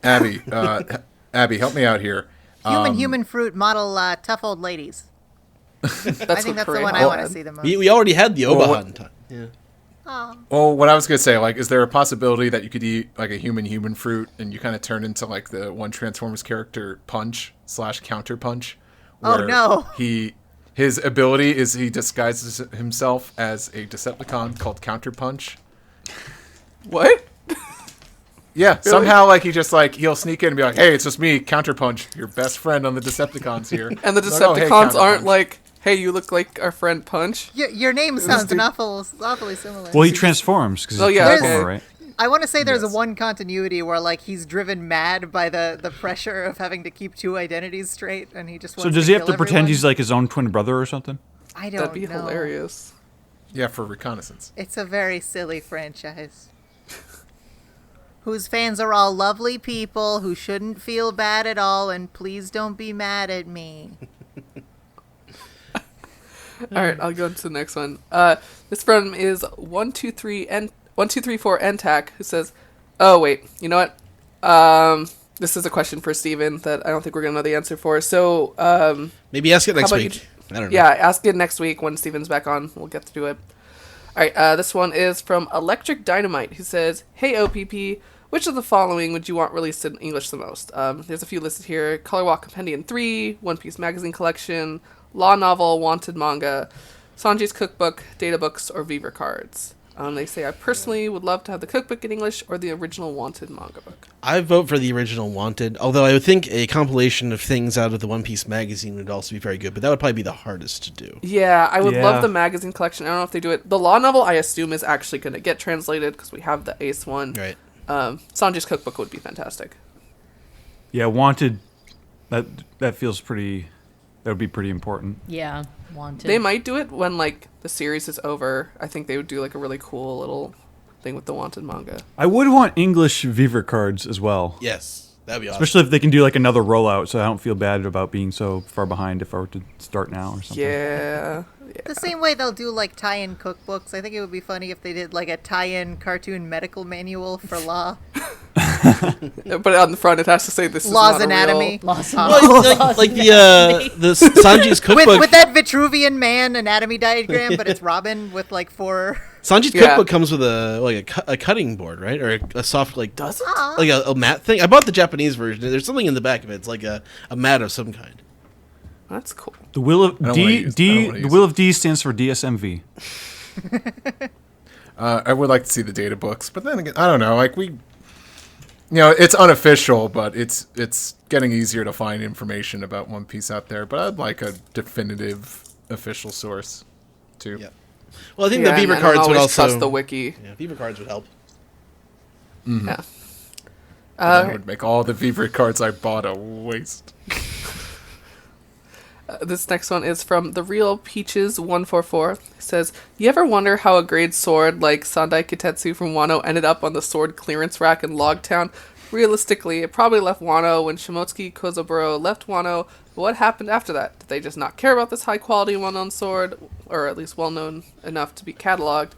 Abby, help me out here. Human fruit model tough old ladies. That's I think that's the Korea one I had. want to see the most. We already had the Well, Obahan time. Yeah. Oh. Well, what I was going to say, like, is there a possibility that you could eat, like, a human fruit and you kind of turn into, like, the one Transformers character, Punch / Counter Punch? Oh, where no. His ability is he disguises himself as a Decepticon called Counter Punch. What? Yeah, somehow, like, he just, like, he'll sneak in and be like, hey, it's just me, Counter Punch, your best friend on the Decepticons here. And the Like, "Oh, hey, Decepticons Counter aren't Punch." like, hey, you look like our friend Punch. Your name sounds awfully similar. Well, he transforms because he's Oh, a yeah, Transformer, okay. right? I want to say there's Yes. a one continuity where like he's driven mad by the pressure of having to keep two identities straight, and he just wants So does he have kill to pretend everyone. he's like his own twin brother or something? I don't That'd be know. hilarious. Yeah, for reconnaissance. It's a very silly franchise. Whose fans are all lovely people who shouldn't feel bad at all, and please don't be mad at me. All right, I'll go to the next one. This from is 1234 NTAC, who says, "Oh wait, you know what? This is a question for Steven that I don't think we're gonna know the answer for. So, Maybe ask it next about week. I don't know. yeah, ask it next week when Steven's back on. We'll get to do it. All right, this one is from Electric Dynamite, who says, "Hey OPP, which of the following would you want released in English the most? There's a few listed here: Color Walk Compendium 3, One Piece Magazine Collection, Law Novel, Wanted Manga, Sanji's Cookbook, Data Books, or Beaver Cards." They say, I personally would love to have the cookbook in English or the original Wanted manga book. I vote for the original Wanted, although I would think a compilation of things out of the One Piece magazine would also be very good, but that would probably be the hardest to do. Yeah, I would Yeah. love the magazine collection. I don't know if they do it. The law novel, I assume, is actually going to get translated because we have the Ace one. Right. Sanji's cookbook would be fantastic. Yeah, Wanted. That feels pretty. That would be pretty important. Yeah, Wanted. They might do it when, like, the series is over. I think they would do, like, a really cool little thing with the Wanted manga. I would want English Viver cards as well. Yes, that'd be awesome. Especially if they can do like another rollout, so I don't feel bad about being so far behind if I were to start now or something. Yeah. The same way they'll do like tie-in cookbooks. I think it would be funny if they did like a tie-in cartoon medical manual for law. But on the front, it has to say this Law's is not anatomy. Lost like the Sanji's cookbook. With that Vitruvian man anatomy diagram, but it's Robin with like 4. Sanji's Yeah. cookbook comes with a cutting board, right, or a soft Does it? like a mat thing. I bought the Japanese version. There's something in the back of it. It's like a mat of some kind. That's cool. The will of I don't D. wanna use- I D. don't wanna The use will of D stands for DSMV. I would like to see the data books, but then again, I don't know. Like it's unofficial, but it's getting easier to find information about One Piece out there. But I'd like a definitive official source too. Yeah. Well, I think Yeah, the Beaver and I don't cards would always also. trust the wiki. Yeah, Beaver cards would help. Yeah. That would make all the Viver cards I bought a waste. This next one is from The Real Peaches 144. It says, you ever wonder how a great sword like Sandai Kitetsu from Wano ended up on the sword clearance rack in Logtown? Realistically, it probably left Wano when Shimotsuki Kozaburo left Wano. But what happened after that? Did they just not care about this high-quality, well-known sword? Or at least well-known enough to be cataloged?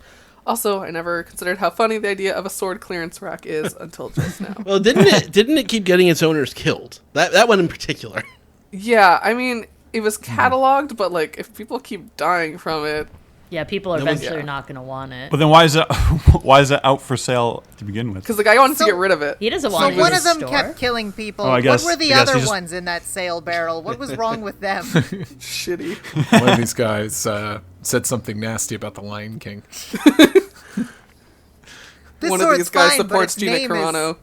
Also, I never considered how funny the idea of a sword clearance rack is until just now. Well, didn't it keep getting its owners killed? That one in particular. Yeah, I mean, it was cataloged, but like, if people keep dying from it, Yeah, people are No one's- eventually yeah. not going to want it. But then why is that out for sale to begin with? because the guy wanted So- to get rid of it. He doesn't So want it in one his of them store. kept killing people. Oh, I guess- what were the I guess other he just- ones in that sale barrel? What was wrong with them? Shitty. One of these guys said something nasty about the Lion King. This One of sword's these guys fine, but supports its Gina name Carano.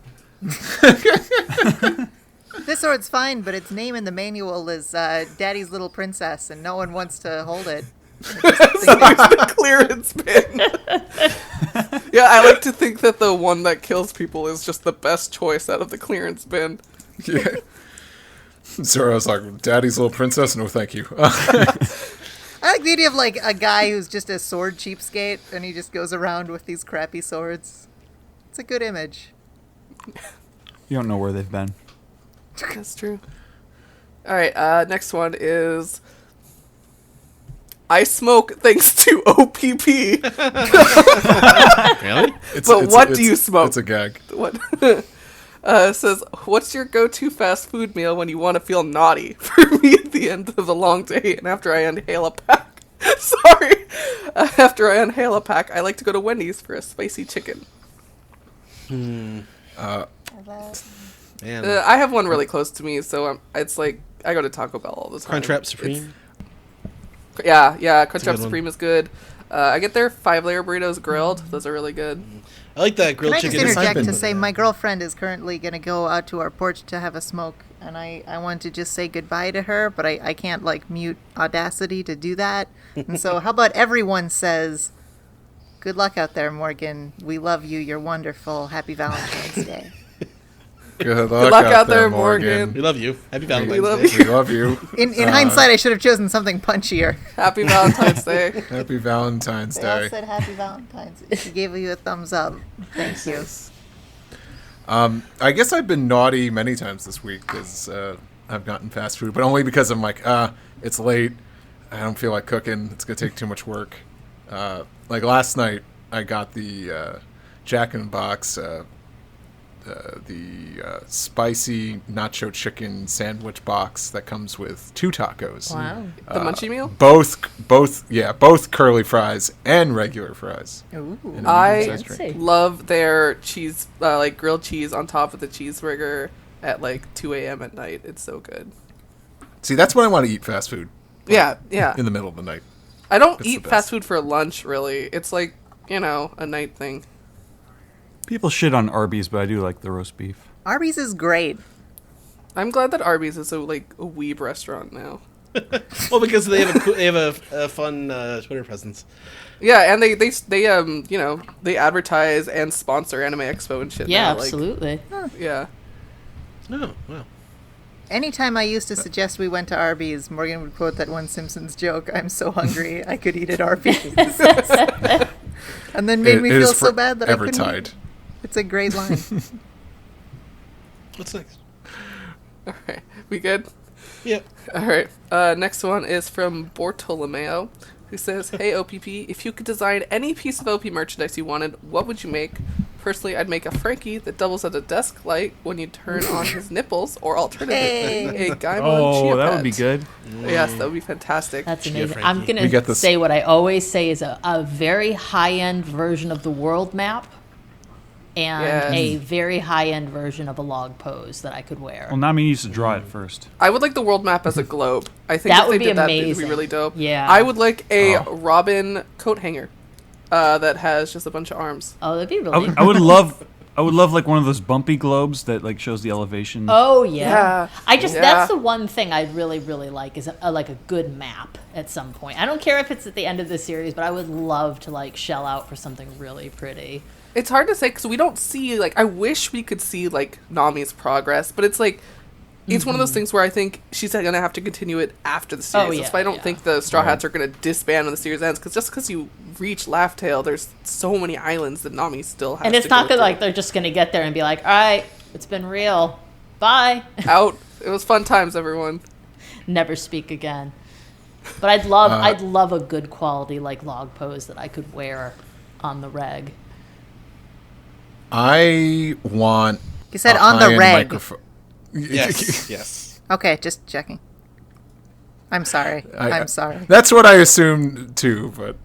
This sword's fine, but its name in the manual is Daddy's Little Princess, and no one wants to hold it. The clearance bin. Yeah, I like to think that the one that kills people is just the best choice out of the clearance bin. Yeah. Zoro's like, Daddy's Little Princess? No, thank you. I like the idea of like a guy who's just a sword cheapskate, and he just goes around with these crappy swords. It's a good image. You don't know where they've been. That's true. Alright, next one is... I smoke thanks to OPP. Really? But what do you smoke? It's a gag. What? It says, what's your go-to fast food meal when you want to feel naughty? For me, at the end of a long day and after I inhale a pack. Sorry. After I inhale a pack, I like to go to Wendy's for a spicy chicken. Man. I have one really close to me, so it's like, I go to Taco Bell all the time. Crunchwrap Supreme. Yeah, a Crunchwrap good Supreme is good. I get their 5-layer burritos grilled. Those are really good. I like that Can grilled I just chicken. interject to been- say my girlfriend is currently going to go out to our porch to have a smoke, and I want to just say goodbye to her, but I can't like mute Audacity to do that. And so how about everyone says, good luck out there, Morgan. We love you. You're wonderful. Happy Valentine's Day. Good luck out there, Morgan. We love you. Happy Valentine's We love Day. you. We love you. In hindsight, I should have chosen something punchier. Happy Valentine's Day. Happy Valentine's They all Day. said Happy Valentine's. She gave you a thumbs up. Thank you. I guess I've been naughty many times this week because I've gotten fast food, but only because I'm like, it's late. I don't feel like cooking. It's going to take too much work. Like last night, I got the Jack in the Box, the spicy nacho chicken sandwich box that comes with 2 tacos. Wow. The munchie meal? Both curly fries and regular fries. Ooh. And a I medium-sized drink. Fancy. love their cheese, like grilled cheese on top of the cheeseburger at like 2 a.m. at night. It's so good. See, that's when I want to eat fast food. Yeah. In the middle of the night. I don't It's eat the fast best. food for lunch, really. It's like a night thing. People shit on Arby's, but I do like the roast beef. Arby's is great. I'm glad that Arby's is a weeb restaurant now. Well, because they have a fun Twitter presence. Yeah, and they advertise and sponsor Anime Expo and shit. Yeah, now. absolutely. Yeah. Oh, wow. Anytime I used to suggest we went to Arby's, Morgan would quote that one Simpsons joke, "I'm so hungry, I could eat at Arby's." And then made me It feel is so bad that I couldn't. Evertide. It's a great line. What's next? All right. We good? Yeah. All right. Next one is from Bortolomeo, who says, "Hey OPP, if you could design any piece of OP merchandise you wanted, what would you make? Personally, I'd make a Frankie that doubles as a desk light when you turn on his nipples, or alternatively, a Gaimon Chia that pet." would be good. Yes, that would be fantastic. That's Chia amazing. Frankie. I'm We going get to this- say what I always say is a very high-end version of the world map and Yes. a very high-end version of a log pose that I could wear. Well, Nami needs to draw it first. I would like the world map as a globe. I think That if would they be did that, it would be amazing. really dope. Yeah. I would like a Robin coat hanger that has just a bunch of arms. Oh, that'd be I really would, I would love, I would love like one of those bumpy globes that like shows the elevation. Oh yeah. Yeah. That's Yeah. the one thing I'd really like is like a good map at some point. I don't care if it's at the end of the series, but I would love to like shell out for something really pretty. It's hard to say because we don't see I wish we could see Nami's progress, but it's it's one of those things where I think she's gonna have to continue it after the series. Oh, yeah, That's why I don't yeah. think the Straw Hats are gonna disband when the series ends. Because just because you reach Laugh Tale, there's so many islands that Nami still has. And it's to not go good through. like they're just gonna get there and be like, all right, it's been real. Bye. Out. It was fun times, everyone. Never speak again. But I'd love a good quality log pose that I could wear on the reg. I want. You said a on the high-end reg. microphone. Yes. Yes. Okay, just checking. I'm sorry. I'm sorry. That's what I assumed too, but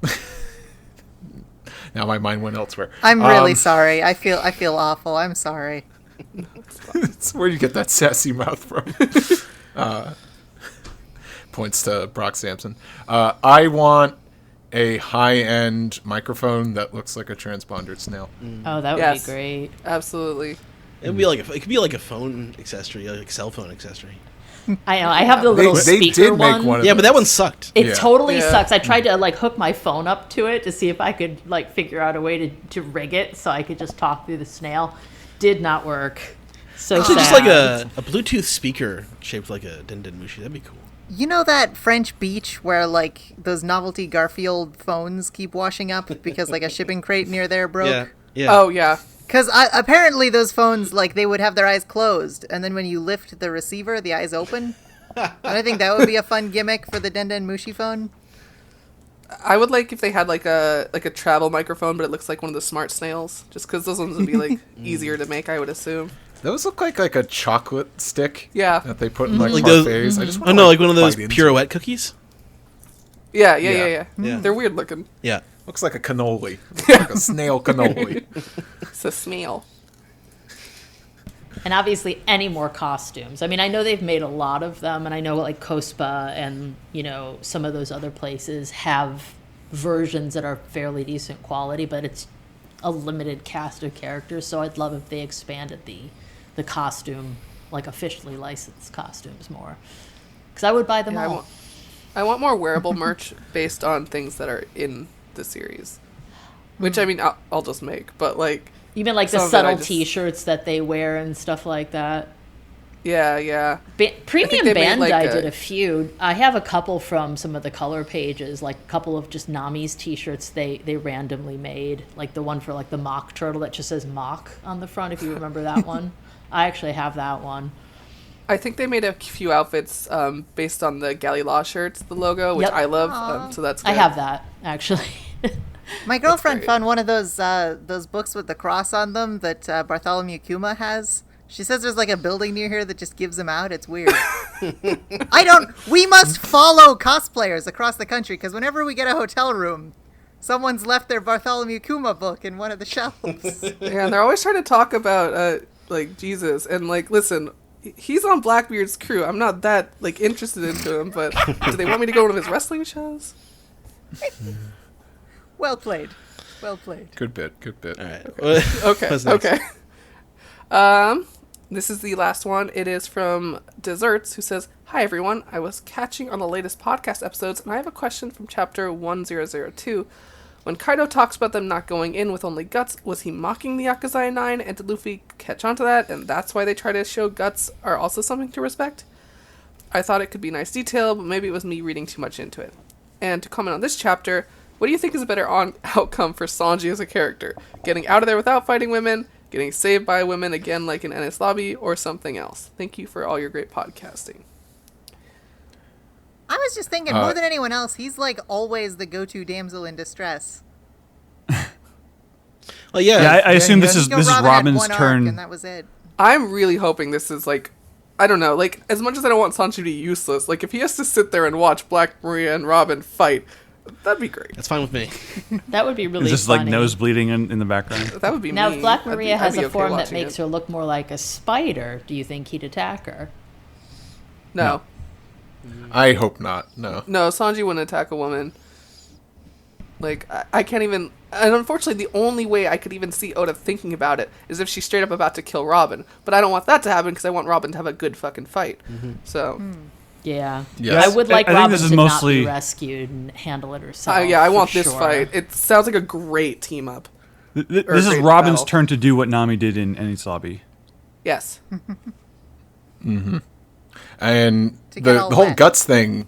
now my mind went elsewhere. I'm really sorry. I feel awful. I'm sorry. It's where you get that sassy mouth from. Points to Brock Sampson. I want a high-end microphone that looks like a transpondered snail. Oh, that would Yes. be great. Absolutely. It could be like a phone accessory, like a cell phone accessory. I know. I have the little They speaker did make one of Yeah, but that one sucked. It Yeah. totally Yeah. sucks. I tried to hook my phone up to it to see if I could figure out a way to rig it so I could just talk through the snail. Did not work. So Actually, sad. just like a Bluetooth speaker shaped like a Mushi. That'd be cool. You know that French beach where those novelty Garfield phones keep washing up because a shipping crate near there broke? Yeah. Yeah. Oh yeah. Because apparently those phones, they would have their eyes closed, and then when you lift the receiver, the eyes open. And I think that would be a fun gimmick for the Den Mushi phone. I would like if they had a travel microphone, but it looks like one of the smart snails. Just because those ones would be easier to make, I would assume. Those look like a chocolate stick. Yeah. That they put in Like those. parfaits. I just Oh wanna, no, like one of those bite into pirouette cookies. Yeah. Yeah. They're weird looking. Yeah. Looks like a cannoli. Like a snail cannoli. It's a snail. And obviously, any more costumes. I mean, I know they've made a lot of them, and I know Cospa and some of those other places have versions that are fairly decent quality, but it's a limited cast of characters. So I'd love if they expanded the costume, officially licensed costumes more, because I would buy them Yeah, all. I want more wearable merch based on things that are in the series. Which I mean, I'll just make, but You mean the some of it I subtle just- T-shirts that they wear and stuff like that? yeah. Premium they made, Bandai did a few. I have a couple from some of the color pages, a couple of just Nami's T-shirts they randomly made, the one for the mock turtle that just says mock on the front, if you remember that one. I actually have that one. I think they made a few outfits based on the Galila shirts, the logo, which Yep. I love. So that's good. I have that actually. My girlfriend great. found one of those books with the cross on them that Bartholomew Kuma has. She says there's a building near here that just gives them out. It's weird. We must follow cosplayers across the country because whenever we get a hotel room, someone's left their Bartholomew Kuma book in one of the shelves. Yeah, and they're always trying to talk about Jesus and listen, he's on Blackbeard's crew. I'm not that interested into him, but do they want me to go to one of his wrestling shows? Well played. Well played. Good bit. All right. Okay. What's next? Okay. This is the last one. It is from Desserts, who says, "Hi everyone. I was catching on the latest podcast episodes, and I have a question from chapter 1002. When Kaido talks about them not going in with only guts, was he mocking the Yakuza 9, and did Luffy catch on to that, and that's why they try to show guts are also something to respect? I thought it could be nice detail, but maybe it was me reading too much into it. And to comment on this chapter, what do you think is a better outcome for Sanji as a character? Getting out of there without fighting women, getting saved by women again like in Ennis Lobby, or something else? Thank you for all your great podcasting." I was just thinking, more than anyone else, he's like always the go-to damsel in distress. Well, yeah. Yeah, I assume this is Robin had Robin's one arc, turn. and that was it. I'm really hoping this is like, I don't know, like, as much as I don't want Sanji to be useless, like, if he has to sit there and watch Black Maria and Robin fight, that'd be great. That's fine with me. That would be really Just funny. like nose bleeding in the background. That would be Now, me. if Black I'd be- Maria I'd has be a okay form that watching makes it. her look more like a spider, do you think he'd attack her? No. I hope not. No. No, Sanji wouldn't attack a woman. Like, I can't even... And unfortunately, the only way I could even see Oda thinking about it is if she's straight up about to kill Robin. But I don't want that to happen because I want Robin to have a good fucking fight. So... Yeah. Yes. I would like I think Robin this is to mostly- not be rescued and handle it herself. yeah, I for want this sure. fight. It sounds like a great team up. This is great Robin's battle. turn to do what Nami did in Ennis Lobby. Yes. And To get the all whole wet. guts thing,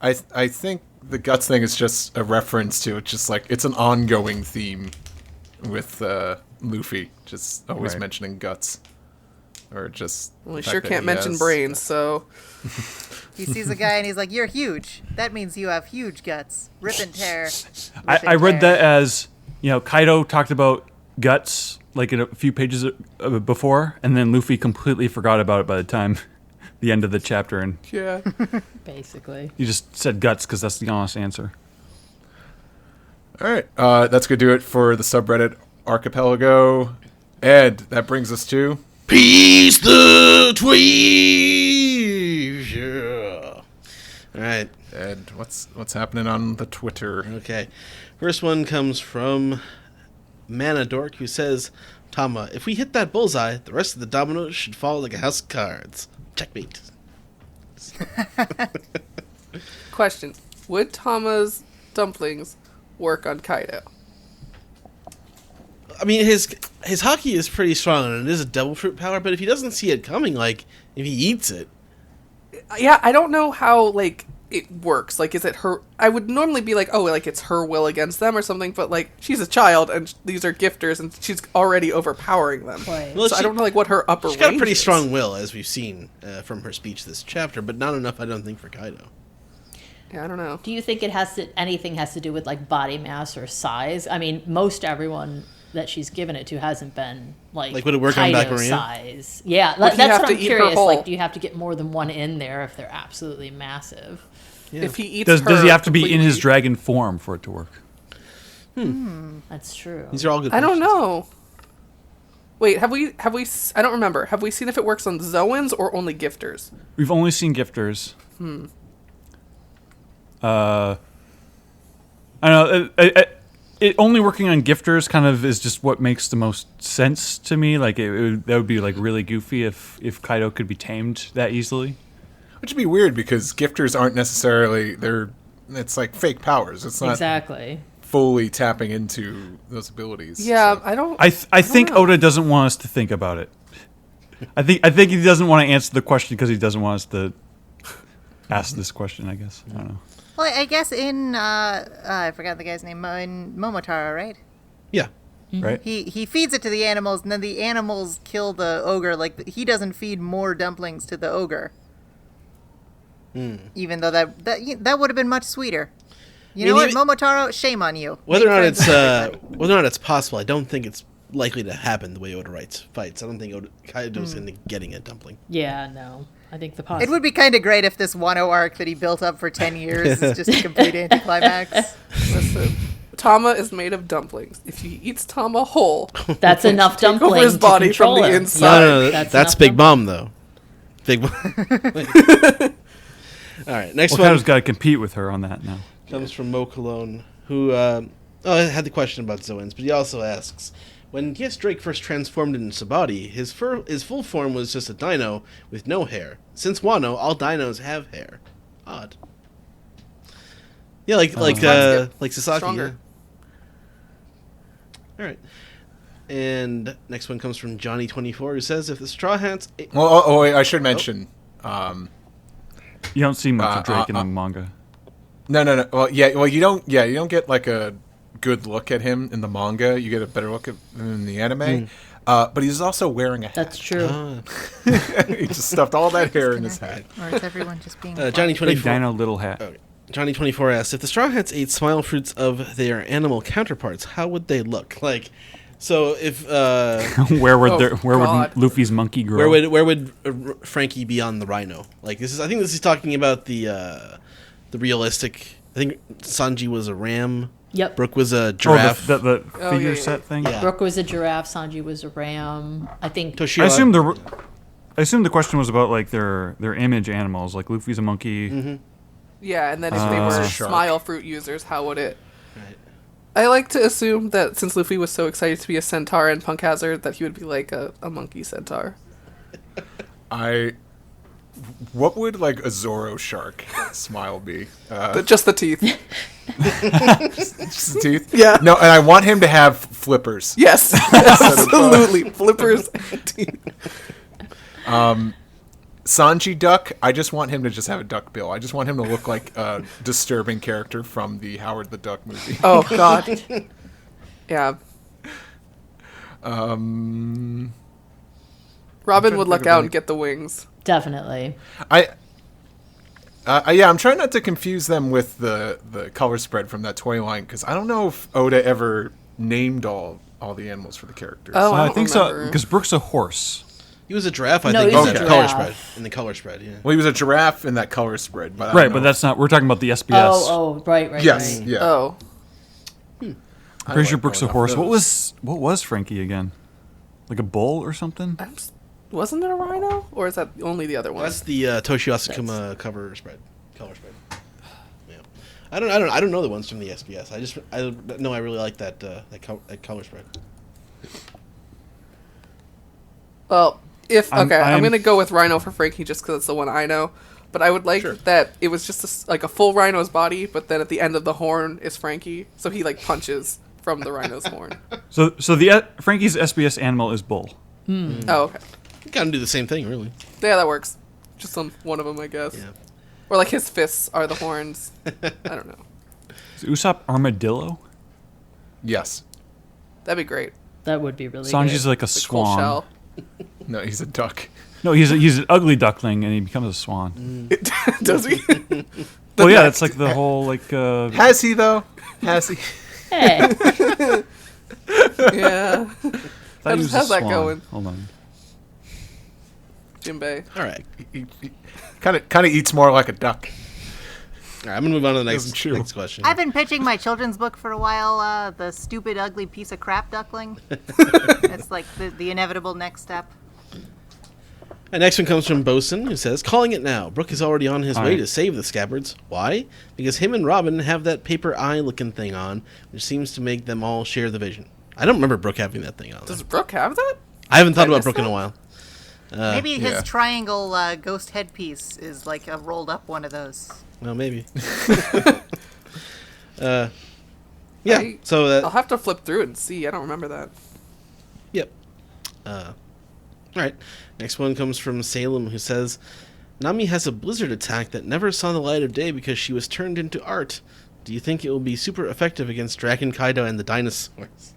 I think the guts thing is just a reference to it. Just like it's an ongoing theme with Luffy, just always Right. mentioning guts, or just. Well, he the sure fact that can't he mention has- brains, so... He sees a guy and he's like, "You're huge. That means you have huge guts. Rip and tear." I read that as, Kaido talked about guts like in a few pages before, and then Luffy completely forgot about it by the time the end of the chapter, and Yeah. Basically. he just said guts because that's the honest answer. All right, that's gonna do it for the subreddit archipelago. Ed, that brings us to. Peace the tweet. Yeah. All right. Ed, what's happening on the Twitter? Okay. First one comes from Manadork, who says, "Tama, if we hit that bullseye, the rest of the dominoes should fall like a house of cards. Checkmate." Question. Would Tama's dumplings work on Kaido? I mean, his hockey is pretty strong, and it is a devil fruit power. But if he doesn't see it coming, like if he eats it, Yeah, I don't know how, like, it works. Like, is it her... I would normally be like, oh, like, it's her will against them or something, but, like, she's a child, and these are gifters, and she's already overpowering them. Right. Well, So I don't know, like, what her upper she's got a range pretty is. strong will, as we've seen from her speech this chapter, but not enough, I don't think, for Kaido. Yeah, I don't know. Do you think anything has to do with like body mass or size? I mean, most everyone that she's given it to hasn't been like would it work on Kaido Baccaria? size. Yeah, Would he that's have what to I'm eat her curious. whole? Like, do you have to get more than one in there if they're absolutely massive? Yeah. If he eats Does her he have to be in his completely- dragon form for it to work? That's true. These are all good I don't questions. know. Wait, have we? I don't remember. Have we seen if it works on Zoans or only gifters? We've only seen gifters. I don't know. It only working on gifters kind of is just what makes the most sense to me. Like that would be like really goofy if Kaido could be tamed that easily. Which would be weird because gifters aren't necessarily it's like fake powers. It's not Exactly. fully tapping into those abilities. Yeah, so. I don't. I think know. Oda doesn't want us to think about it. I think he doesn't want to answer the question because he doesn't want us to ask this question. I guess I don't know. Well, I guess in I forgot the guy's name. In Momotaro, right? Yeah. Right? He feeds it to the animals, and then the animals kill the ogre. Like, he doesn't feed more dumplings to the ogre. Even though that would have been much sweeter. You know what, Momotaro? Shame on you. Whether or Make not friends it's whether or not it's possible, I don't think it's likely to happen the way Oda writes fights. I don't think Kaido's into getting a dumpling. Yeah, no. I think the It would be kind of great if this Wano arc that he built up for 10 years is just a complete anticlimax. Listen, Tama is made of dumplings. If he eats Tama whole, That's enough take dumpling over his body to control from the him. inside. No, That's that's enough Big dumpling. Mom though. Big Mom. All right, next Well, one Kaido's got to compete with her on that now. comes from Mo Cologne, who I had the question about Zoans, but he also asks, when Yes Drake first transformed into Sabati, his full form was just a dino with no hair. Since Wano, all dinos have hair. Odd. Yeah, like Sasaki. Stronger. Yeah. All right. And next one comes from Johnny24, who says, if the Straw Hats... Well, wait, I should mention... You don't see much of Drake in the manga. No. Well, you don't get like a good look at him in the manga. You get a better look at him in the anime. But he's also wearing a hat. That's true. He just stuffed all that hair in his hat. Or is everyone just being Big Johnny24... dino little hat. Okay. Johnny24 asks, if the Straw Hats ate smile fruits of their animal counterparts, how would they look? Like, so if... where would God. Luffy's monkey grow? where would Frankie be on the rhino? Like, I think this is talking about the realistic... I think Sanji was a ram. Yep. Brooke was a giraffe. The figure yeah. set thing? Yeah. Brooke was a giraffe. Sanji was a ram. I think. Toshio, I assume the question was about like their image animals. Like Luffy's a monkey. Mm-hmm. Yeah, and then if they were Shark. smile fruit users, how would it? Right. I like to assume that since Luffy was so excited to be a centaur in Punk Hazard, that he would be like a monkey centaur. What would like a Zoro shark smile be? Just the teeth. Just the teeth? Yeah. No, and I want him to have flippers. Yes, absolutely. Flippers and teeth. Sanji Duck, I just want him to just have a duck bill. I just want him to look like a disturbing character from the Howard the Duck movie. Oh, God. Yeah. I'm Robin to would think luck of out any- and get the wings. Definitely. I'm trying not to confuse them with the color spread from that toy line, because I don't know if Oda ever named all the animals for the characters. Oh, I don't think so remember. because Brooke's a horse. He was a giraffe, I No, think, he was in a the color giraffe. spread. In the color spread, yeah. Well, he was a giraffe in that color spread, but I Right, don't but know. that's not. We're talking about the SBS. Oh, right. Yes, Right. yeah. Oh. I'm pretty sure Brooke's a going off horse. those. What was Frankie again? Like a bull or something? Wasn't it a rhino? Or is that only the other one? That's the Toshio Asakuma color spread. Yeah. I don't know the ones from the SBS. I know I really like that color spread. Well, I'm I'm- going to go with rhino for Frankie just because it's the one I know. But I would like Sure. that it was just like a full rhino's body, but then at the end of the horn is Frankie. So he like punches from the rhino's horn. So the Frankie's SBS animal is bull. Oh, okay. You kind of do the same thing, really. Yeah, that works. Just one of them, I guess. Yeah. Or like his fists are the horns. I don't know. Is Usopp armadillo? Yes. That'd be great. That would be really Sanji's good. like a The cool swan. shell. No, he's a duck. No, he's an ugly duckling and he becomes a swan. Does he? Well, yeah, that's like the whole like. Has he, though? Has he? Hey. Yeah. thought he was a how's that swan. going? Hold on. Jinbei. All right. He kind of eats more like a duck. All right, I'm going to move on to the Doesn't chew. next question. I've been pitching my children's book for a while, the stupid, ugly piece of crap duckling. It's like the inevitable next step. And next one comes from Bosun, who says, calling it now. Brooke is already on his way Alright. to save the Scabbards. Why? Because him and Robin have that paper eye looking thing on, which seems to make them all share the vision. I don't remember Brooke having that thing on. Does Brooke have that? I haven't thought I about missed Brooke in a that? while. Maybe his yeah. triangle ghost headpiece is like a rolled up one of those. Well, maybe. Yeah, so I'll have to flip through it and see. I don't remember that. Yep. All right. Next one comes from Salem, who says, Nami has a blizzard attack that never saw the light of day because she was turned into art. Do you think it will be super effective against Dragon Kaido and the dinosaurs?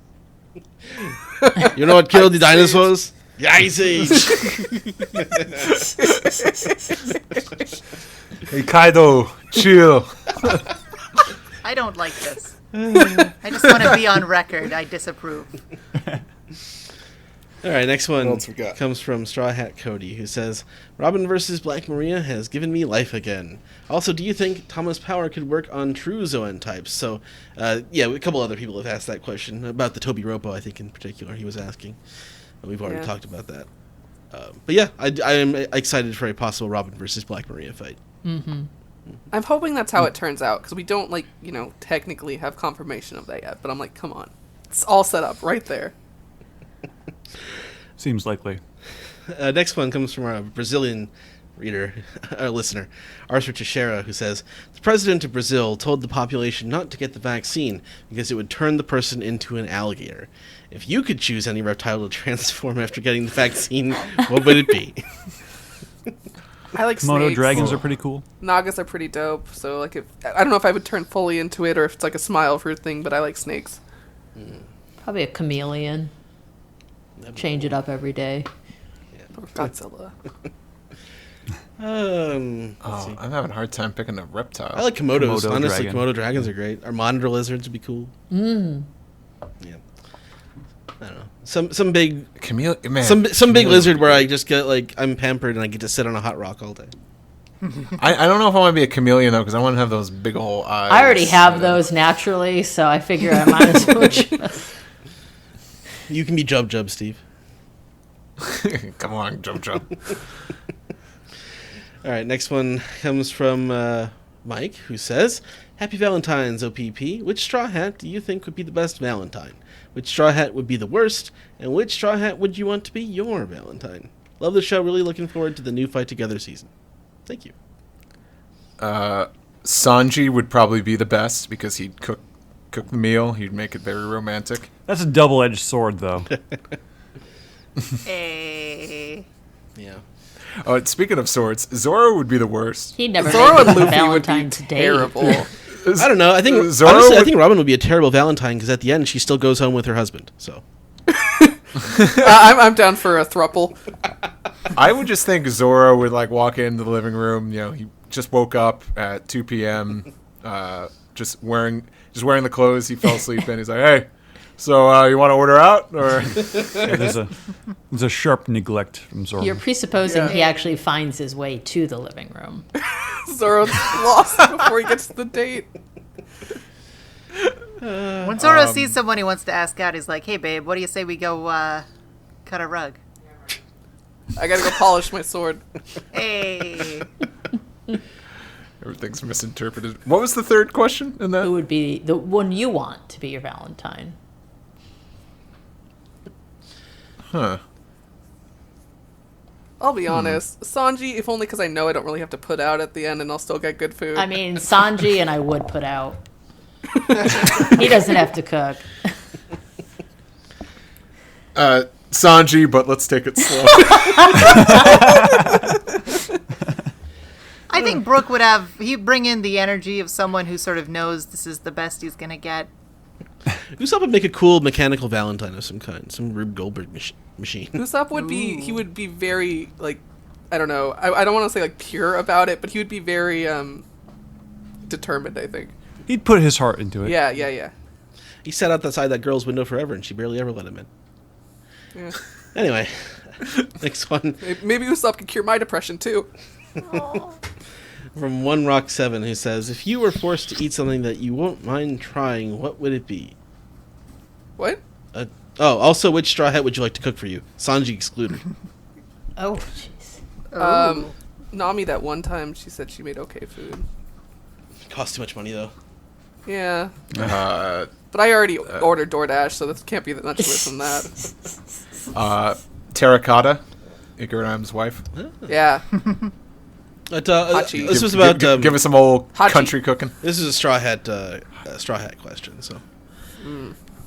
You know what killed the dinosaurs? The Ice Age! Hey, Kaido, chill. I don't like this. I just want to be on record. I disapprove. All right, next one What else we got? comes from Straw Hat Cody, who says, Robin versus Black Maria has given me life again. Also, do you think Thomas Power could work on true Zoan types? So, yeah, a couple other people have asked that question about the Toby Ropo, I think, in particular, he was asking. We've already Yeah. talked about that. But yeah, I am excited for a possible Robin versus Black Maria fight. Mm-hmm. I'm hoping that's how it turns out, because we don't, like, technically have confirmation of that yet. But I'm like, come on. It's all set up right there. Seems likely. Next one comes from our Brazilian reader, our listener, Arthur Teixeira, who says, the president of Brazil told the population not to get the vaccine because it would turn the person into an alligator. If you could choose any reptile to transform after getting the vaccine, what would it be? I like Komodo snakes. dragons are pretty cool. Nagas are pretty dope. So, like, I don't know if I would turn fully into it or if it's like a smile fruit thing, but I like snakes. Probably a chameleon. Change it up every day. Or Godzilla. Let's see. I'm having a hard time picking a reptile. I like Komodos. Komodo Honestly, dragon. Komodo dragons are great. Our monitor lizards would be cool. Yeah. I don't know. Some big Man, some big chameleon. lizard where I just get like I'm pampered and I get to sit on a hot rock all day. I don't know if I want to be a chameleon though, because I want to have those big ol' eyes. I already have those naturally, so I figure I might as well just... You can be Jub, Steve. Come on, jump. All right, next one comes from Mike, who says, Happy Valentine's, OPP. Which Straw Hat do you think would be the best Valentine? Which Straw Hat would be the worst? And which Straw Hat would you want to be your Valentine? Love the show. Really looking forward to the new Fight Together season. Thank you. Sanji would probably be the best because he'd cook the meal. He'd make it very romantic. That's a double-edged sword, though. Hey. Yeah. Oh, speaking of swords, Zoro would be the worst. He'd never Zoro make and it Luffy would be Valentine's Day. terrible. I don't know. I think Zoro honestly, I would- think Robin would be a terrible Valentine because at the end she still goes home with her husband. So I'm down for a thruple. I would just think Zoro would like walk into the living room. He just woke up at 2 p.m. Just wearing the clothes he fell asleep in. He's like, hey, so you want to order out or? Yeah, there's a sharp neglect from Zoro. You're presupposing he actually finds his way to the living room. Zoro's lost before he gets to the date. When Zoro sees someone he wants to ask out, he's like, hey, babe, what do you say we go cut a rug? I gotta go polish my sword. Hey. Everything's misinterpreted. What was the third question in Who that? would be the one you want to be your Valentine? Huh. I'll be honest. Sanji, if only because I know I don't really have to put out at the end and I'll still get good food. I mean, Sanji and I would put out. He doesn't have to cook. Sanji, but let's take it slow. I think Brooke he'd bring in the energy of someone who sort of knows this is the best he's going to get. Usopp would make a cool mechanical Valentine of some kind, some Rube Goldberg machine. Usopp would be, he would be very, like, I don't know, I don't want to say, like, pure about it, but he would be very, determined, I think. He'd put his heart into it. Yeah. He sat outside that girl's window forever, and she barely ever let him in. Yeah. Anyway, next one Maybe Usopp could cure my depression, too. from One Rock 7, who says, "If you were forced to eat something that you won't mind trying, what would it be?" What? Also, which Straw Hat would you like to cook for you? Sanji excluded. Oh, jeez. Nami, that one time, she said she made okay food. Costs too much money though. Yeah. But I already ordered DoorDash, so that can't be that much worse than that. Terracotta, Iguram's wife. Yeah. But, Hachi. this was about give us some old Hachi. country cooking. this is a Straw Hat question. So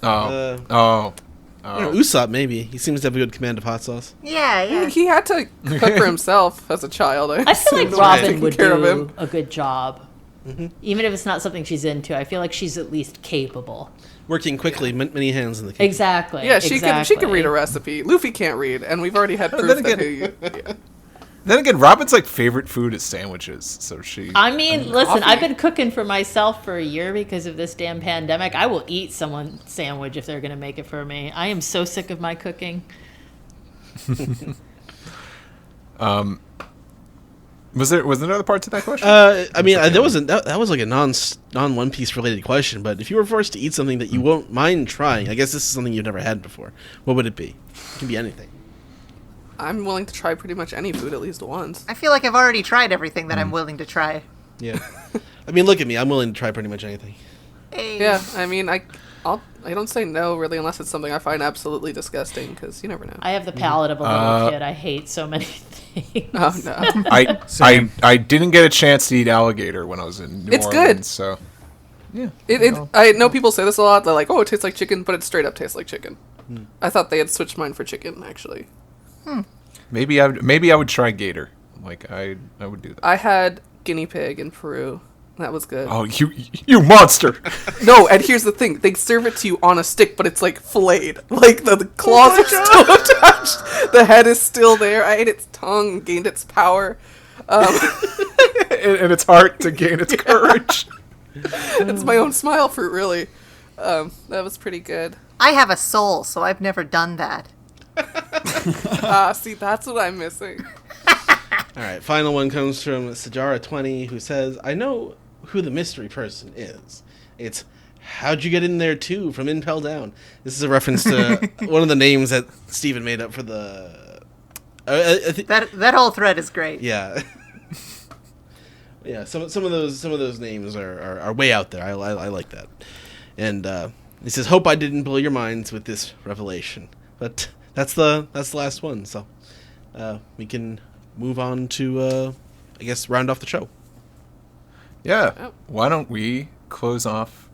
Oh. I don't know, Usopp maybe he seems to have a good command of hot sauce. Yeah. He had to cook for himself as a child. I feel like assume. Robin Taking would care of do him. a good job. Even if it's not something she's into, I feel like she's at least capable. Working quickly, many hands in the kitchen. Exactly. Yeah, she exactly. can read a recipe. Luffy can't read, and we've already had proof then that again- he... Then again, Robin's like favorite food is sandwiches, so she. I mean, listen, coffee. I've been cooking for myself for a year because of this damn pandemic. I will eat someone's sandwich if they're going to make it for me. I am so sick of my cooking. Was there another part to that question? I mean, there wasn't. That was like a non One Piece related question. But if you were forced to eat something that you won't mind trying, I guess this is something you've never had before. What would it be? It can be anything. I'm willing to try pretty much any food at least once. I feel like I've already tried everything that I'm willing to try. Yeah. I mean, look at me. I'm willing to try pretty much anything. Hey. Yeah, I mean, I don't say no really unless it's something I find absolutely disgusting because you never know. I have the palate of a little kid. I hate so many things. Oh no. I didn't get a chance to eat alligator when I was in New It's Orleans, good. so yeah. I know people say this a lot. They're like, "Oh, it tastes like chicken," but it straight up tastes like chicken. I thought they had switched mine for chicken actually. Maybe I would try gator. Like I would do that. I had guinea pig in Peru. That was good. Oh, you monster! No, and here's the thing: they serve it to you on a stick, but it's like filleted. Like the claws are still attached. The head is still there. I ate its tongue, gained its power. and its heart to gain its courage. It's my own smile fruit, really. That was pretty good. I have a soul, so I've never done that. See, that's what I'm missing. All right, final one comes from Sajara20, who says, I know who the mystery person is. It's How'd You Get In There Too from Impel Down. This is a reference to one of the names that Steven made up for the... That whole thread is great. Yeah. Yeah, some of those names are way out there. I like that. And he says, hope I didn't blow your minds with this revelation. But that's the last one, so we can move on to, I guess, round off the show. Yeah. Oh. Why don't we close off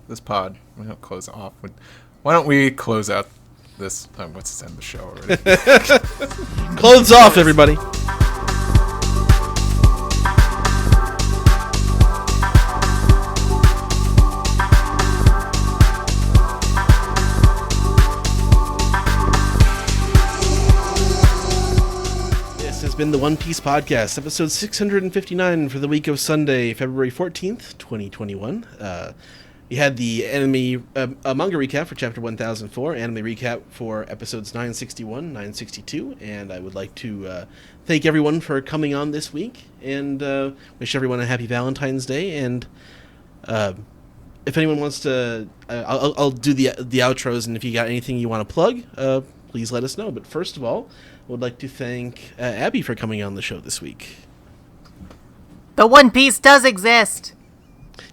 this pod? We don't close off. Why don't we close out this? Let's end the show already. Clothes off, everybody. Been the One Piece Podcast, episode 659 for the week of Sunday, February 14th, 2021. We had the anime manga recap for chapter 1004, anime recap for episodes 961, 962, and I would like to thank everyone for coming on this week and wish everyone a happy Valentine's Day. And if anyone wants to, I'll do the outros, and if you got anything you want to plug, please let us know. But first of all, I would like to thank Abby for coming on the show this week. The One Piece does exist.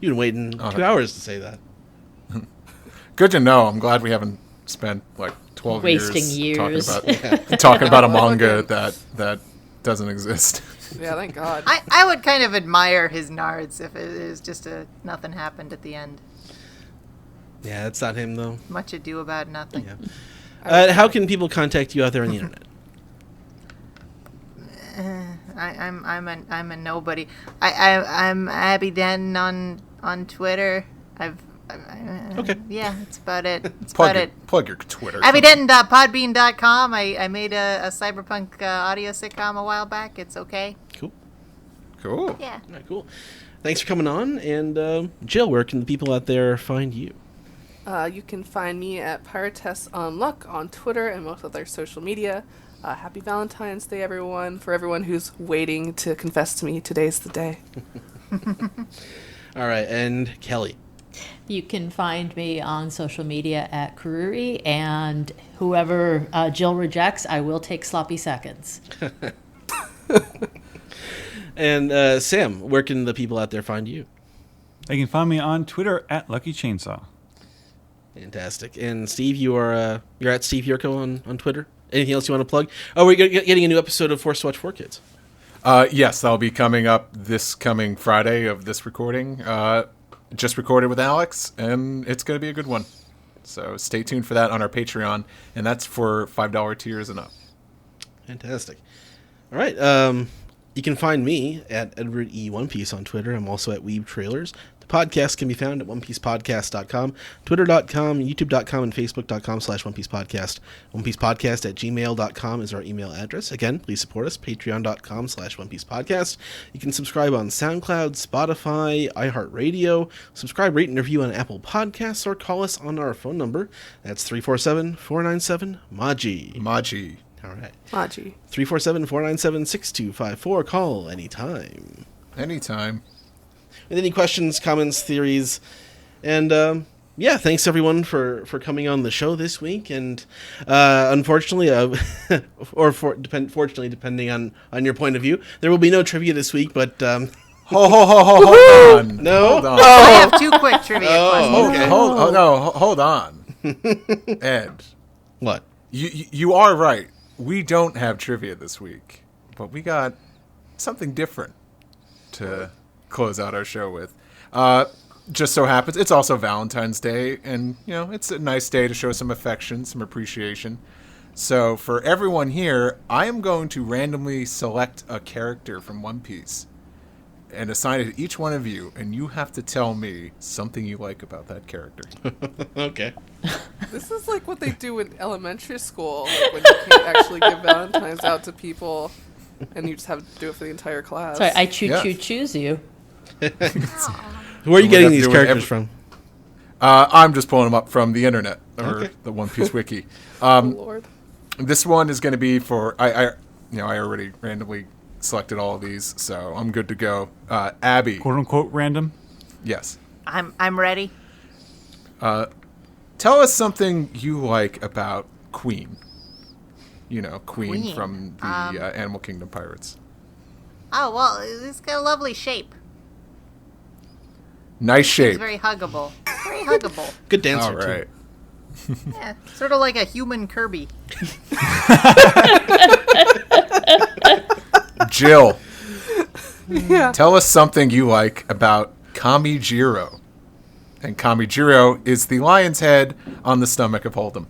You've been waiting 2 hours to say that. Good to know. I'm glad we haven't spent like 12 Wasting years. talking about a manga that doesn't exist. Yeah, thank God. I would kind of admire his nards if it is just nothing happened at the end. Yeah, that's not him though. Much ado about nothing. Yeah. How can people contact you out there on the internet? I'm a nobody. I'm Abby Den on Twitter. Okay. Yeah, that's about it. Plug your Twitter. AbbyDenton.podbean.com. I made a cyberpunk audio sitcom a while back. It's okay. Cool. Yeah. All right, cool. Thanks for coming on. And Jill, where can the people out there find you? You can find me at Piratess on Luck on Twitter and most other social media. Happy Valentine's Day, everyone. For everyone who's waiting to confess to me, today's the day. All right, and Kelly. You can find me on social media at Karuri, and whoever Jill rejects, I will take sloppy seconds. And Sam, where can the people out there find you? They can find me on Twitter at Lucky Chainsaw. Fantastic. And Steve, you're at Steve Yurko on Twitter. Anything else you want to plug? Oh, we're getting a new episode of Force to Watch 4 Kids. Yes, that'll be coming up this coming Friday of this recording. Just recorded with Alex, and it's going to be a good one. So stay tuned for that on our Patreon, and that's for $5 tiers and up. Fantastic. All right. You can find me at Edward E. One Piece on Twitter. I'm also at Weeb Trailers. The podcast can be found at onepiecepodcast.com, twitter.com, youtube.com, and facebook.com/onepiecepodcast. onepiecepodcast@gmail.com is our email address. Again, please support us, patreon.com/onepiecepodcast. You can subscribe on SoundCloud, Spotify, iHeartRadio, subscribe, rate, and review on Apple Podcasts, or call us on our phone number. That's 347-497-MAJI. Maji. All right. Maji. 347-497-6254. Call anytime. Anytime. With any questions, comments, theories, and yeah, thanks everyone for coming on the show this week. And unfortunately, fortunately, depending on your point of view, there will be no trivia this week. But Hold on. No? Hold on. I have two quick trivia questions. Okay. Hold on. Ed, What? you are right. We don't have trivia this week, but we got something different to close out our show with. Just so happens it's also Valentine's Day, and it's a nice day to show some affection, some appreciation. So for everyone here, I am going to randomly select a character from One Piece and assign it to each one of you, and you have to tell me something you like about that character. Okay. This is like what they do in elementary school, like when you can't actually give Valentine's out to people, and you just have to do it for the entire class. Sorry, I choose you. Who are you we getting have to these do it characters from? I'm just pulling them up from the internet, or Okay. the One Piece wiki. Oh, Lord. This one is going to be for I already randomly selected all of these, so I'm good to go. Abby, Quote unquote random. yes. I'm ready. Tell us something you like about Queen. Queen Queen. from the Animal Kingdom Pirates. Oh, well, it's got a lovely shape. Nice It's shape. very huggable. Very huggable. Good dancer, All right. Yeah, sort of like a human Kirby. Jill, Yeah. tell us something you like about Kamijiro. And Kamijiro is the lion's head on the stomach of Hold'em.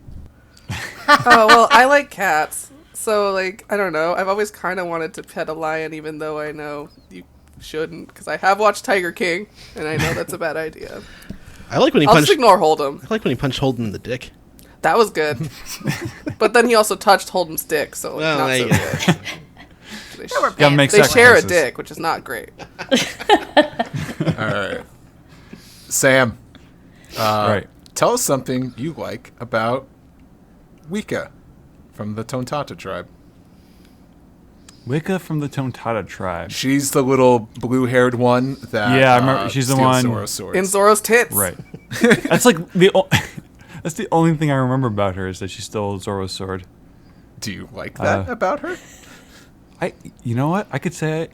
Oh, well, I like cats. So, like, I don't know. I've always kind of wanted to pet a lion, even though I know you shouldn't, because I have watched Tiger King, and I know that's a bad idea. I like when he I'll punched. just ignore Hold'em. I like when he punched Holden in the dick. That was good. But then he also touched Hold'em's dick, so Well, not there so you good. They, There were Gotta make they share a sacrifices. dick, which is not great. All right. Sam, Right. tell us something you like about Wika from the Tontata tribe. Wicca from the Tontata tribe. She's the little blue-haired one that Yeah, I remember- she's the steals one- Zoro's swords. In Zoro's tits. Right. That's like that's the only thing I remember about her is that she stole Zoro's sword. Do you like that about her? You know what? I could say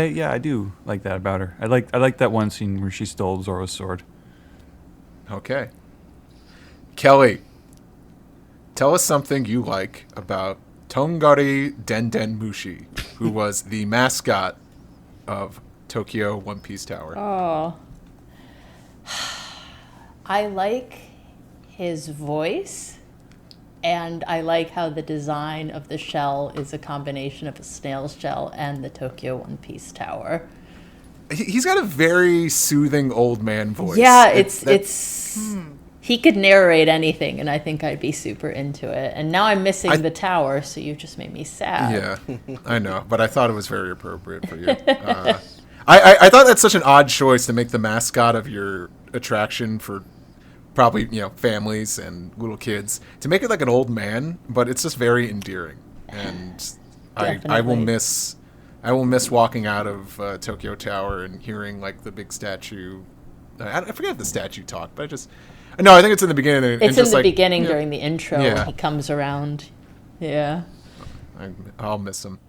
yeah, I do like that about her. I like that one scene where she stole Zoro's sword. Okay. Kelly, tell us something you like about Tongari Denden Mushi, who was the mascot of Tokyo One Piece Tower. Oh. I like his voice, and I like how the design of the shell is a combination of a snail's shell and the Tokyo One Piece Tower. He's got a very soothing old man voice. Yeah, it's he could narrate anything, and I think I'd be super into it. And now I'm missing the tower, so you just made me sad. Yeah, I know, but I thought it was very appropriate for you. I thought that's such an odd choice to make the mascot of your attraction for probably families and little kids, to make it like an old man, but it's just very endearing, and I will Definitely. miss walking out of Tokyo Tower and hearing like the big statue. I forget if the statue talked, but I think it's in the beginning. And It's in just the like, beginning during the intro Yeah. when he comes around. Yeah. I'll miss him,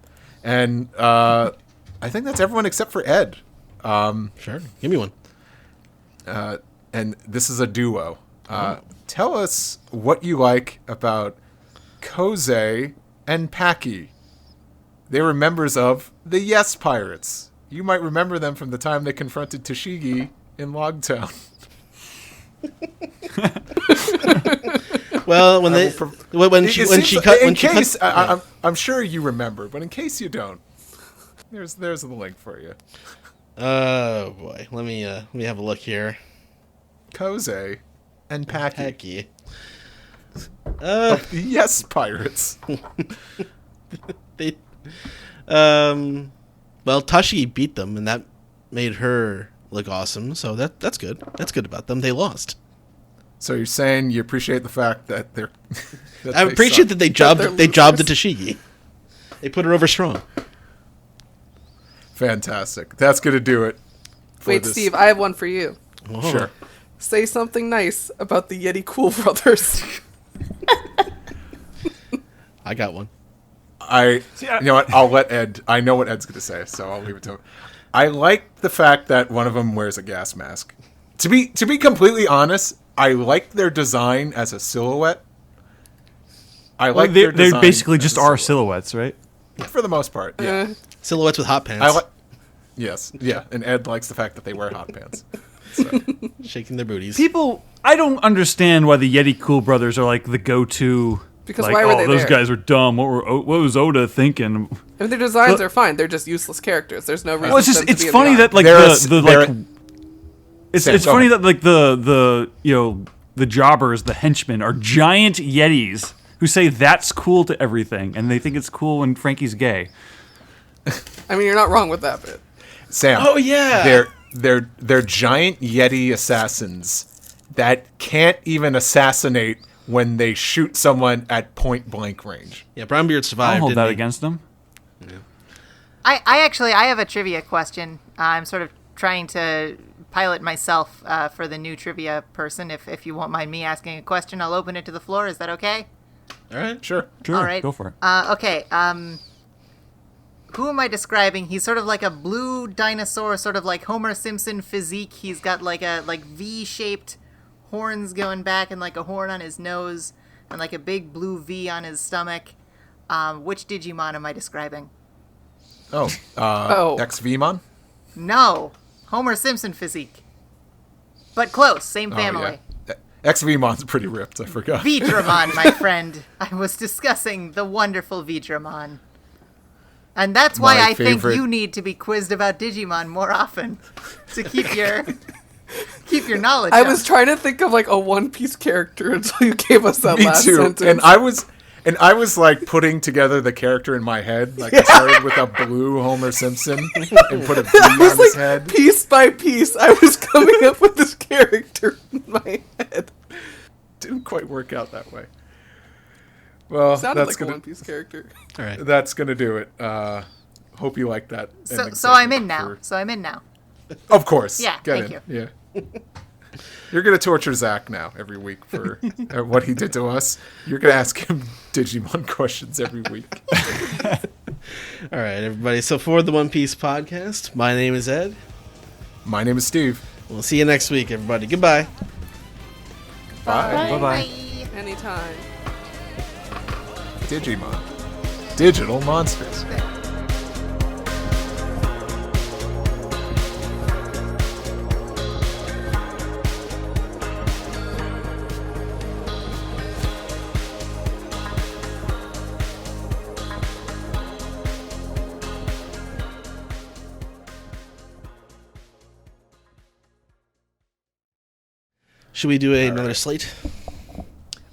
and I think that's everyone except for Ed. Sure. Give me one. And this is a duo. Tell us what you like about Koze and Paki. They were members of the Yes Pirates. You might remember them from the time they confronted Toshigi in Logtown. Well, I'm sure you remember, but in case you don't, there's the link for you. Oh boy, let me have a look here. Koze and Paki. Hecky. Of the Yes Pirates. They, well, Tashi beat them, and that made her look awesome. So that's good. That's good about them. They lost. So you're saying you appreciate the fact that they're. I appreciate that they jobbed they're the losers. Toshigi. They put her over strong. Fantastic. That's going to do it. for Wait, this- Steve, I have one for you. Oh. Sure. Say something nice about the Yeti Cool Brothers. I got one. You know what? I'll let Ed. I know what Ed's going to say, so I'll leave it to him. I like the fact that one of them wears a gas mask. To be completely honest, I like their design as a silhouette. I like They their design basically as just a are silhouette. silhouettes, right? For the most part, yeah. Silhouettes with hot pants. I like. Yes, yeah, and Ed likes the fact that they wear hot pants. So. Shaking their booties. I don't understand why the Yeti Cool Brothers are like the go-to. Because like, why were they those there? guys are dumb. What was Oda thinking? I mean, their designs are fine. They're just useless characters. There's no reason. Well, it's for just them to it's be in funny the that like They're the a- like they're- it's Sam, it's go funny ahead. that like the the jobbers, the henchmen are giant Yetis who say that's cool to everything, and they think it's cool when Frankie's gay. I mean, you're not wrong with that bit. Sam. Oh, yeah. They're giant Yeti assassins that can't even assassinate when they shoot someone at point blank range. Yeah, Brownbeard I'll survived. hold didn't that he? against them. I have a trivia question. I'm sort of trying to pilot myself for the new trivia person. If you won't mind me asking a question, I'll open it to the floor. Is that okay? All right. Sure. Sure, All right. go for it. Okay. Who am I describing? He's sort of like a blue dinosaur, sort of like Homer Simpson physique. He's got like a V-shaped horns going back and like a horn on his nose and like a big blue V on his stomach. Which Digimon am I describing? Oh. Oh. X-Vmon? No, Homer Simpson physique. But close, same family. Oh, yeah. X-Vmon's pretty ripped, I forgot. Vidramon, my friend. I was discussing the wonderful Vidramon. And that's why My I think favorite- you need to be quizzed about Digimon more often to keep your knowledge I up. was trying to think of like a One Piece character until you gave us that Me last too. sentence. And I was like putting together the character in my head. Like I started with a blue Homer Simpson and put a V I was on his like, head. piece by piece, I was coming up with this character in my head. Didn't quite work out that way. Well, Sounded that's like a gonna One Piece character. All right. that's gonna do it. Hope you like that. ending so I'm in segment now. for- So I'm in now. Of course. Yeah, Get thank in. Yeah. You're gonna torture Zach now every week for what he did to us. You're gonna ask him Digimon questions every week. All right, everybody. So for the One Piece podcast, my name is Ed. My name is Steve. We'll see you next week, everybody. Goodbye. Bye. Bye-bye. Anytime. Digimon. Digital monsters. Should we do another slate?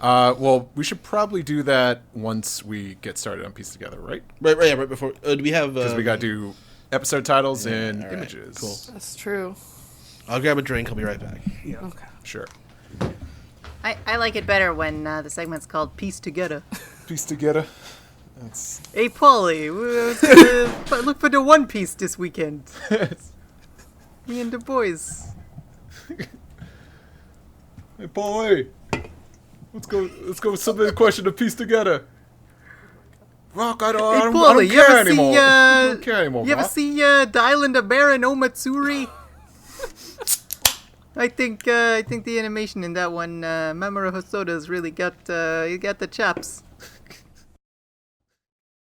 Well, we should probably do that once we get started on Piece Together, right? Right before. Do we have? Because we got to do episode titles and all right, images. cool. That's true. I'll grab a drink. I'll be right back. Okay. Sure. I like it better when the segment's called Piece Together. Piece Together. That's Hey, Polly, look for the One Piece this weekend. Me and the boys. Hey, boy. Let's go submit a question to Piece Together. Rock, I don't, Hey, I don't Polly, you care ever anymore. see, I don't care anymore, You ever Rock. see the Island of Baron Omatsuri? I think the animation in that one, Mamoru Hosoda's really got the chops.